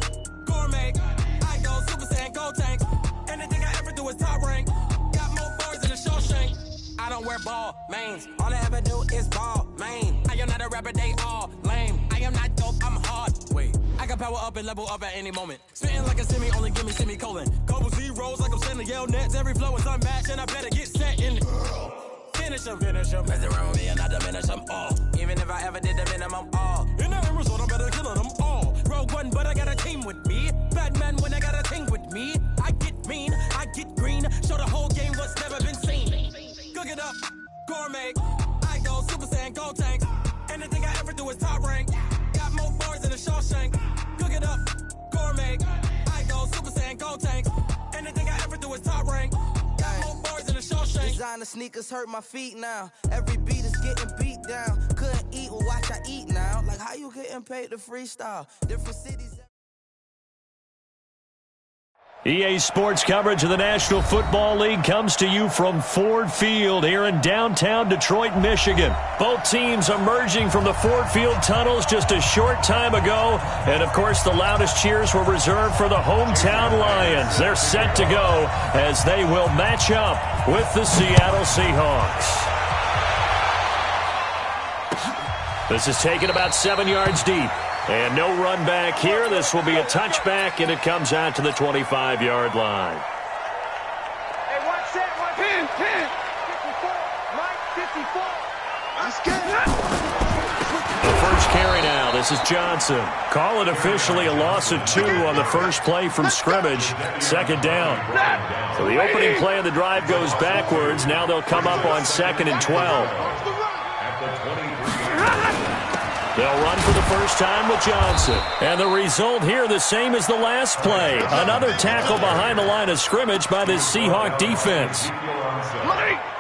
gourmet. I go Super Saiyan, go tank. Anything I ever do is top rank. Got more boys than a Shawshank. I don't wear ball mains. All I ever do is ball main. I am not a rapper, they all lame. I am not dope, I'm hard. Wait, I can power up and level up at any moment. Spitting like a semi, only give me semicolon. Couple zeros like I'm sending yell nets. Every flow is unmatched and I better get set in. Finish him. Mess around with me and I diminish them all. Even if I ever did the minimum all. In the end result, I'm better killing them all. Rogue One, but I got a team with me. Batman when I got a thing with me. I get mean, I get green. Show the whole game what's never been seen. Cook it up, gourmet. I go Super Saiyan, go tank. Anything I ever do is top rank. Got more bars than a Shawshank. Cook it up, gourmet. I go Super Saiyan, go tank. Anything I ever do is top rank. Designer sneakers hurt my feet now. Every beat is getting beat down. Couldn't eat, well watch I eat now. Like how you getting paid to freestyle? Different cities. EA Sports coverage of the National Football League comes to you from Ford Field here in downtown Detroit, Michigan. Both teams emerging from the Ford Field tunnels just a short time ago. And, of course, the loudest cheers were reserved for the hometown Lions. They're set to go as they will match up with the Seattle Seahawks. This is taken about 7 yards deep. And no run back here. This will be a touchback, and it comes out to the 25-yard line. Hey, watch that. Watch 10. 54. Mike, 54. Let's get it. The first carry now. This is Johnson. Call it officially a loss of 2 on the first play from scrimmage. Second down. So the opening play of the drive goes backwards. Now they'll come up on 2nd and 12. They'll run for the first time with Johnson. And the result here the same as the last play. Another tackle behind the line of scrimmage by this Seahawk defense.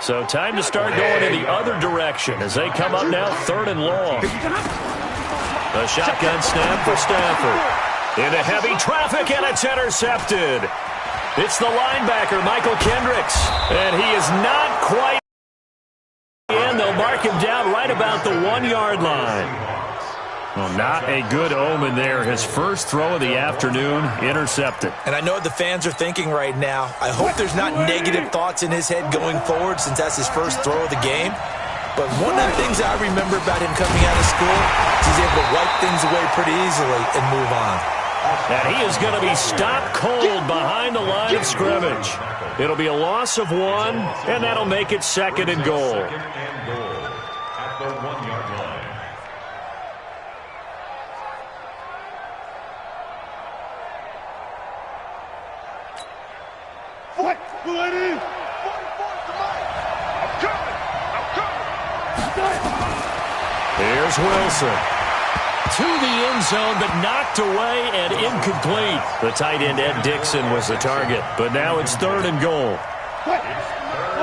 So time to start going in the other direction as they come up now 3rd and long. The shotgun snap for Stafford. Into heavy traffic, and it's intercepted. It's the linebacker, Michael Kendricks. And he is not quite in. They'll mark him down right about the 1-yard line. Well, not a good omen there. His first throw of the afternoon, intercepted. And I know what the fans are thinking right now. I hope there's not negative thoughts in his head going forward since that's his first throw of the game. But one of the things I remember about him coming out of school is he's able to wipe things away pretty easily and move on. And he is going to be stopped cold behind the line of scrimmage. It'll be a loss of 1, and that'll make it 2nd and goal. Second and goal at the 1-yard line. What? Pull it in. 44 to Mike. I'm coming. Here's Wilson. To the end zone, but knocked away and incomplete. The tight end, Ed Dixon, was the target. But now it's 3rd and goal.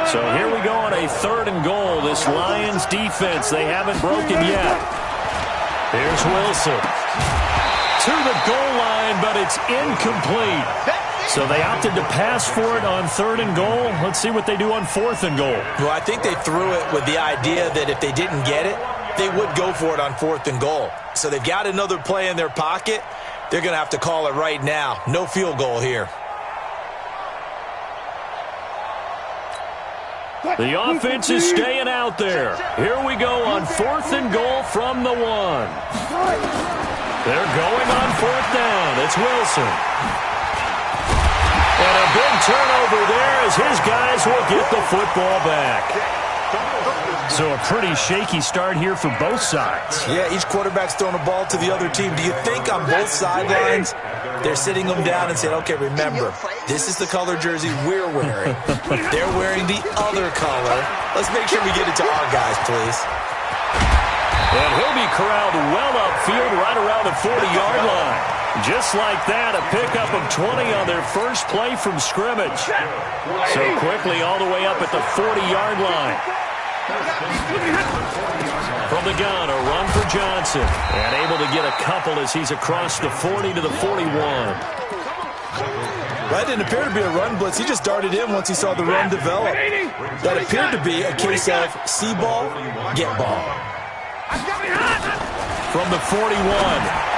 So here we go on a 3rd and goal. This Lions defense, they haven't broken yet. Here's Wilson. To the goal line, but it's incomplete. So they opted to pass for it on 3rd and goal. Let's see what they do on 4th and goal. Well, I think they threw it with the idea that if they didn't get it, they would go for it on 4th and goal. So they've got another play in their pocket. They're going to have to call it right now. No field goal here. The offense is staying out there. Here we go on 4th and goal from the 1. They're going on 4th down. It's Wilson. And a big turnover there as his guys will get the football back. So a pretty shaky start here for both sides. Yeah, each quarterback's throwing the ball to the other team. Do you think on both sidelines they're sitting them down and saying, okay, remember, this is the color jersey we're wearing. They're wearing the other color. Let's make sure we get it to our guys, please. And he'll be corralled well upfield right around the 40-yard line. Just like that, a pickup of 20 on their first play from scrimmage. So quickly all the way up at the 40-yard line. From the gun, a run for Johnson. And able to get a couple as he's across the 40 to the 41. That didn't appear to be a run blitz. He just darted in once he saw the run develop. That appeared to be a case of see ball, get ball. From the 41,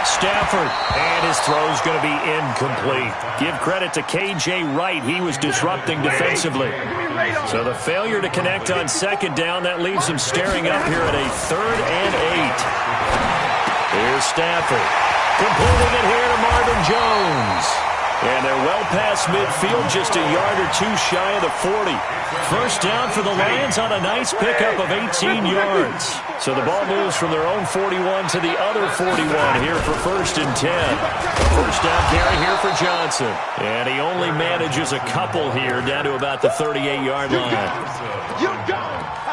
Stafford, and his throw's going to be incomplete. Give credit to K.J. Wright. He was disrupting defensively. So the failure to connect on 2nd down, that leaves him staring up here at a 3rd and 8. Here's Stafford. Completing it here to Marvin Jones. And they're well past midfield, just a yard or two shy of the 40. First down for the Lions on a nice pickup of 18 yards. So the ball moves from their own 41 to the other 41 here for 1st and 10. First down carry here for Johnson. And he only manages a couple here down to about the 38-yard line.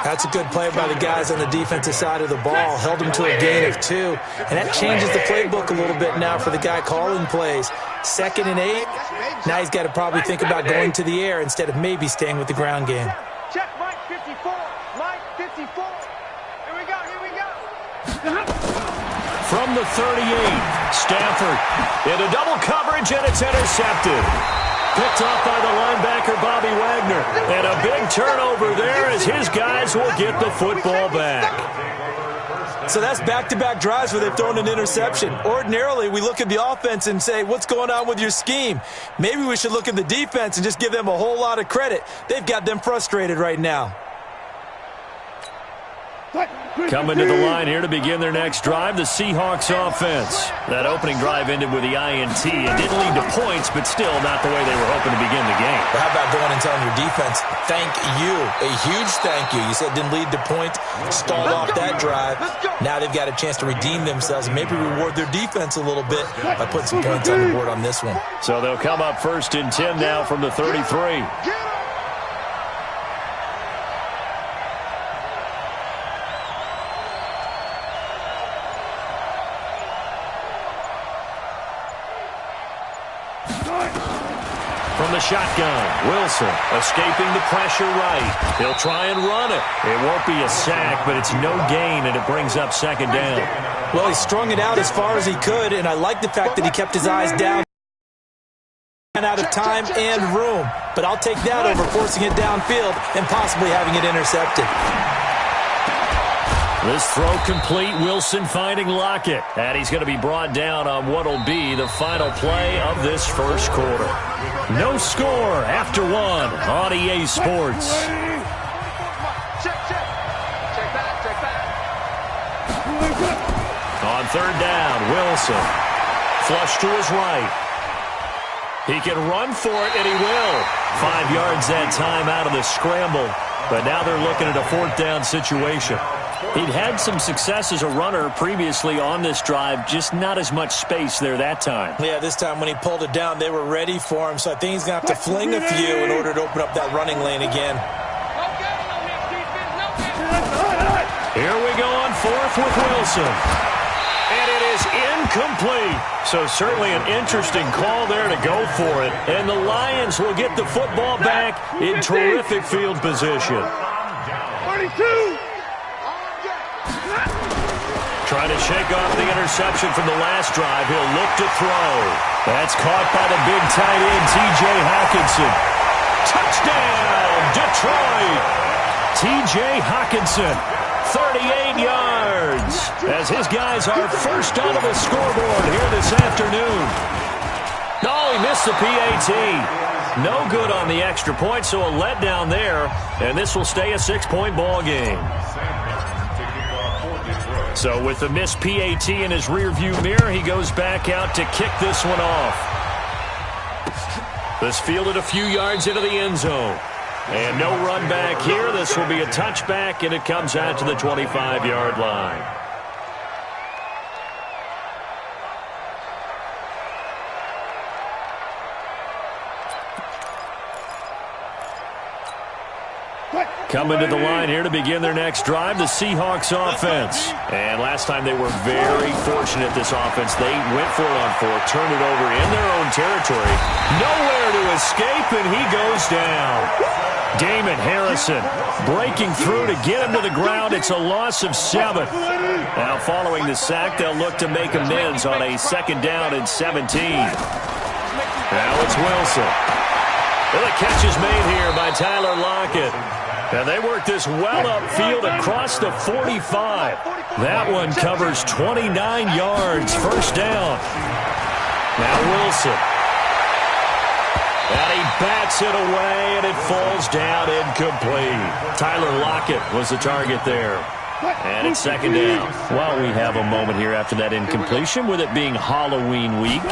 That's a good play by the guys on the defensive side of the ball. Held them to a gain of 2. And that changes the playbook a little bit now for the guy calling plays. 2nd and 8. Now he's got to probably think about going to the air instead of maybe staying with the ground game. Check Mike 54. Mike 54. Here we go. Here we go. From the 38, Stafford into double coverage, and it's intercepted. Picked off by the linebacker, Bobby Wagner. And a big turnover there as his guys will get the football back. So that's back-to-back drives where they've thrown an interception. Ordinarily, we look at the offense and say, what's going on with your scheme? Maybe we should look at the defense and just give them a whole lot of credit. They've got them frustrated right now. Coming to the line here to begin their next drive, the Seahawks offense. That opening drive ended with the INT. It didn't lead to points, but still not the way they were hoping to begin the game. Well, how about going and telling your defense, thank you, a huge thank you. You said it didn't lead to points, stalled off that drive. Now they've got a chance to redeem themselves and maybe reward their defense a little bit by putting some points on the board on this one. So they'll come up 1st and 10 now from the 33. From the shotgun, Wilson escaping the pressure right. He'll try and run it. It won't be a sack, but it's no gain, and it brings up 2nd down. Well, he strung it out as far as he could, and I like the fact that he kept his eyes down. Ran out of time and room, but I'll take that over forcing it downfield and possibly having it intercepted. This throw complete, Wilson finding Lockett. And he's going to be brought down on what will be the final play of this first quarter. No score after 1 on EA Sports. Check back. On 3rd down, Wilson. Flush to his right. He can run for it, and he will. 5 yards that time out of the scramble. But now they're looking at a 4th down situation. He'd had some success as a runner previously on this drive, just not as much space there that time. Yeah, this time when he pulled it down, they were ready for him, so I think he's going to have to fling a few in order to open up that running lane again. Here we go on 4th with Wilson. And it is incomplete. So certainly an interesting call there to go for it. And the Lions will get the football back in terrific field position. 32. Trying to shake off the interception from the last drive. He'll look to throw. That's caught by the big tight end, T.J. Hockenson. Touchdown, Detroit! T.J. Hockenson 38 yards as his guys are first onto the scoreboard here this afternoon. No, he missed the PAT. No good on the extra point, so a letdown there, and this will stay a 6-point ball game. So with the missed PAT in his rearview mirror, he goes back out to kick this one off. This fielded a few yards into the end zone. And no run back here. This will be a touchback, and it comes out to the 25-yard line. Coming to the line here to begin their next drive, the Seahawks offense. And last time they were very fortunate, this offense. They went for it on 4, turned it over in their own territory. Nowhere to escape, and he goes down. Damon Harrison breaking through to get him to the ground. It's a loss of 7. Now following the sack, they'll look to make amends on a 2nd down and 17. Now it's Wilson. Well, the catch is made here by Tyler Lockett. And they work this well upfield across the 45. That one covers 29 yards. First down. Now Wilson. And he bats it away, and it falls down incomplete. Tyler Lockett was the target there. And it's 2nd down. Well, we have a moment here after that incompletion with it being Halloween week.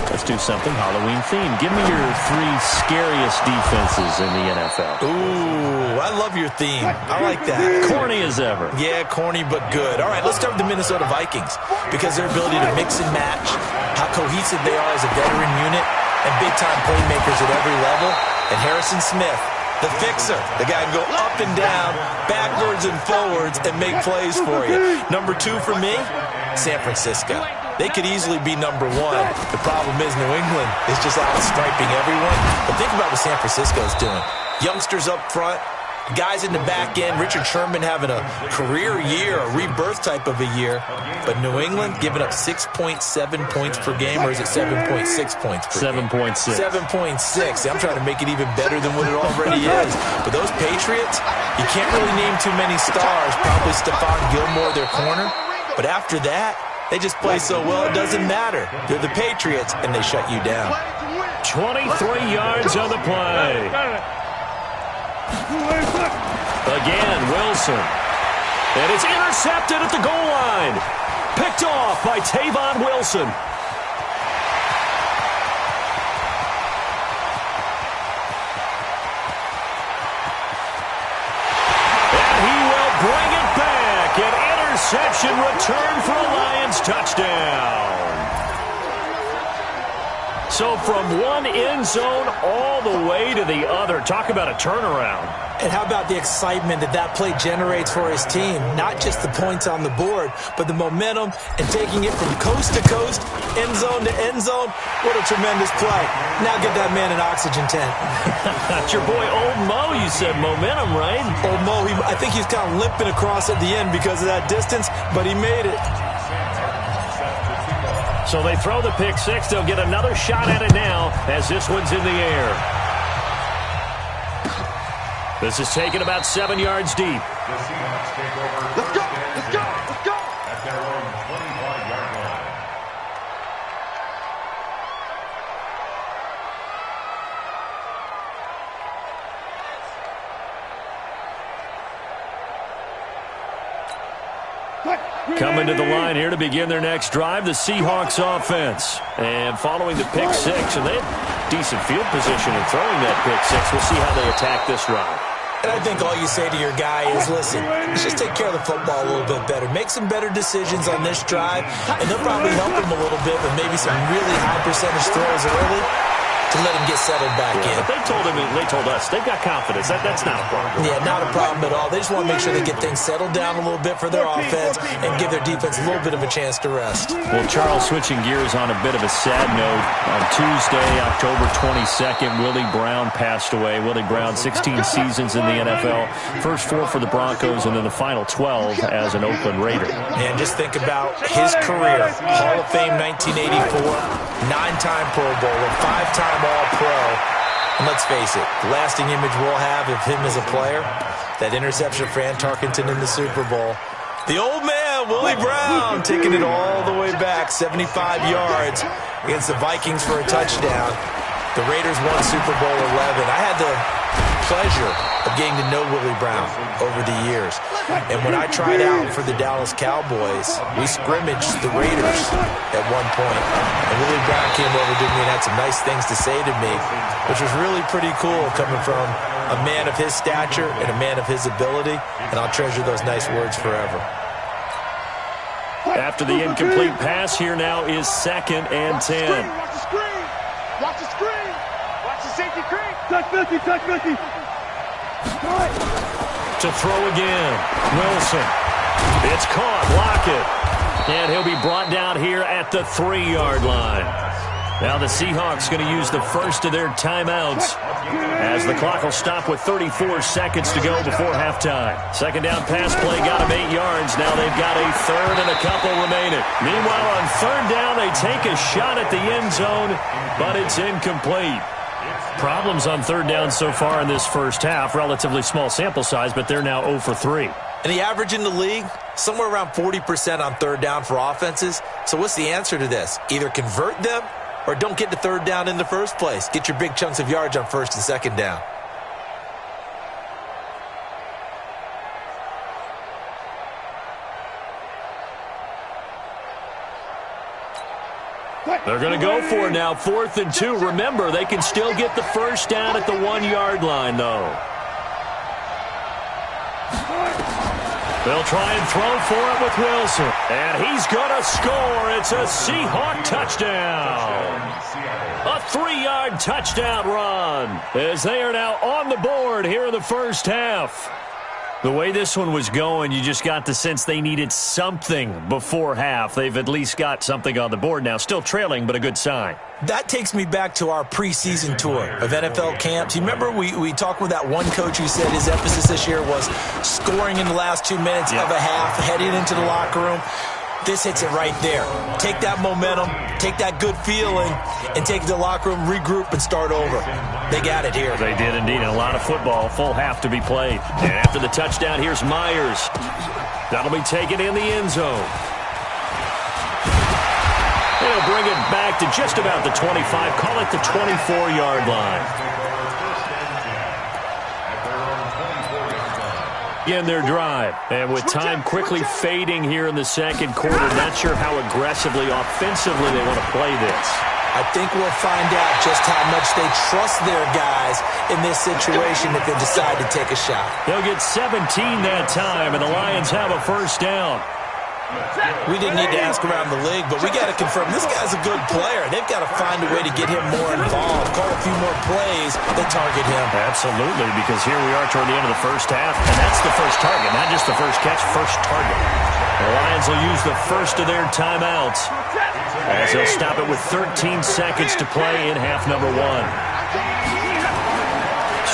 Let's do something Halloween themed. Give me your 3 scariest defenses in the NFL. Ooh, I love your theme. I like that. Corny as ever. Yeah, corny but good. All right, let's start with the Minnesota Vikings because their ability to mix and match, how cohesive they are as a veteran unit, and big-time playmakers at every level. And Harrison Smith, the fixer, the guy can go up and down, backwards and forwards, and make plays for you. Number 2 for me, San Francisco. They could easily be number 1. The problem is New England is just out-striping everyone. But think about what San Francisco is doing. Youngsters up front, guys in the back end. Richard Sherman having a career year, a rebirth type of a year. But New England giving up 6.7 points per game, or is it 7.6 points per game? 7.6. 7.6. I'm trying to make it even better than what it already is. But those Patriots, you can't really name too many stars. Probably Stephon Gilmore, their corner. But after that, they just play so well, it doesn't matter. They're the Patriots, and they shut you down. 23 yards on the play. Again, Wilson. And it's intercepted at the goal line. Picked off by Tavon Wilson. And he will bring it back. An interception return for a Lions touchdown. So from one end zone all the way to the other. Talk about a turnaround. And how about the excitement that play generates for his team? Not just the points on the board, but the momentum and taking it from coast to coast, end zone to end zone. What a tremendous play. Now get that man an oxygen tent. That's your boy Old Mo. You said momentum, right? Old Mo, I think he's kind of limping across at the end because of that distance, but he made it. So they throw the pick 6. They'll get another shot at it now as this one's in the air. This is taken about 7 yards deep. Let's go, let's go, let's go. At their own 25-yard line. Coming to the line here to begin their next drive, the Seahawks offense. And following the pick 6, and they have decent field position in throwing that pick 6. We'll see how they attack this drive. And I think all you say to your guy is, listen, let's just take care of the football a little bit better. Make some better decisions on this drive, and they'll probably help him a little bit with maybe some really high percentage throws early to let him get settled back in. But they told us, they've got confidence. That's not a problem. Yeah, not a problem at all. They just want to make sure they get things settled down a little bit for their offense and give their defense a little bit of a chance to rest. Well, Charles, switching gears on a bit of a sad note. On Tuesday, October 22nd, Willie Brown passed away. Willie Brown, 16 seasons in the NFL. First 4 for the Broncos, and then the final 12 as an Oakland Raider. And just think about his career. Hall of Fame 1984, 9-time Pro Bowler, 5-time All-Pro. And let's face it, the lasting image we'll have of him as a player That interception for Fran Tarkenton in the Super Bowl. The old man, Willie Brown, taking it all the way back, 75 yards against the Vikings for a touchdown. The Raiders won Super Bowl 11. I had the pleasure of getting to know Willie Brown over the years. And when I tried out for the Dallas Cowboys, we scrimmaged the Raiders at one point. And Willie Brown came over to me and had some nice things to say to me, which was really pretty cool coming from a man of his stature and a man of his ability. And I'll treasure those nice words forever. After the incomplete pass, here now is 2nd and 10. Watch the screen. Watch the screen. Watch the safety screen. Touch 50. Touch 50. To throw again. Wilson. It's caught. Block it. And he'll be brought down here at the 3-yard line. Now the Seahawks going to use the first of their timeouts as the clock will stop with 34 seconds to go before halftime. Second down pass play got them 8 yards. Now they've got a third and a couple remaining. Meanwhile, on third down, they take a shot at the end zone, but it's incomplete. Problems on third down so far in this first half. Relatively small sample size, but they're now 0 for 3. And the average in the league, somewhere around 40% on third down for offenses. So what's the answer to this? Either convert them or don't get to third down in the first place. Get your big chunks of yards on first and second down. They're going to go for it now, 4th and 2. Remember, they can still get the first down at the 1-yard line, though. They'll try and throw for it with Wilson. And he's going to score. It's a Seahawk touchdown. A 3-yard touchdown run as they are now on the board here in the first half. The way this one was going, you just got the sense they needed something before half. They've at least got something on the board now. Still trailing, but a good sign. That takes me back to our preseason tour of NFL camps. You remember we talked with that one coach who said his emphasis this year was scoring in the last 2 minutes of a half, heading into the locker room. This hits it right there. Take that momentum, take that good feeling, and take it to the locker room, regroup, and start over. They got it here. They did indeed. And a lot of football, full half to be played. And after the touchdown, here's Myers. That'll be taken in the end zone. They'll bring it back to just about the 25. Call it the 24-yard line. In their drive. And with time quickly fading here in the second quarter, not sure how aggressively, offensively they want to play this. I think we'll find out just how much they trust their guys in this situation if they decide to take a shot. They'll get 17 that time, and the Lions have a first down. We didn't need to ask around the league, but we got to confirm this guy's a good player. They've got to find a way to get him more involved, call a few more plays that target him. Absolutely, because here we are toward the end of the first half, and that's the first target, not just the first catch, first target. The Lions will use the first of their timeouts as they'll stop it with 13 seconds to play in half number 1.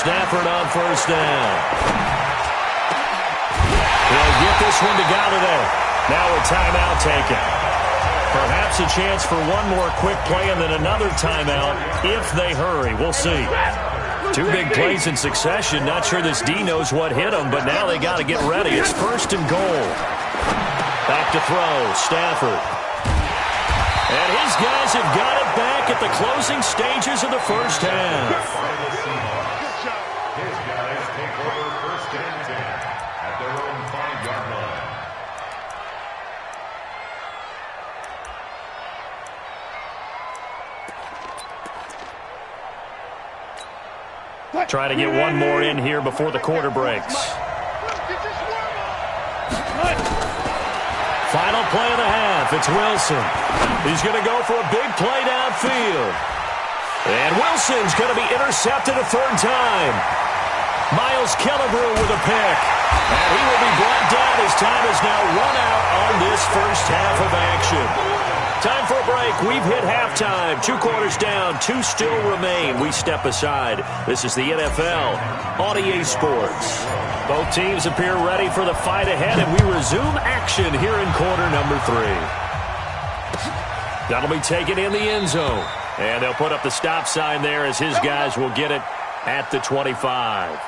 Stafford on first down. They'll get this one to Galladay. Now a timeout taken. Perhaps a chance for one more quick play and then another timeout if they hurry. We'll see. 2 big plays in succession. Not sure this D knows what hit them, but now they got to get ready. It's first and goal. Back to throw. Stafford. And his guys have got it back at the closing stages of the first half. His guys take over first and 10 at their own 5-yard line. Try to get one more in here before the quarter breaks. Final play of the half. It's Wilson. He's going to go for a big play downfield. And Wilson's going to be intercepted a third time. Miles Killebrew with a pick. And he will be brought down. His time is now run out on this first half of action. Time for a break. We've hit halftime. 2 quarters down. 2 still remain. We step aside. This is the NFL on EA Sports. Both teams appear ready for the fight ahead, and we resume action here in quarter number 3. That'll be taken in the end zone. And they'll put up the stop sign there as his guys will get it at the 25.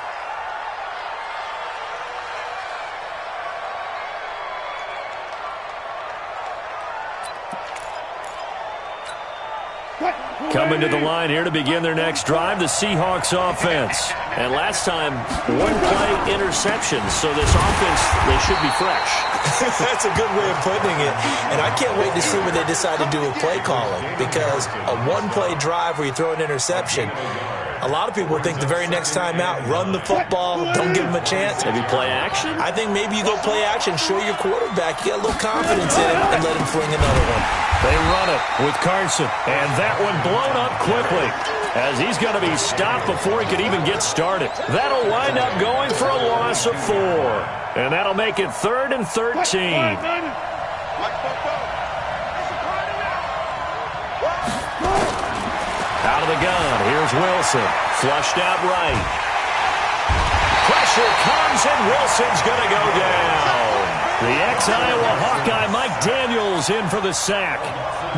Coming to the line here to begin their next drive, the Seahawks offense. And last time, one-play interception. So this offense, they should be fresh. That's a good way of putting it. And I can't wait to see what they decide to do with play calling. Because a one-play drive where you throw an interception, a lot of people think the very next time out, run the football, don't give him a chance. Maybe play action? I think maybe you go play action, show your quarterback you got a little confidence in him, and let him fling another one. They run it with Carson, and that one blown up quickly as he's going to be stopped before he could even get started. That'll wind up going for a loss of 4, and that'll make it 3rd and 13. Out of the gun, here's Wilson. Flushed out right. Pressure comes, and Wilson's going to go down. The ex-Iowa Hawkeye Mike Daniels in for the sack.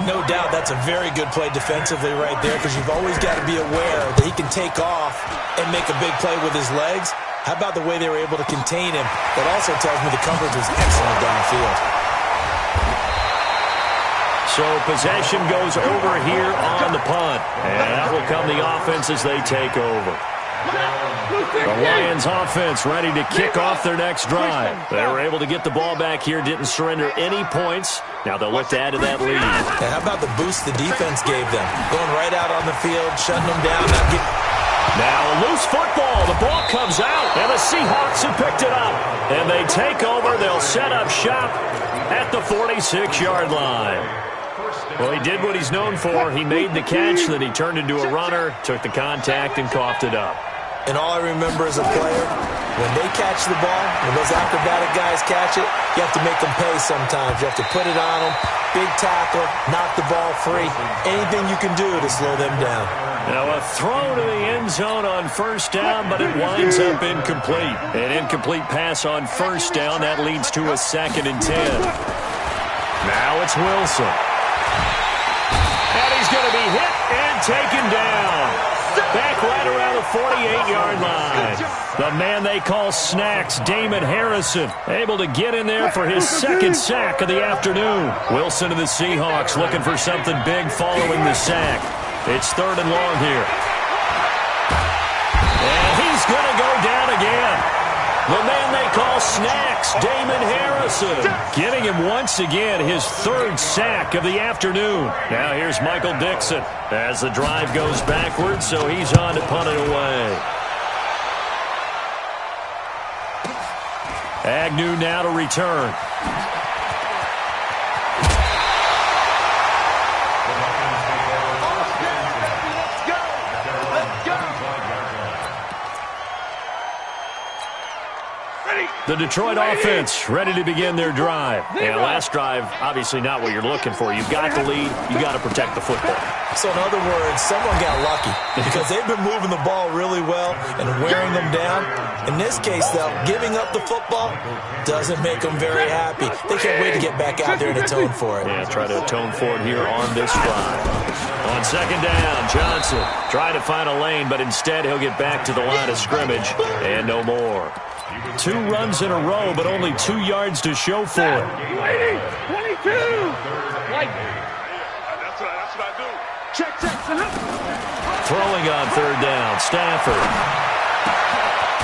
No doubt that's a very good play defensively right there because you've always got to be aware that he can take off and make a big play with his legs. How about the way they were able to contain him? That also tells me the coverage was excellent downfield. So possession goes over here on the punt. And out will come the offense as they take over. The Lions offense ready to kick off their next drive. They were able to get the ball back here, didn't surrender any points. Now they'll look to add to that lead. And how about the boost the defense gave them? Going right out on the field, shutting them down. Now a loose football. The ball comes out, and the Seahawks have picked it up. And they take over. They'll set up shop at the 46-yard line. Well, he did what he's known for. He made the catch, then he turned into a runner, took the contact, and coughed it up. And all I remember as a player, when they catch the ball, when those acrobatic guys catch it, you have to make them pay sometimes. You have to put it on them, big tackle, knock the ball free. Anything you can do to slow them down. Now a throw to the end zone on first down, but it winds up incomplete. An incomplete pass on first down. That leads to a 2nd and 10. Now it's Wilson. And he's going to be hit and taken down. Back right around the 48-yard line. The man they call Snacks, Damon Harrison, able to get in there for his 2nd sack of the afternoon. Wilson and the Seahawks looking for something big following the sack. It's 3rd and long here. And he's going to go down again. The man they call Snacks, Damon Harrison, getting him once again his 3rd sack of the afternoon. Now here's Michael Dixon as the drive goes backwards, so he's on to punt it away. Agnew now to return. The Detroit offense ready to begin their drive. And last drive, obviously not what you're looking for. You've got the lead. You've got to protect the football. So in other words, someone got lucky because they've been moving the ball really well and wearing them down. In this case, though, giving up the football doesn't make them very happy. They can't wait to get back out there and atone for it. Yeah, try to atone for it here on this drive. On 2nd down, Johnson trying to find a lane, but instead he'll get back to the line of scrimmage and no more. 2 runs in a row, but only 2 yards to show for it. 22. That's what I do. Check. Throwing on 3rd down, Stafford.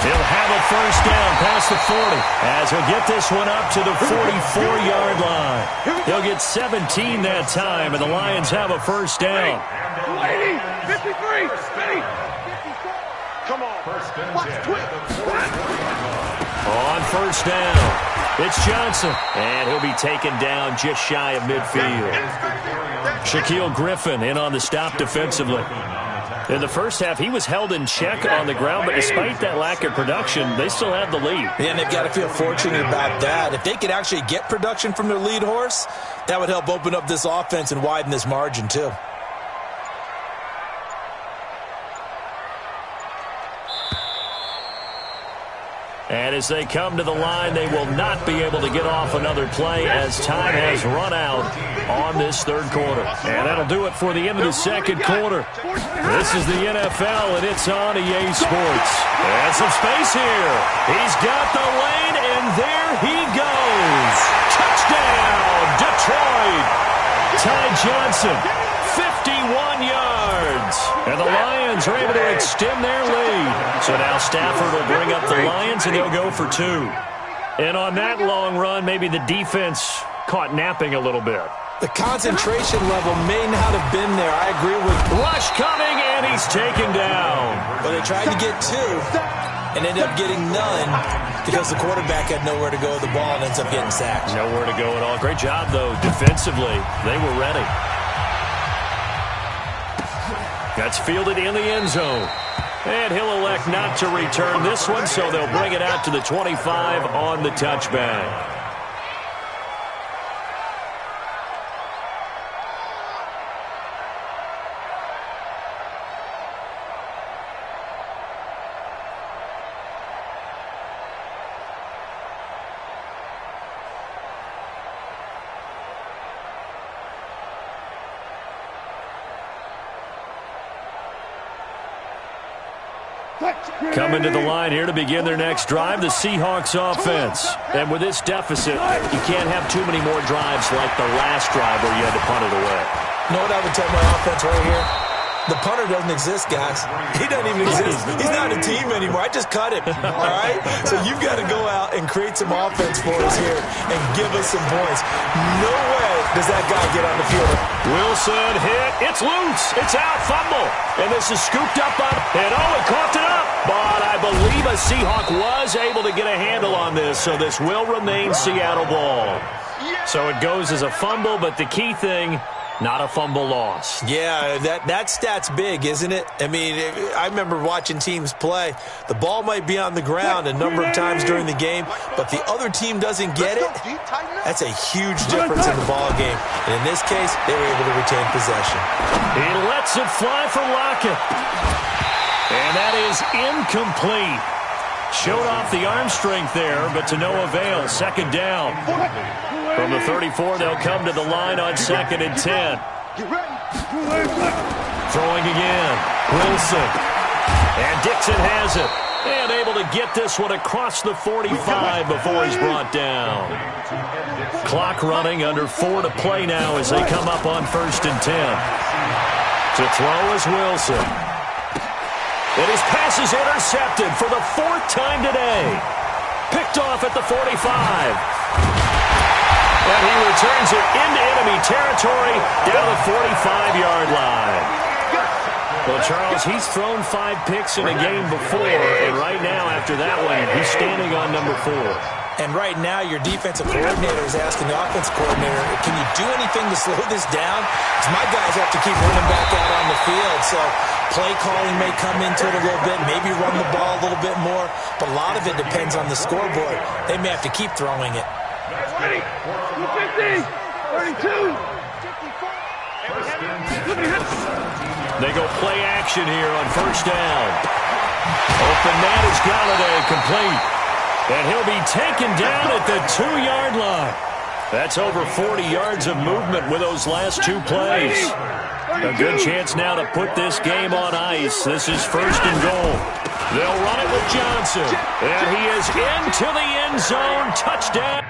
He'll have a 1st down past the 40 as he'll get this one up to the 44-yard line. He'll get 17 that time, and the Lions have a 1st down. 53. Come on. Watch quick. On 1st down, it's Johnson, and he'll be taken down just shy of midfield. Shaquille Griffin in on the stop defensively. In the first half, he was held in check on the ground, but despite that lack of production, they still have the lead. Yeah, and they've got to feel fortunate about that. If they could actually get production from their lead horse, that would help open up this offense and widen this margin, too. And as they come to the line, they will not be able to get off another play as time has run out on this 3rd quarter. And that'll do it for the end of the 2nd quarter. This is the NFL, and it's on EA Sports. And some space here. He's got the lane, and there he goes. Touchdown, Detroit. Ty Johnson, 51 yards. And the Lions are able to extend their lead. So now Stafford will bring up the Lions, and they'll go for 2. And on that long run, maybe the defense caught napping a little bit. The concentration level may not have been there. I agree with Rush coming, and he's taken down. But they tried to get 2 and ended up getting none because the quarterback had nowhere to go with the ball and ends up getting sacked. Nowhere to go at all. Great job, though, defensively. They were ready. That's fielded in the end zone. And he'll elect not to return this one, so they'll bring it out to the 25 on the touchback. Coming to the line here to begin their next drive, the Seahawks offense. And with this deficit, you can't have too many more drives like the last drive where you had to punt it away. You know what I would tell my offense right here? The punter doesn't exist, guys. He doesn't even exist. He's not a team anymore. I just cut him, all right? So you've got to go out and create some offense for us here and give us some points. No way does that guy get on the field. Wilson hit. It's loose. It's out. Fumble. And this is scooped up on. And he coughed it up. But I believe a Seahawk was able to get a handle on this, so this will remain Seattle ball. So it goes as a fumble, but the key thing, not a fumble loss. Yeah, that stat's big, isn't it? I mean, I remember watching teams play. The ball might be on the ground a number of times during the game, but the other team doesn't get it. That's a huge difference in the ball game. And in this case, they were able to retain possession. He lets it fly for Lockett. And that is incomplete. Showed off the arm strength there, but to no avail. Second down. From the 34, they'll come to the line on 2nd and 10. Throwing again. Wilson. And Dixon has it. And able to get this one across the 45 before he's brought down. Clock running, under 4 to play now as they come up on 1st and 10. To throw is Wilson. And his pass is intercepted for the 4th time today. Picked off at the 45. And he returns it into enemy territory down the 45-yard line. Well, Charles, he's thrown 5 picks in a game before, and right now, after that one, he's standing on number 4. And right now, your defensive coordinator is asking the offensive coordinator, can you do anything to slow this down? Because my guys have to keep running back out on the field. So play calling may come into it a little bit, maybe run the ball a little bit more. But a lot of it depends on the scoreboard. They may have to keep throwing it. 20, 250, 32. They go play action here on 1st down. Open man is Galladay, complete. And he'll be taken down at the 2-yard line. That's over 40 yards of movement with those last 2 plays. A good chance now to put this game on ice. This is 1st and goal. They'll run it with Johnson. And he is into the end zone. Touchdown.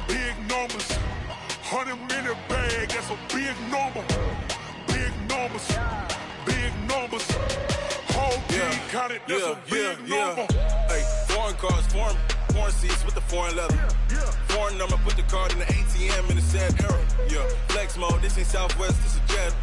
Big numbers. 100-minute bag, that's a big number. Big numbers. Whole team counted, that's a big number. Hey, foreign cars, foreign seats with the foreign leather. Foreign number, put the card in the ATM in the sad era. Yeah, flex mode, this ain't Southwest, this is Jet.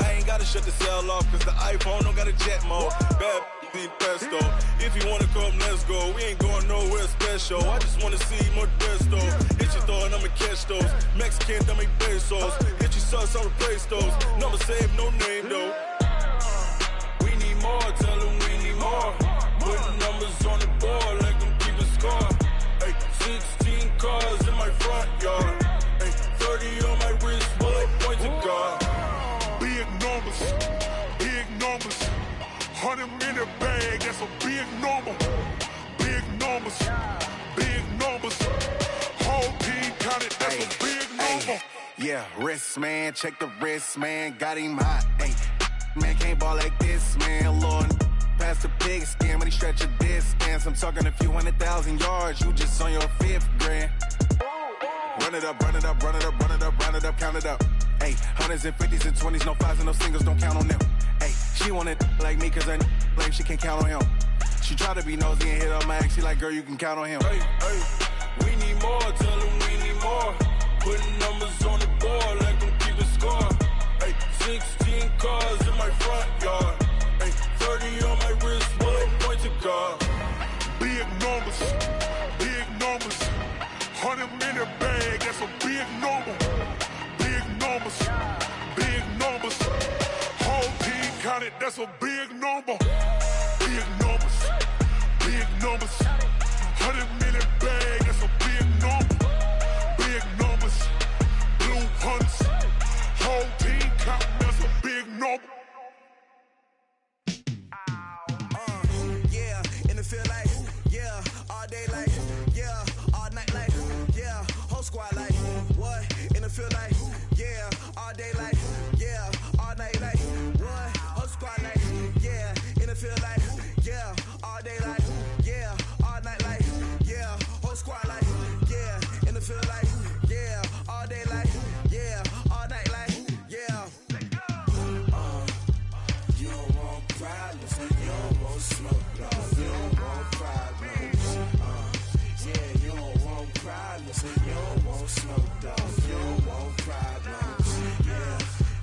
I ain't gotta shut the cell off, cause the iPhone don't got a jet mode. Bad need pesto. If you wanna come, let's go. We ain't going nowhere special. I just wanna see more desto. Hit your throw and I'ma catch those. Mexican, dummy pesos. Hit your sauce, I'll replace those. Number save, no name though. We need more, tell them we need more. Putting numbers on the board like I'm keeping score. Hey, 16 cars in my front yard. 100-minute bag, that's a big number. Big numbers, big numbers. Whole team counted, that's a big number. Yeah, wrist, man, check the wrist, man, got him hot. Hey, man, can't ball like this, man, Lord. Past the pig skin when he stretch a distance. I'm talking a few 100,000 yards, you just on your 5th grand. Run it up, run it up, run it up, run it up, run it up, count it up. Hey, hundreds and 50s and 20s, no 5s and no singles, don't count on them. Hey, she want it like me cause her lame, she can't count on him. She try to be nosy and hit up my ex, she like, girl, you can count on him. Hey, we need more, tell them we need more. Putting numbers on the board like I'm keeping score. Hey, 16 cars in my front yard. Hey, 30 on my wrist, one point to guard. Big numbers, big numbers. 100-minute bag, that's a big number. Big numbers, big numbers. Whole team counted, that's a big number. Big numbers, big numbers. 100-minute bag, that's a big number. Big numbers, blue hunts. Whole team counting, that's a big number. Yeah, in the field like, yeah, all day like, yeah, all night like, yeah, whole squad like, what? In the field like, yeah, all day like, yeah, all night like, what? Whole squad like, yeah, in the field like, yeah, all day like, yeah, all night like, yeah, whole squad like, yeah, in the field like, yeah, all day like, yeah, all night like, yeah. You don't want problems, you don't want smoke, dog. You don't want problems. Yeah, you don't want problems, you don't want smoke, dog. You don't want problems.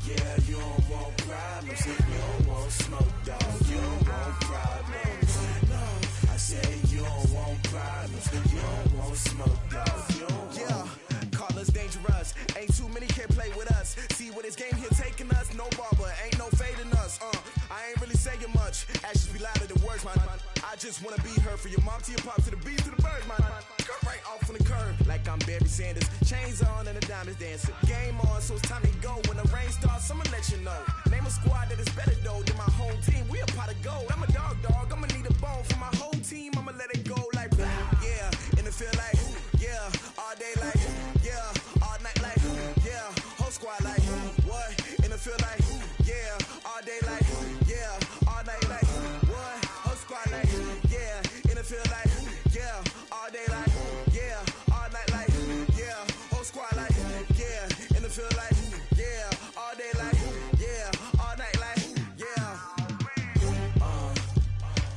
Yeah, you don't want problems, you don't want smoke, dog. You don't want problems. No, I said you don't want problems, you don't want smoke, dog. You don't want. Call us dangerous. Ain't too many can play with us. See what this game here taking us. No barber, ain't no fading us. I ain't really saying much. Actions be louder than words, man. I just wanna be heard. For your mom to your pop to the beat to the birds, man. Cut right off on the curb like I'm Barry Sanders. Chains on and the diamonds dancing. Game on, so it's time to go. When the rain starts, I'ma let you know. Name a squad that is better though than my home team. We a pot of gold. I'm a dog. I'ma need a bone for my whole team. I'ma let it go like blah. Yeah, in the field like, yeah, all day like, yeah, all night like, yeah, whole squad like, what? In the field like, yeah, all day like, yeah, all night like, what? Whole squad like, yeah, in the field like, yeah, all day like, yeah, all night like, yeah, whole squad like, yeah, in the field like, yeah, all day like, yeah, all night like, yeah.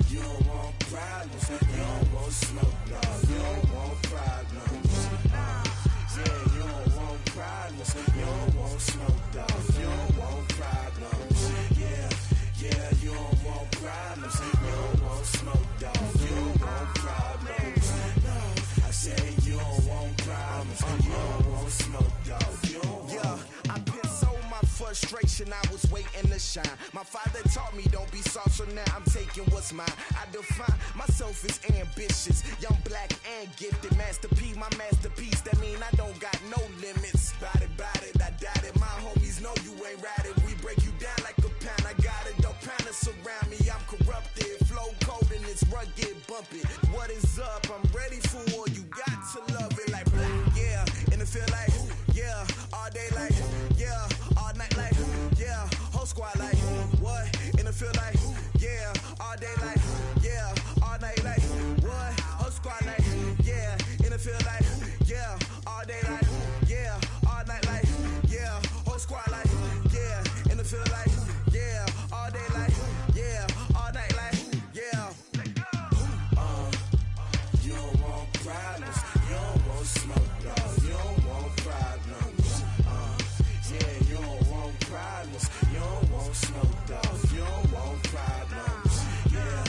You don't want problems, you don't want smoke, dog. You don't want problems. Yeah, you don't want problems, you don't want smoke, dog. You don't want problems. Yeah, you don't want problems, you don't want smoke, dog. You don't want problems. No, I said you don't want problems, you don't want smoke, dog. You don't want. Yeah, I put so my frustration, I was waiting to shine. My father taught me don't be soft, so now I'm taking what's mine. I define myself as ambitious, young, black, and gifted. Master P, my masterpiece, that mean I don't got no limits. Bout it, I doubt it. My homies know you ain't ride it. We break you down like a pound. I got it, don't pound us around me. I'm corrupted, flow cold and it's rugged, bump it. What is up? I'm ready for war. You got to love it like black. Yeah, in the field like, yeah, all day like, yeah, all night like, yeah, whole squad like, what? In the field like, yeah, all day like, yeah, all night like, what? Whole squad like, yeah, in the field like, yeah, all day like, yeah, all night like, yeah, whole squad like, yeah, in the field like, yeah, all day like, yeah, all night like, yeah. You don't want problems, you don't want smoke, dog. You don't want problems. Yeah, you don't want problems, you don't want smoke, dog. You don't want problems. Yeah,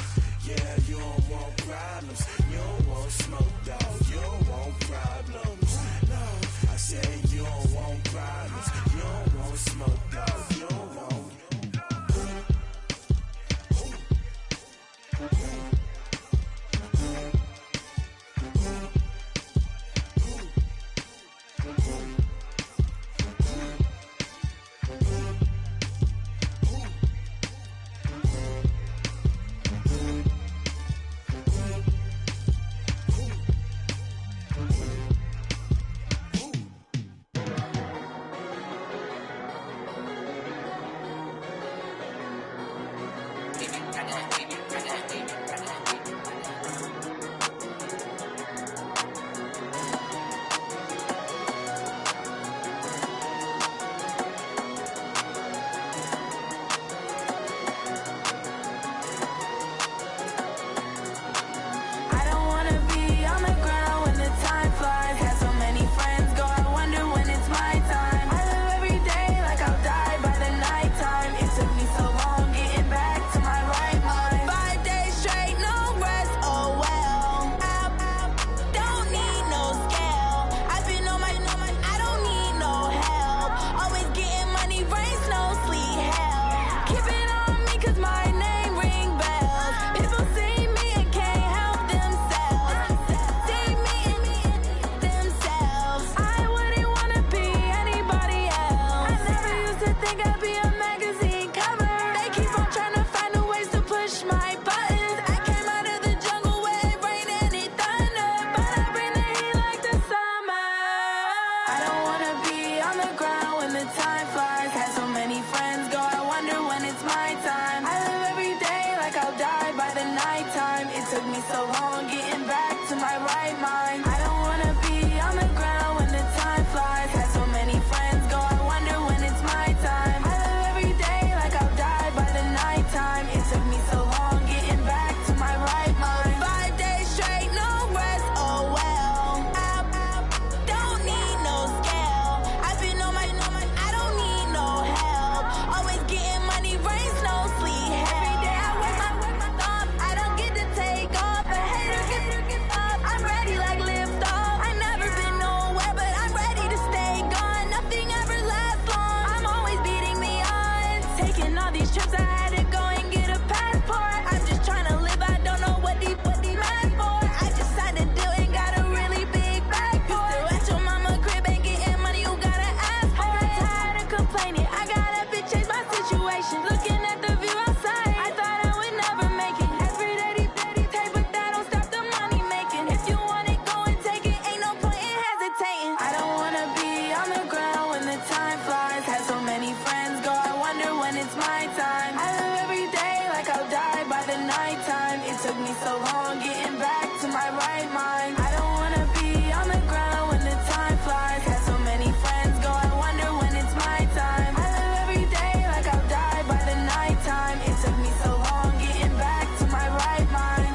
me so long getting back to my right mind. I don't wanna be on the ground when the time flies. Had so many friends go, I wonder when it's my time. I live every day like I'll die by the nighttime. It took me so long getting back to my right mind.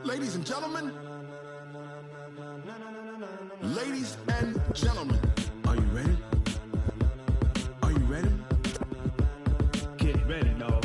Ladies and gentlemen, ladies and gentlemen, are you ready? Are you ready? Get ready, dog.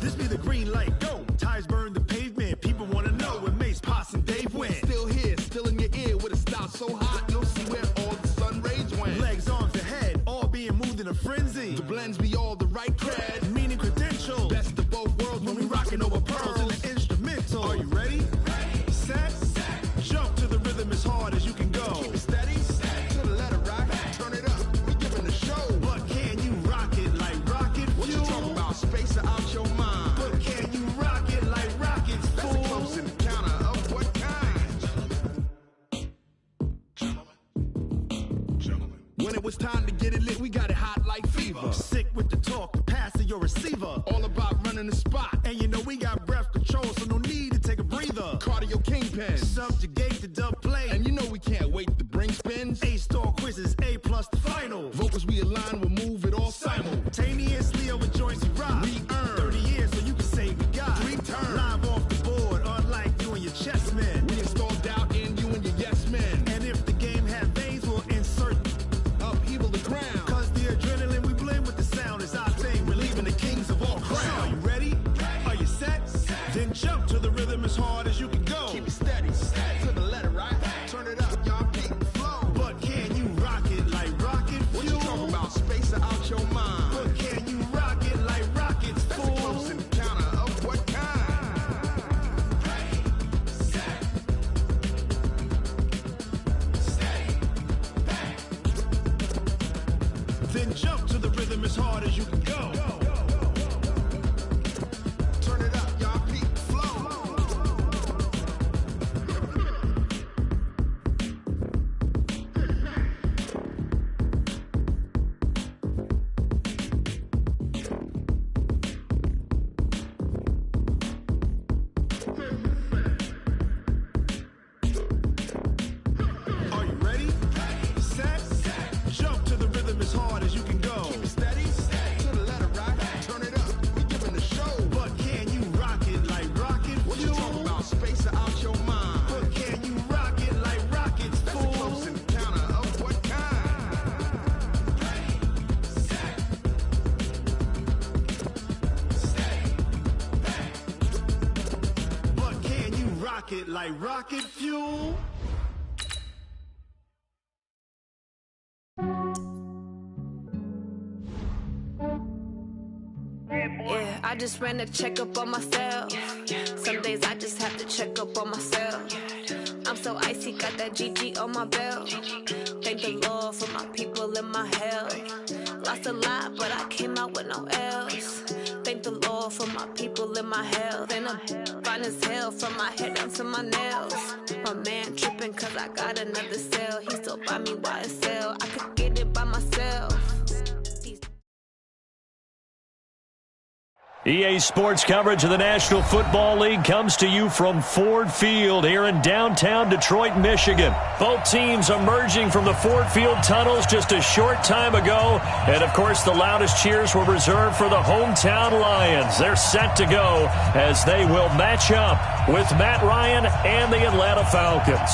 This be the green light, go. Tires burn the pavement. People want to know where Mace, Potts, and Dave went. Still here, still in your ear with a style so hot, you'll see where all the sun rays went. Legs, arms, and head, all being moved in a frenzy. The blends be all the right cred, meaning credentials. Best of both worlds when we rocking over pearls in the instrumental. Are you ready? Set, jump to the rhythm as hard as you can go. Keep it steady, to the letter right. Turn it up, we giving the show. But can you rock it like rocket fuel? What you talking about? Space or out your mind? But can you rock it like rockets, fool? That's a close encounter of what kind? Gentlemen. When it was time to get it lit, we got it hot like fever. Sick with the talk, the pass to your receiver. All about running the spot. And you know we got breath control, so no need to take a breather. Cardio kingpin. Subjugate the dub play. And you know we can't wait to bring spins. A-star quizzes, A+ the final. Vocals we align, we'll move it all simultaneously over joints we rock. We earn 30 years, so you can say we got 3 turns. Live off the board, unlike you and your chess men. We install doubt in you and your yes men. And if the game had veins, we'll insert upheaval the ground. Cause the adrenaline we blend with the sound is our thing. We're leaving the kings of all crowns. So are you ready? Are you set? Then jump to the rhythm as hard as you can go. Keep it steady, to the letter right. Turn it up, y'all keep the flow. But can you rock it like rocket fuel? What you talking about? Space or out your mind? But can you rock it like rockets, fool? That's a close encounter of what kind? Then jump to the rhythm as hard as you can go. Turn it up, y'all peak flow. Are you ready? Set, jump to the rhythm as hard as you can go. Keep it steady, to the letter right. Turn it up, we giving the show. But can you rock it like rocket fuel? What you talking about? Space or out your mind? But can you rock it like rockets, fool? That's a close encounter of what kind? But can you rock it like rocket fuel? Yeah, I just ran a checkup on myself. Some days I just have to check up on myself. I'm so icy, got that GG on my belt. Thank the Lord for my people and my health. Lost a lot, but I came out with no L's. Thank the Lord for my people and my health. And I'm fine as hell from my head down to my nails. My man tripping cause I got another cell. He still buy me YSL. I could get it by myself. EA Sports coverage of the National Football League comes to you from Ford Field here in downtown Detroit, Michigan. Both teams emerging from the Ford Field tunnels just a short time ago. And, of course, the loudest cheers were reserved for the hometown Lions. They're set to go as they will match up with Matt Ryan and the Atlanta Falcons.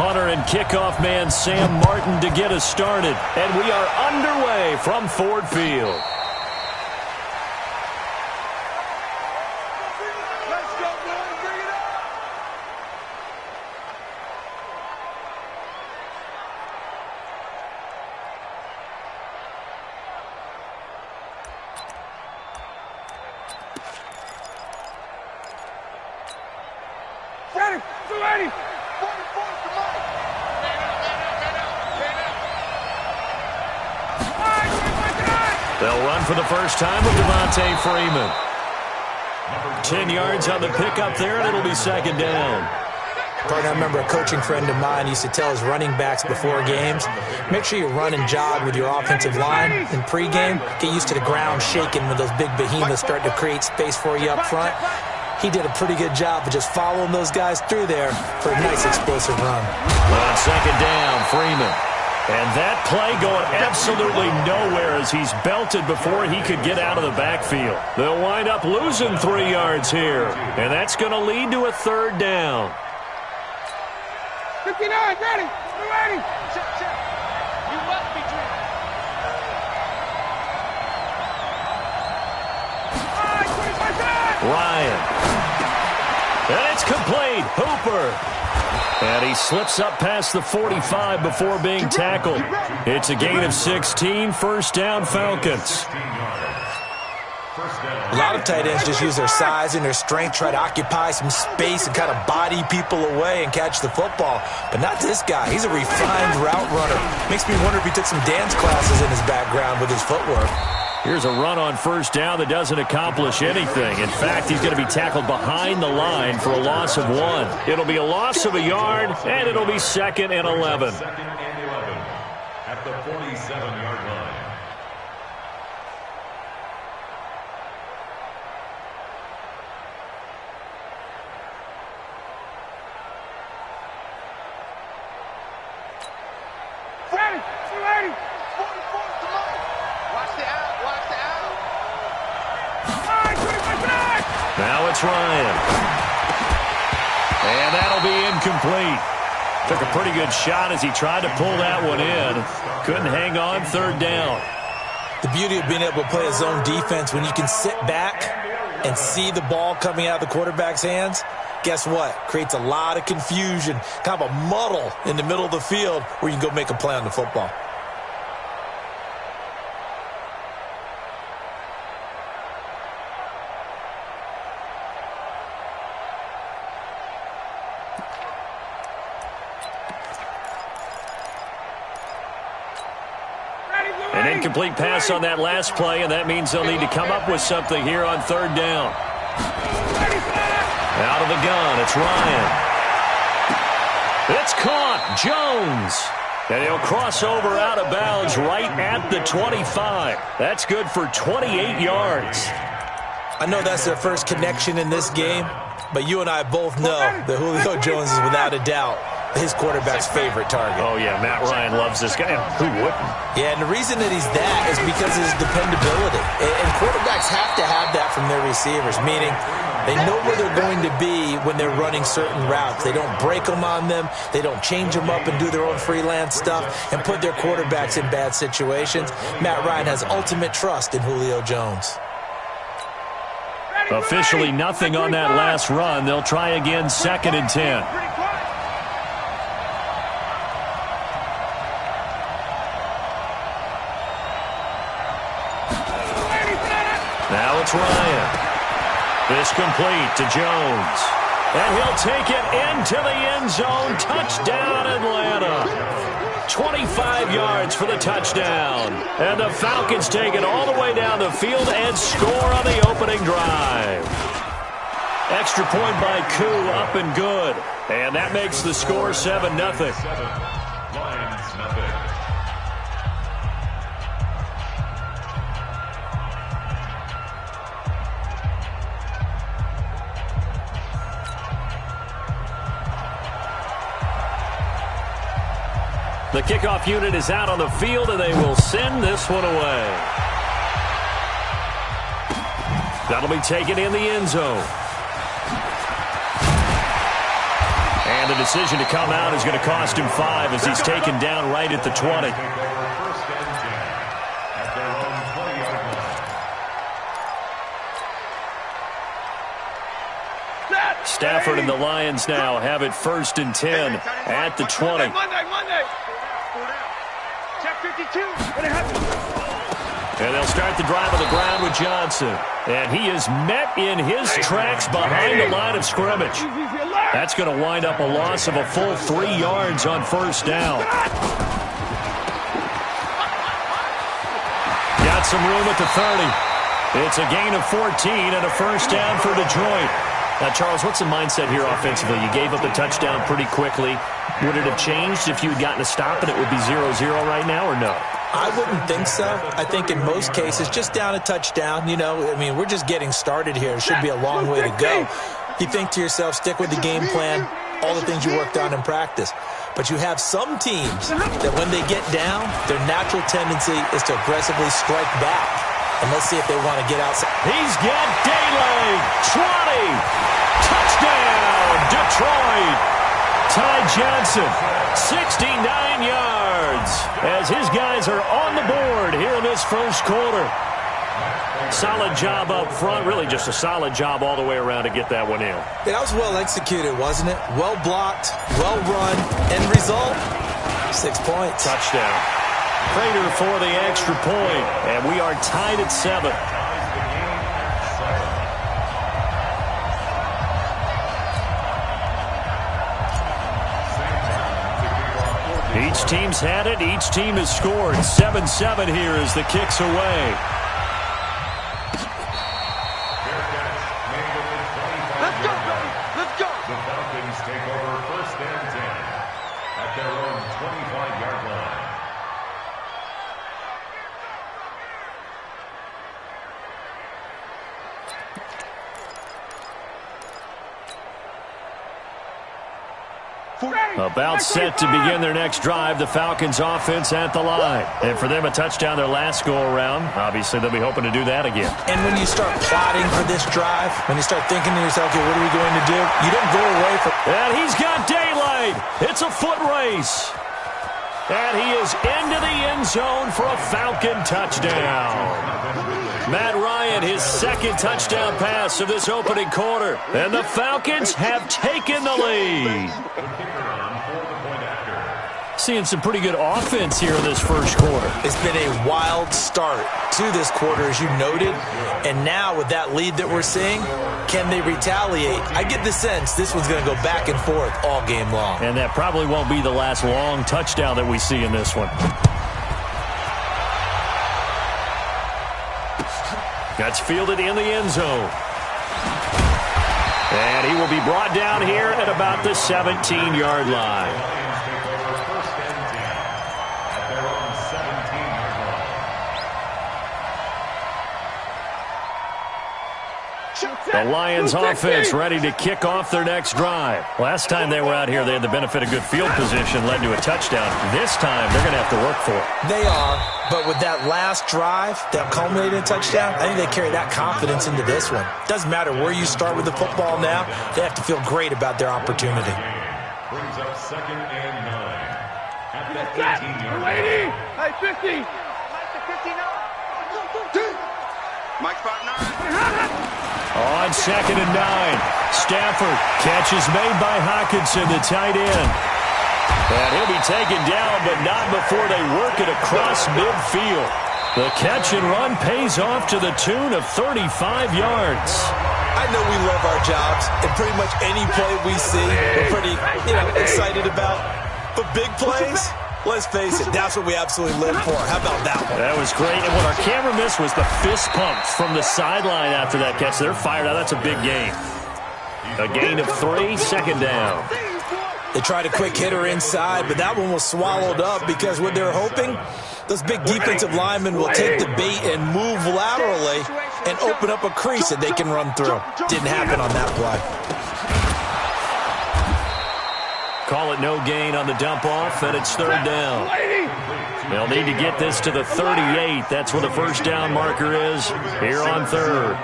punter and kickoff man Sam Martin to get us started. And we are underway from Ford Field. They'll run for the first time with Devontae Freeman. 10 yards on the pickup there, and it'll be second down. Partner, I remember a coaching friend of mine used to tell his running backs before games, make sure you run and jog with your offensive line in pregame. Get used to the ground shaking when those big behemoths start to create space for you up front. He did a pretty good job of just following those guys through there for a nice explosive run. On second down, Freeman. And that play going absolutely nowhere as he's belted before he could get out of the backfield. They'll wind up losing 3 yards here. And that's going to lead to a third down. 59, ready, ready. Check. You must be driven. Ryan. And it's complete. Hooper. And he slips up past the 45 before being tackled. It's a gain of 16, first down Falcons. A lot of tight ends just use their size and their strength, try to occupy some space and kind of body people away and catch the football. But not this guy. He's a refined route runner. Makes me wonder if he took some dance classes in his background with his footwork. Here's a run on first down that doesn't accomplish anything. In fact, he's going to be tackled behind the line for a loss of 1. It'll be a loss of a yard, and it'll be 2nd and 11. Second and 11 at the 47-yard line. Ready. 44 to Mike. Watch the out. Now it's Ryan. And that'll be incomplete. Took a pretty good shot as he tried to pull that one in. Couldn't hang on, third down. The beauty of being able to play a zone defense when you can sit back and see the ball coming out of the quarterback's hands, guess what? Creates a lot of confusion, kind of a muddle in the middle of the field where you can go make a play on the football. An incomplete pass on that last play, and that means they'll need to come up with something here on third down. Out of the gun, it's Ryan. It's caught, Jones. And he'll cross over out of bounds right at the 25. That's good for 28 yards. I know that's their first connection in this game, but you and I both know that Julio Jones is without a doubt his quarterback's favorite target. Oh, yeah, Matt Ryan loves this guy. Who wouldn't? Yeah, and the reason that he's that is because of his dependability. And quarterbacks have to have that from their receivers, meaning they know where they're going to be when they're running certain routes. They don't break them on them. They don't change them up and do their own freelance stuff and put their quarterbacks in bad situations. Matt Ryan has ultimate trust in Julio Jones. Officially nothing on that last run. They'll try again, 2nd and 10. Now it's Ryan. This complete to Jones. And he'll take it into the end zone. Touchdown, Atlanta. 25 yards for the touchdown. And the Falcons take it all the way down the field and score on the opening drive. Extra point by Koo, up and good. And that makes the score 7-0. Lions, nothing. The kickoff unit is out on the field, and they will send this one away. That'll be taken in the end zone. And And the decision to come out is going to cost him 5 as he's taken down right at the 20. Stafford and the Lions now have it 1st and 10 at the 20. Monday. Check 52. And they'll start the drive on the ground with Johnson. And he is met in his tracks behind the line of scrimmage. That's going to wind up a loss of a full 3 yards on 1st down. Got some room at the 30. It's a gain of 14 and a 1st down for Detroit. Now, Charles, what's the mindset here offensively? You gave up the touchdown pretty quickly. Would it have changed if you had gotten a stop and it would be 0-0 right now, or no? I wouldn't think so. I think in most cases, just down a touchdown, we're just getting started here. It should be a long way to go. You think to yourself, stick with the game plan, all the things you worked on in practice. But you have some teams that when they get down, their natural tendency is to aggressively strike back. And let's see if they want to get outside. He's got daylight. 20. Touchdown, Detroit. Ty Johnson, 69 yards. As his guys are on the board here in this 1st quarter. Solid job up front. Really just a solid job all the way around to get that one in. Yeah, that was well executed, wasn't it? Well blocked, well run. End result, 6 points. Touchdown. Prater for the extra point, and we are tied at 7. Each team's had it. Each team has scored. 7-7 here as the kick's away. Let's go, baby. Let's go. The Falcons take over 1st and 10 at their own 25-yard line. About set to begin their next drive, the Falcons offense at the line. And for them, a touchdown their last go-around. Obviously, they'll be hoping to do that again. And when you start plotting for this drive, when you start thinking to yourself, okay, what are we going to do? You don't go away from... And he's got daylight. It's a foot race. And he is into the end zone for a Falcon touchdown. Matt Ryan, his 2nd touchdown pass of this opening quarter. And the Falcons have taken the lead. Seeing some pretty good offense here in this 1st quarter. It's been a wild start to this quarter, as you noted. And now with that lead that we're seeing, can they retaliate? I get the sense this one's going to go back and forth all game long. And that probably won't be the last long touchdown that we see in this one. That's fielded in the end zone. And he will be brought down here at about the 17-yard line. The Lions offense ready to kick off their next drive. Last time they were out here, they had the benefit of good field position, led to a touchdown. This time, they're going to have to work for it. They are, but with that last drive that culminated in a touchdown, I think they carry that confidence into this one. Doesn't matter where you start with the football now, they have to feel great about their opportunity. Brings up 2nd and 9 at the 18-yard line. Hey, 50. Mike 5-9. On 2nd and 9, Stafford, catch is made by Hockenson, the tight end. And he'll be taken down, but not before they work it across midfield. The catch and run pays off to the tune of 35 yards. I know we love our jobs, and pretty much any play we see, we're pretty, excited about. But big plays, let's face it, that's what we absolutely live for. How about that one? That was great. And what our camera missed was the fist pumps from the sideline after that catch. They're fired out. That's a big gain. A gain of 3, 2nd down. They tried a quick hitter inside, but that one was swallowed up because what they're hoping, those big defensive linemen will take the bait and move laterally and open up a crease that they can run through. Didn't happen on that play. Call it no gain on the dump off, and it's 3rd down. They'll need to get this to the 38. That's where the 1st down marker is here on 3rd.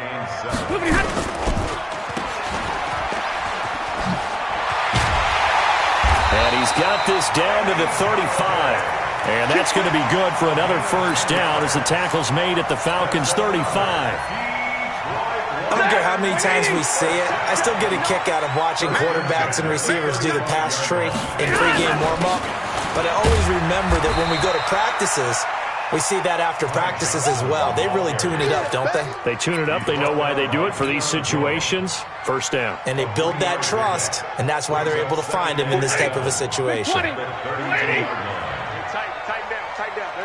And he's got this down to the 35. And that's going to be good for another first down as the tackle's made at the Falcons' 35. I don't care how many times we see it, I still get a kick out of watching quarterbacks and receivers do the pass tree in pregame warm-up. But I always remember that when we go to practices, we see that after practices as well. They really tune it up, don't they? They tune it up. They know why they do it for these situations. First down. And they build that trust, and that's why they're able to find him in this type of a situation. Tighten down. There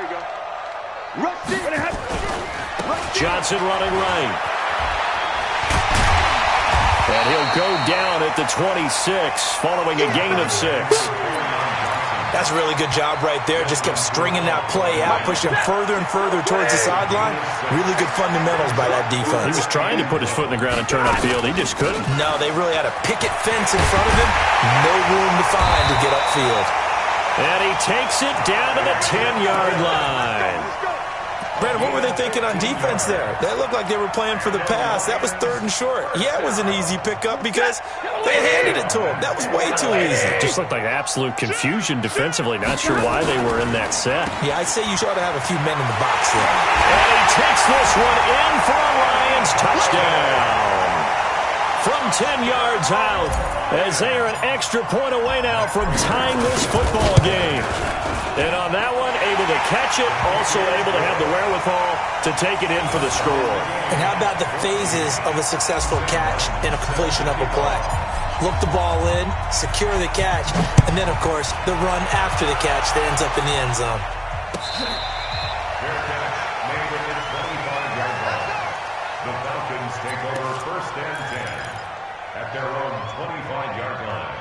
you go. Johnson running right. And he'll go down at the 26, following a gain of 6. That's a really good job right there. Just kept stringing that play out, pushing further and further towards the sideline. Really good fundamentals by that defense. He was trying to put his foot in the ground and turn upfield. He just couldn't. No, they really had a picket fence in front of him. No room to find to get upfield. And he takes it down to the 10-yard line. Brandon, what were they thinking on defense there? That looked like they were playing for the pass. That was 3rd and short. Yeah, it was an easy pickup because they handed it to him. That was way too easy. Just looked like absolute confusion defensively. Not sure why they were in that set. Yeah, I'd say you ought to have a few men in the box there. And he takes this one in for a Lions touchdown. From 10 yards out, as they are an extra point away now from tying this football game. And on that one, able to catch it, also able to have the wherewithal to take it in for the score. And how about the phases of a successful catch and a completion of a play? Look the ball in, secure the catch, and then, of course, the run after the catch that ends up in the end zone. Fair catch made at the 25-yard line. The Falcons take over 1st and 10 at their own 25-yard line.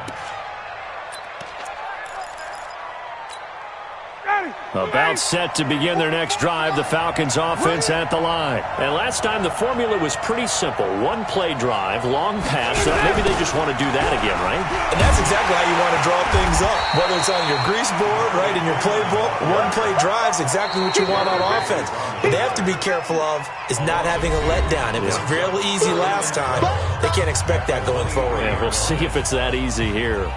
About set to begin their next drive, the Falcons offense at the line. And last time the formula was pretty simple. One-play drive, long pass. So maybe they just want to do that again, right? And that's exactly how you want to draw things up. Whether it's on your grease board, right, in your playbook, one-play drive's exactly what you want on offense. What they have to be careful of is not having a letdown. It was real easy last time. They can't expect that going forward. Yeah, we'll see if it's that easy here.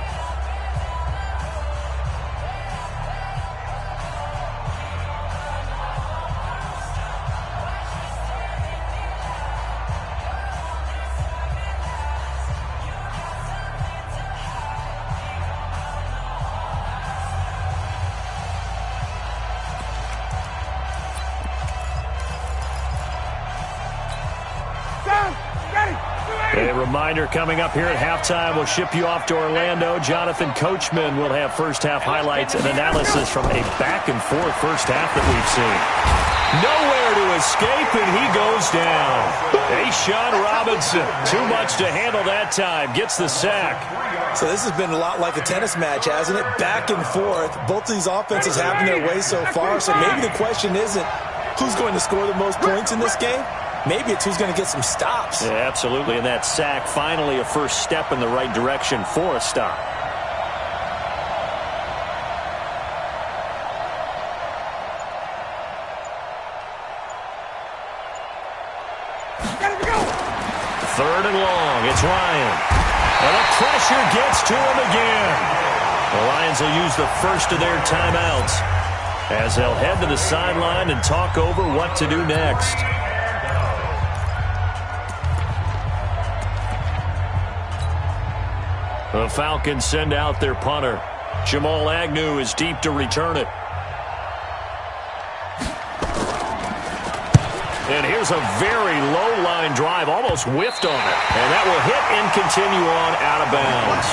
A reminder coming up here at halftime, we'll ship you off to Orlando. Jonathan Coachman will have first-half highlights and analysis from a back-and-forth first half that we've seen. Nowhere to escape, and he goes down. Ashawn Robinson, too much to handle that time, gets the sack. So this has been a lot like a tennis match, hasn't it? Back and forth. Both of these offenses having their way so far, so maybe the question isn't who's going to score the most points in this game. Maybe it's who's going to get some stops. Yeah, absolutely. And that sack, finally a first step in the right direction for a stop. Third and long. It's Ryan. And the pressure gets to him again. The Lions will use the first of their timeouts as they'll head to the sideline and talk over what to do next. The Falcons send out their punter. Jamal Agnew is deep to return it. And here's a very low-line drive, almost whiffed on it. And that will hit and continue on out of bounds.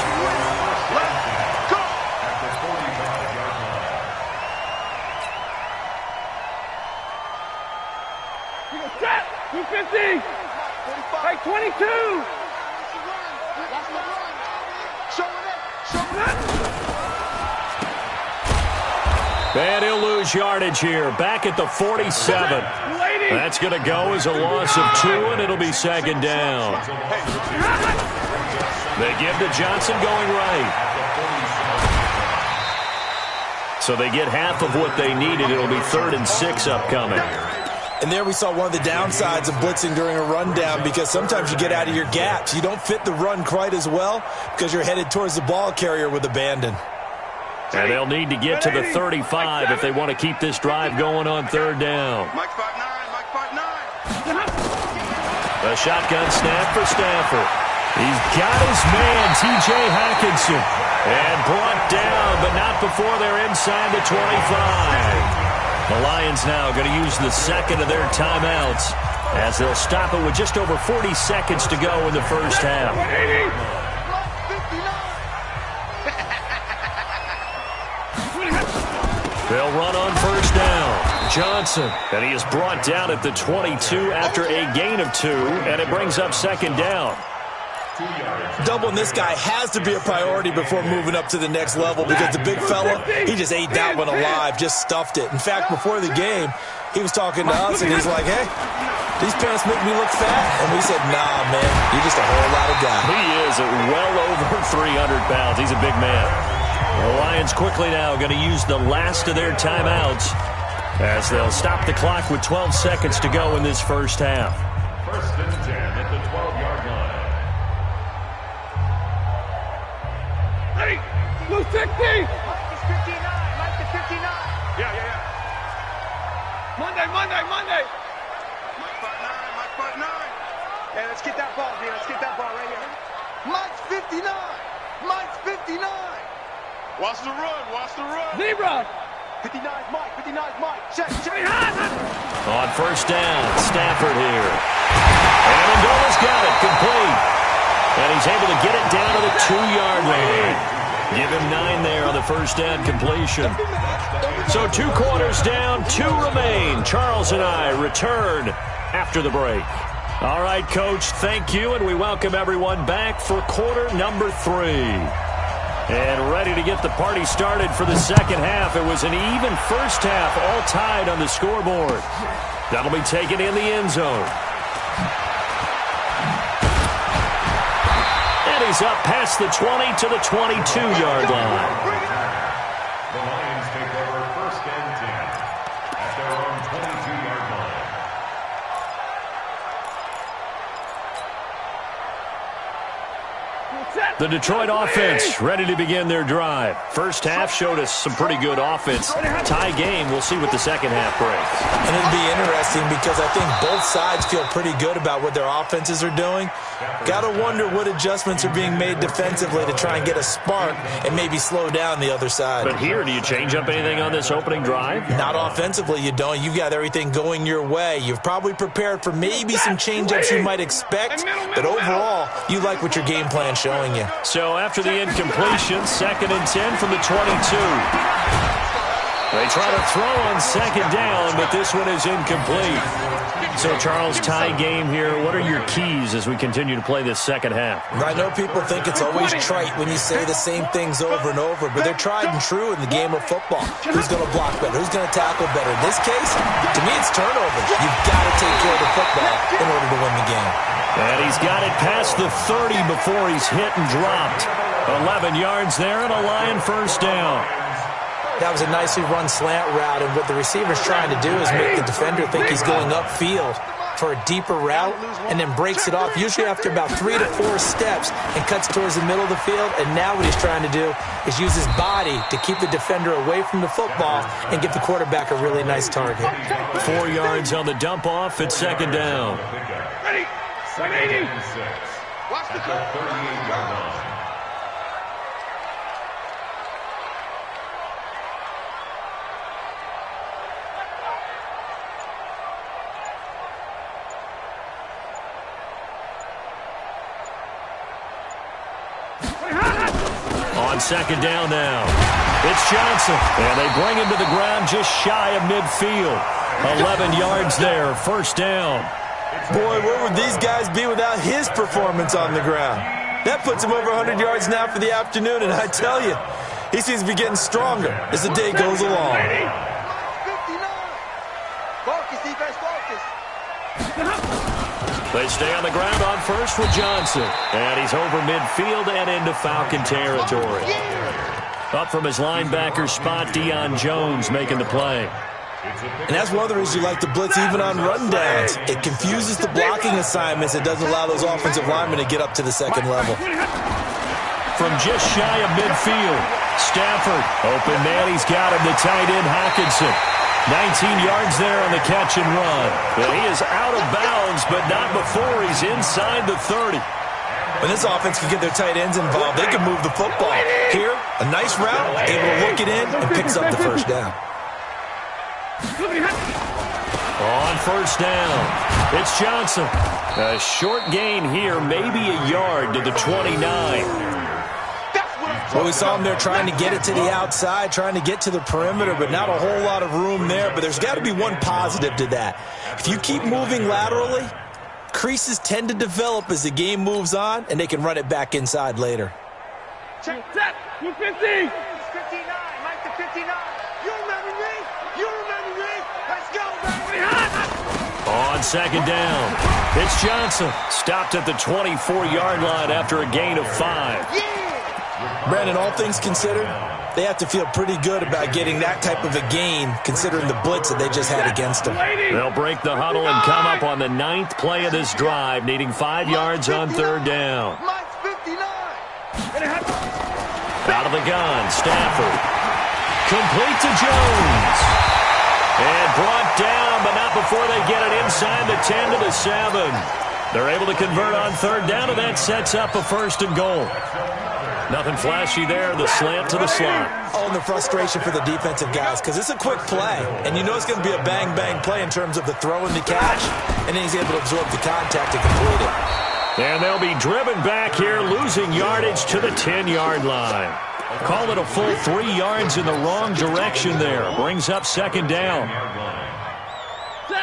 Set! 250! Right, 22! And he'll lose yardage here. Back at the 47. That's going to go as a loss of 2, and it'll be second down. They give to Johnson going right. So they get half of what they needed. It'll be 3rd and 6 upcoming. And there we saw one of the downsides of blitzing during a rundown, because sometimes you get out of your gaps. You don't fit the run quite as well because you're headed towards the ball carrier with abandon. And they'll need to get to the 35 if they want to keep this drive going on third down. A shotgun snap for Stafford. He's got his man, T.J. Hockenson. And brought down, but not before they're inside the 25. The Lions now going to use the second of their timeouts as they'll stop it with just over 40 seconds to go in the first half. They'll run on first down. Johnson, and he is brought down at the 22 after a gain of 2, and it brings up second down. Doubling this guy has to be a priority before moving up to the next level because the big fella, he just ate that one alive, just stuffed it. In fact, before the game, he was talking to us, and he's like, hey, these pants make me look fat. And we said, nah, man, you're just a whole lot of guy. He is at well over 300 pounds. He's a big man. The Lions quickly now going to use the last of their timeouts as they'll stop the clock with 12 seconds to go in this first half. First and 10 at the 12-yard line. Ready? Blue 60. Mike is 59. Mike is 59. Yeah. Monday. Mike 5'9. Yeah, let's get that ball, dude. Let's get that ball right here. Mike's 59. Mike's 59. Watch the run. Zebra. 59's Mike. Check. On first down, Stafford here. And Amendola's got it, complete. And he's able to get it down to the 2-yard line. Give him 9 there on the first down completion. So 2 quarters down, 2 remain. Charles and I return after the break. All right, Coach, thank you, and we welcome everyone back for quarter number 3. And ready to get the party started for the second half. It was an even first half, all tied on the scoreboard. That'll be taken in the end zone. And he's up past the 20 to the 22-yard line. The Lions take over first and 10 at their own 22-yard line. The Detroit offense ready to begin their drive. First half showed us some pretty good offense. Tie game, we'll see what the second half brings. And it'll be interesting because I think both sides feel pretty good about what their offenses are doing. Got to wonder what adjustments are being made defensively to try and get a spark and maybe slow down the other side. But here, do you change up anything on this opening drive? Not offensively, you don't. You've got everything going your way. You've probably prepared for maybe some change-ups you might expect, but overall, you like what your game plan's showing you. So after the incompletion, second and 10 from the 22. They try to throw on second down, but this one is incomplete. So, Charles, tie game here. What are your keys as we continue to play this second half? I know people think it's always trite when you say the same things over and over, but they're tried and true in the game of football. Who's going to block better? Who's going to tackle better? In this case, to me, it's turnovers. You've got to take care of the football in order to win the game. And he's got it past the 30 before he's hit and dropped. 11 yards there and a Lion first down. That was a nicely run slant route, and what the receiver's trying to do is make the defender think he's going upfield for a deeper route and then breaks it off, usually after about 3 to 4 steps, and cuts towards the middle of the field. And now what he's trying to do is use his body to keep the defender away from the football and give the quarterback a really nice target. 4 yards on the dump-off at second down. Ready? 180. Watch the 38-yard line. On second down now, it's Johnson, and they bring him to the ground just shy of midfield. 11 yards there, first down. Boy, where would these guys be without his performance on the ground? That puts him over 100 yards now for the afternoon, and I tell you, he seems to be getting stronger as the day goes along. 59. Focus, defense, focus. They stay on the ground on first with Johnson. And he's over midfield and into Falcon territory. Up from his linebacker spot, Deion Jones making the play. And that's one of the reasons you like to blitz even on rundowns. It confuses the blocking assignments. It doesn't allow those offensive linemen to get up to the second level. From just shy of midfield, Stafford, open man, he's got him, the tight end Hawkinson. 19 yards there on the catch and run. But he is out of bounds, but not before he's inside the 30. When this offense can get their tight ends involved, they can move the football. Here, a nice route, able to look it in, and picks up the first down. On first down, it's Johnson. A short gain here, maybe a yard to the 29. Well, we saw him there trying to get it to the outside, trying to get to the perimeter, but not a whole lot of room there. But there's got to be one positive to that. If you keep moving laterally, creases tend to develop as the game moves on, and they can run it back inside later. Check, 250. 59, Mike to 59. You remember me? You remember me? Let's go, baby. On second down, it's Johnson. Stopped at the 24-yard line after a gain of 5. Brandon, all things considered, they have to feel pretty good about getting that type of a gain, considering the blitz that they just had against them. They'll break the huddle and come up on the 9th play of this drive, needing 5 yards on third down. Out of the gun, Stafford. Complete to Jones. And brought down, but not before they get it inside the 10 to the 7. They're able to convert on third down, and that sets up a first and goal. Nothing flashy there, the slant to the slot. Oh, and the frustration for the defensive guys, because it's a quick play, and you know it's going to be a bang-bang play in terms of the throw and the catch, and then he's able to absorb the contact to complete it. And they'll be driven back here, losing yardage to the 10-yard line. Call it a full 3 yards in the wrong direction there. Brings up second down.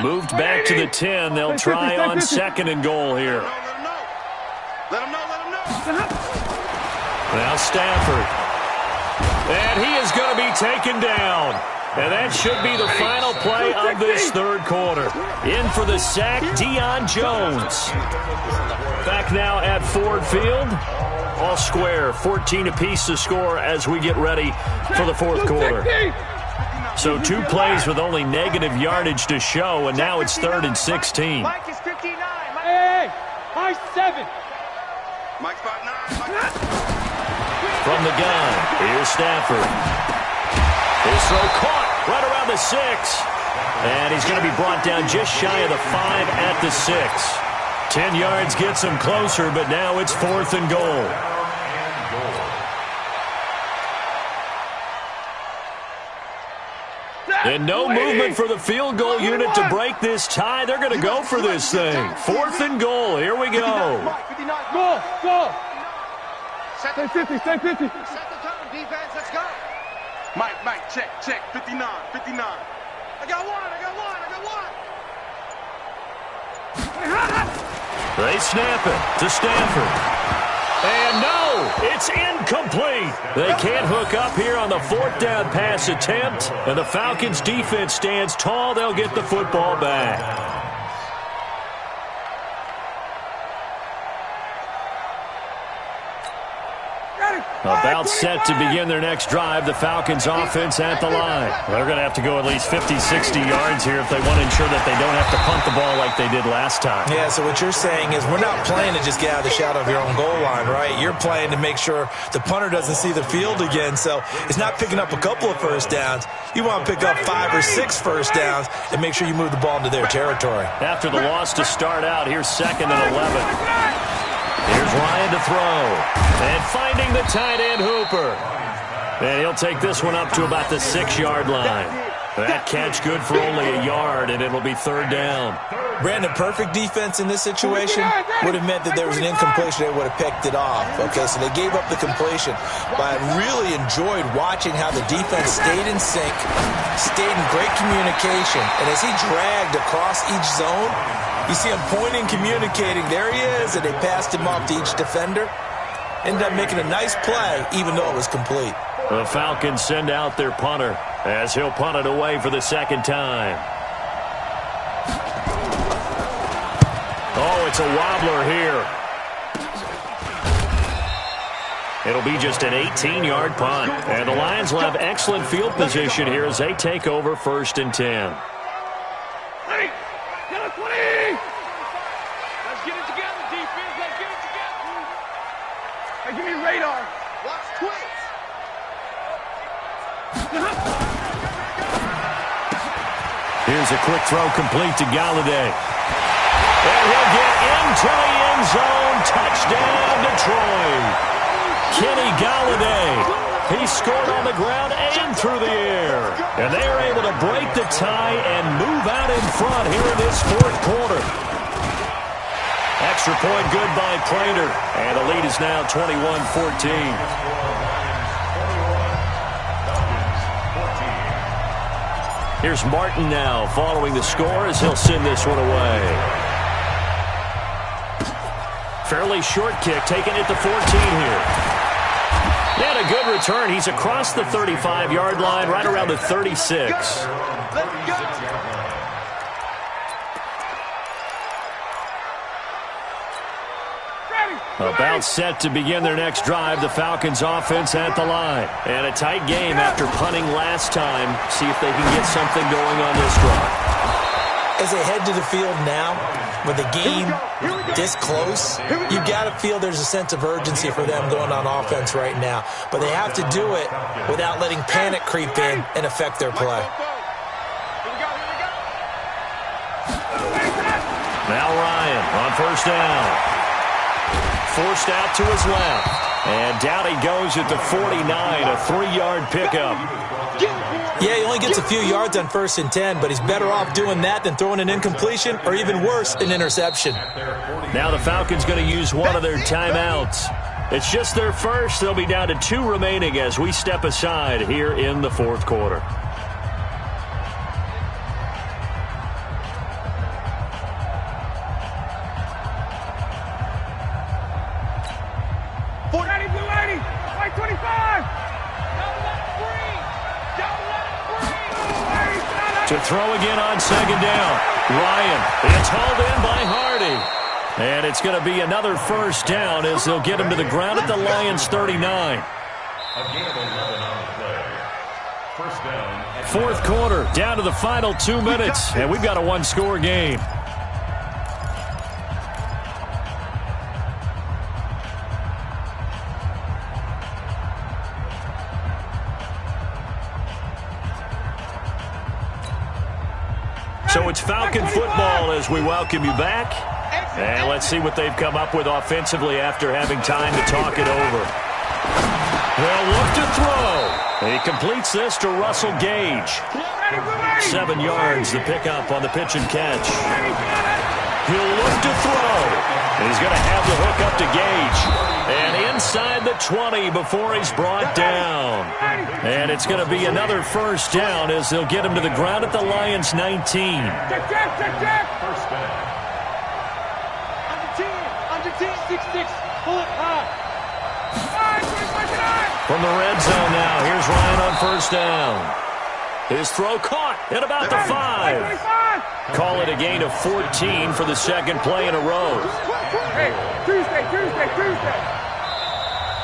Moved back to the 10. They'll try on second and goal here. Let him know. Now Stafford. And he is going to be taken down. And that should be the final play of this third quarter. In for the sack, Deion Jones. Back now at Ford Field. All square, 14 apiece to score as we get ready for the fourth quarter. So 2 plays with only negative yardage to show, and now it's 3rd and 16. Mike is 59. Hey, Mike's 7. Mike's 5'9". From the gun, here's Stafford. His throw caught right around the 6. And he's going to be brought down just shy of the 5 at the 6. 10 yards gets him closer, but now it's 4th and goal. And no movement for the field goal unit to break this tie. They're going to go for this thing. 4th and goal. Here we go. Go. Stay 50. Set the tone, defense. Let's go. Mike, check. 59. I got one. They snap it to Stafford. And no, it's incomplete. They can't hook up here on the 4th down pass attempt. And the Falcons defense stands tall. They'll get the football back. About set to begin their next drive, the Falcons offense at the line. They're going to have to go at least 50, 60 yards here if they want to ensure that they don't have to punt the ball like they did last time. Yeah, so what you're saying is we're not playing to just get out of the shadow of your own goal line, right? You're playing to make sure the punter doesn't see the field again. So it's not picking up a couple of first downs. You want to pick up 5 or 6 first downs and make sure you move the ball into their territory. After the loss to start out, here's 2nd and 11. Here's Ryan to throw. And finding the tight end Hooper. And he'll take this one up to about the 6-yard line. That catch good for only a yard, and it'll be 3rd down. Brandon, perfect defense in this situation would have meant that there was an incompletion. They would have picked it off. Okay, so they gave up the completion. But I really enjoyed watching how the defense stayed in sync, stayed in great communication. And as he dragged across each zone, you see him pointing, communicating. There he is, and they passed him off to each defender. Ended up making a nice play, even though it was complete. The Falcons send out their punter as he'll punt it away for the 2nd time. Oh, it's a wobbler here. It'll be just an 18-yard punt. And the Lions will have excellent field position here as they take over 1st and 10. Hey, get a 20! Let's get it together, defense. Let's get it together. Hey, give me radar. Watch twins. Here's a quick throw complete to Galladay. And he'll get into the end zone. Touchdown, Detroit. Kenny Galladay. He scored on the ground and through the air. And they are able to break the tie and move out in front here in this fourth quarter. Extra point good by Prater. And the lead is now 21-14. Here's Martin now following the score as he'll send this one away. Fairly short kick, taking it to 14 here. And a good return. He's across the 35-yard line, right around the 36. About set to begin their next drive. The Falcons offense at the line. And a tight game after punting last time. See if they can get something going on this drive. As they head to the field now, with the game this close, you got to feel there's a sense of urgency for them going on offense right now. But they have to do it without letting panic creep in and affect their play. Now Ryan on first down. Forced out to his left. And down he goes at the 49, a 3-yard pickup. Yeah, he only gets a few yards on 1st and 10, but he's better off doing that than throwing an incompletion or even worse, an interception. Now the Falcons going to use one of their timeouts. It's just their first. They'll be down to 2 remaining as we step aside here in the fourth quarter. To throw again on second down. Ryan, it's hauled in by Hardy. And it's going to be another first down as they'll get him to the ground at the Lions' 39. A gain of 11 on the play. First down. Fourth quarter, down to the final 2 minutes. And we've got a one-score game. So it's Falcon football as we welcome you back. And let's see what they've come up with offensively after having time to talk it over. They'll look to throw. He completes this to Russell Gage. 7 yards, the pickup on the pitch and catch. He'll look to throw. He's going to have the hook up to Gage. And inside the 20 before he's brought down. And it's going to be another first down as they'll get him to the ground at the Lions' 19. First down. Under 10, 6-6, pull it high. From the red zone now, here's Ryan on first down. His throw caught at about the 5. Call it a gain of 14 for the second play in a row. Hey, Tuesday.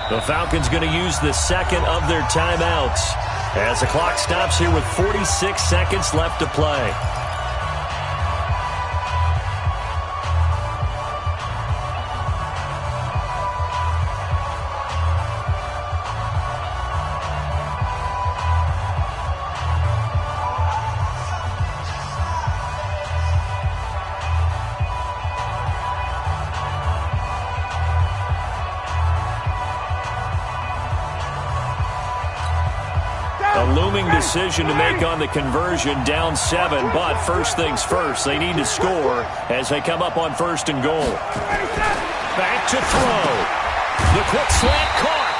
The Falcons going to use the second of their timeouts as the clock stops here with 46 seconds left to play. Decision to make on the conversion, down 7, but first things first, they need to score as they come up on first and goal. Back to throw. The quick slant caught.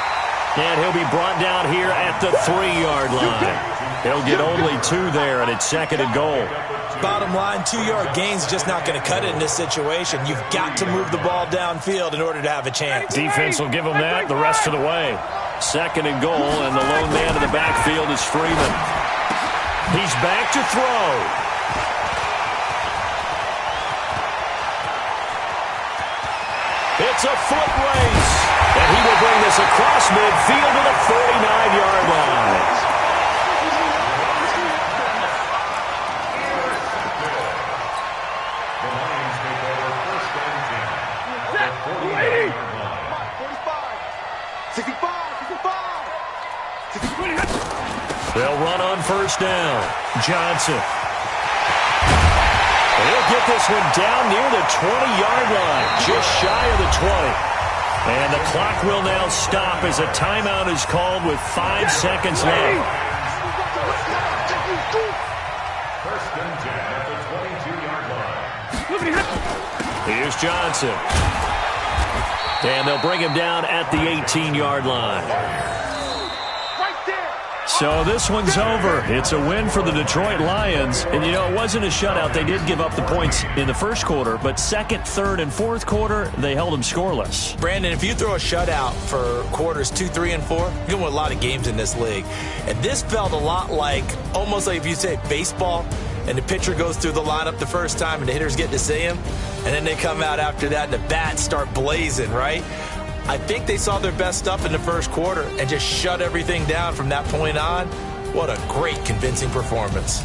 And he'll be brought down here at the 3-yard line. He'll get only 2 there, and it's second and goal. Bottom line, 2-yard gain's just not going to cut it in this situation. You've got to move the ball downfield in order to have a chance. Defense will give them that the rest of the way. Second and goal, and the lone man in the backfield is Freeman. He's back to throw. It's a foot race, and he will bring this across midfield to the 49-yard line. They'll run on first down. Johnson. He'll get this one down near the 20-yard line, just shy of the 20. And the clock will now stop as a timeout is called with 5 seconds left. First and 10 at the 22-yard line. Here's Johnson. And they'll bring him down at the 18-yard line. So this one's over. It's a win for the Detroit Lions. And, it wasn't a shutout. They did give up the points in the first quarter, but second, third, and fourth quarter, they held them scoreless. Brandon, if you throw a shutout for quarters 2, 3, and 4, you're going to win a lot of games in this league. And this felt a lot like, almost like if you say baseball, and the pitcher goes through the lineup the first time and the hitters get to see him, and then they come out after that and the bats start blazing, right? I think they saw their best stuff in the first quarter and just shut everything down from that point on. What a great, convincing performance.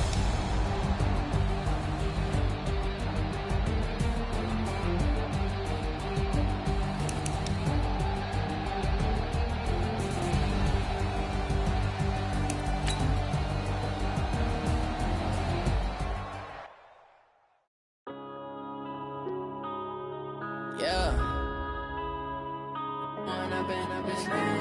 Yeah. Been up his name.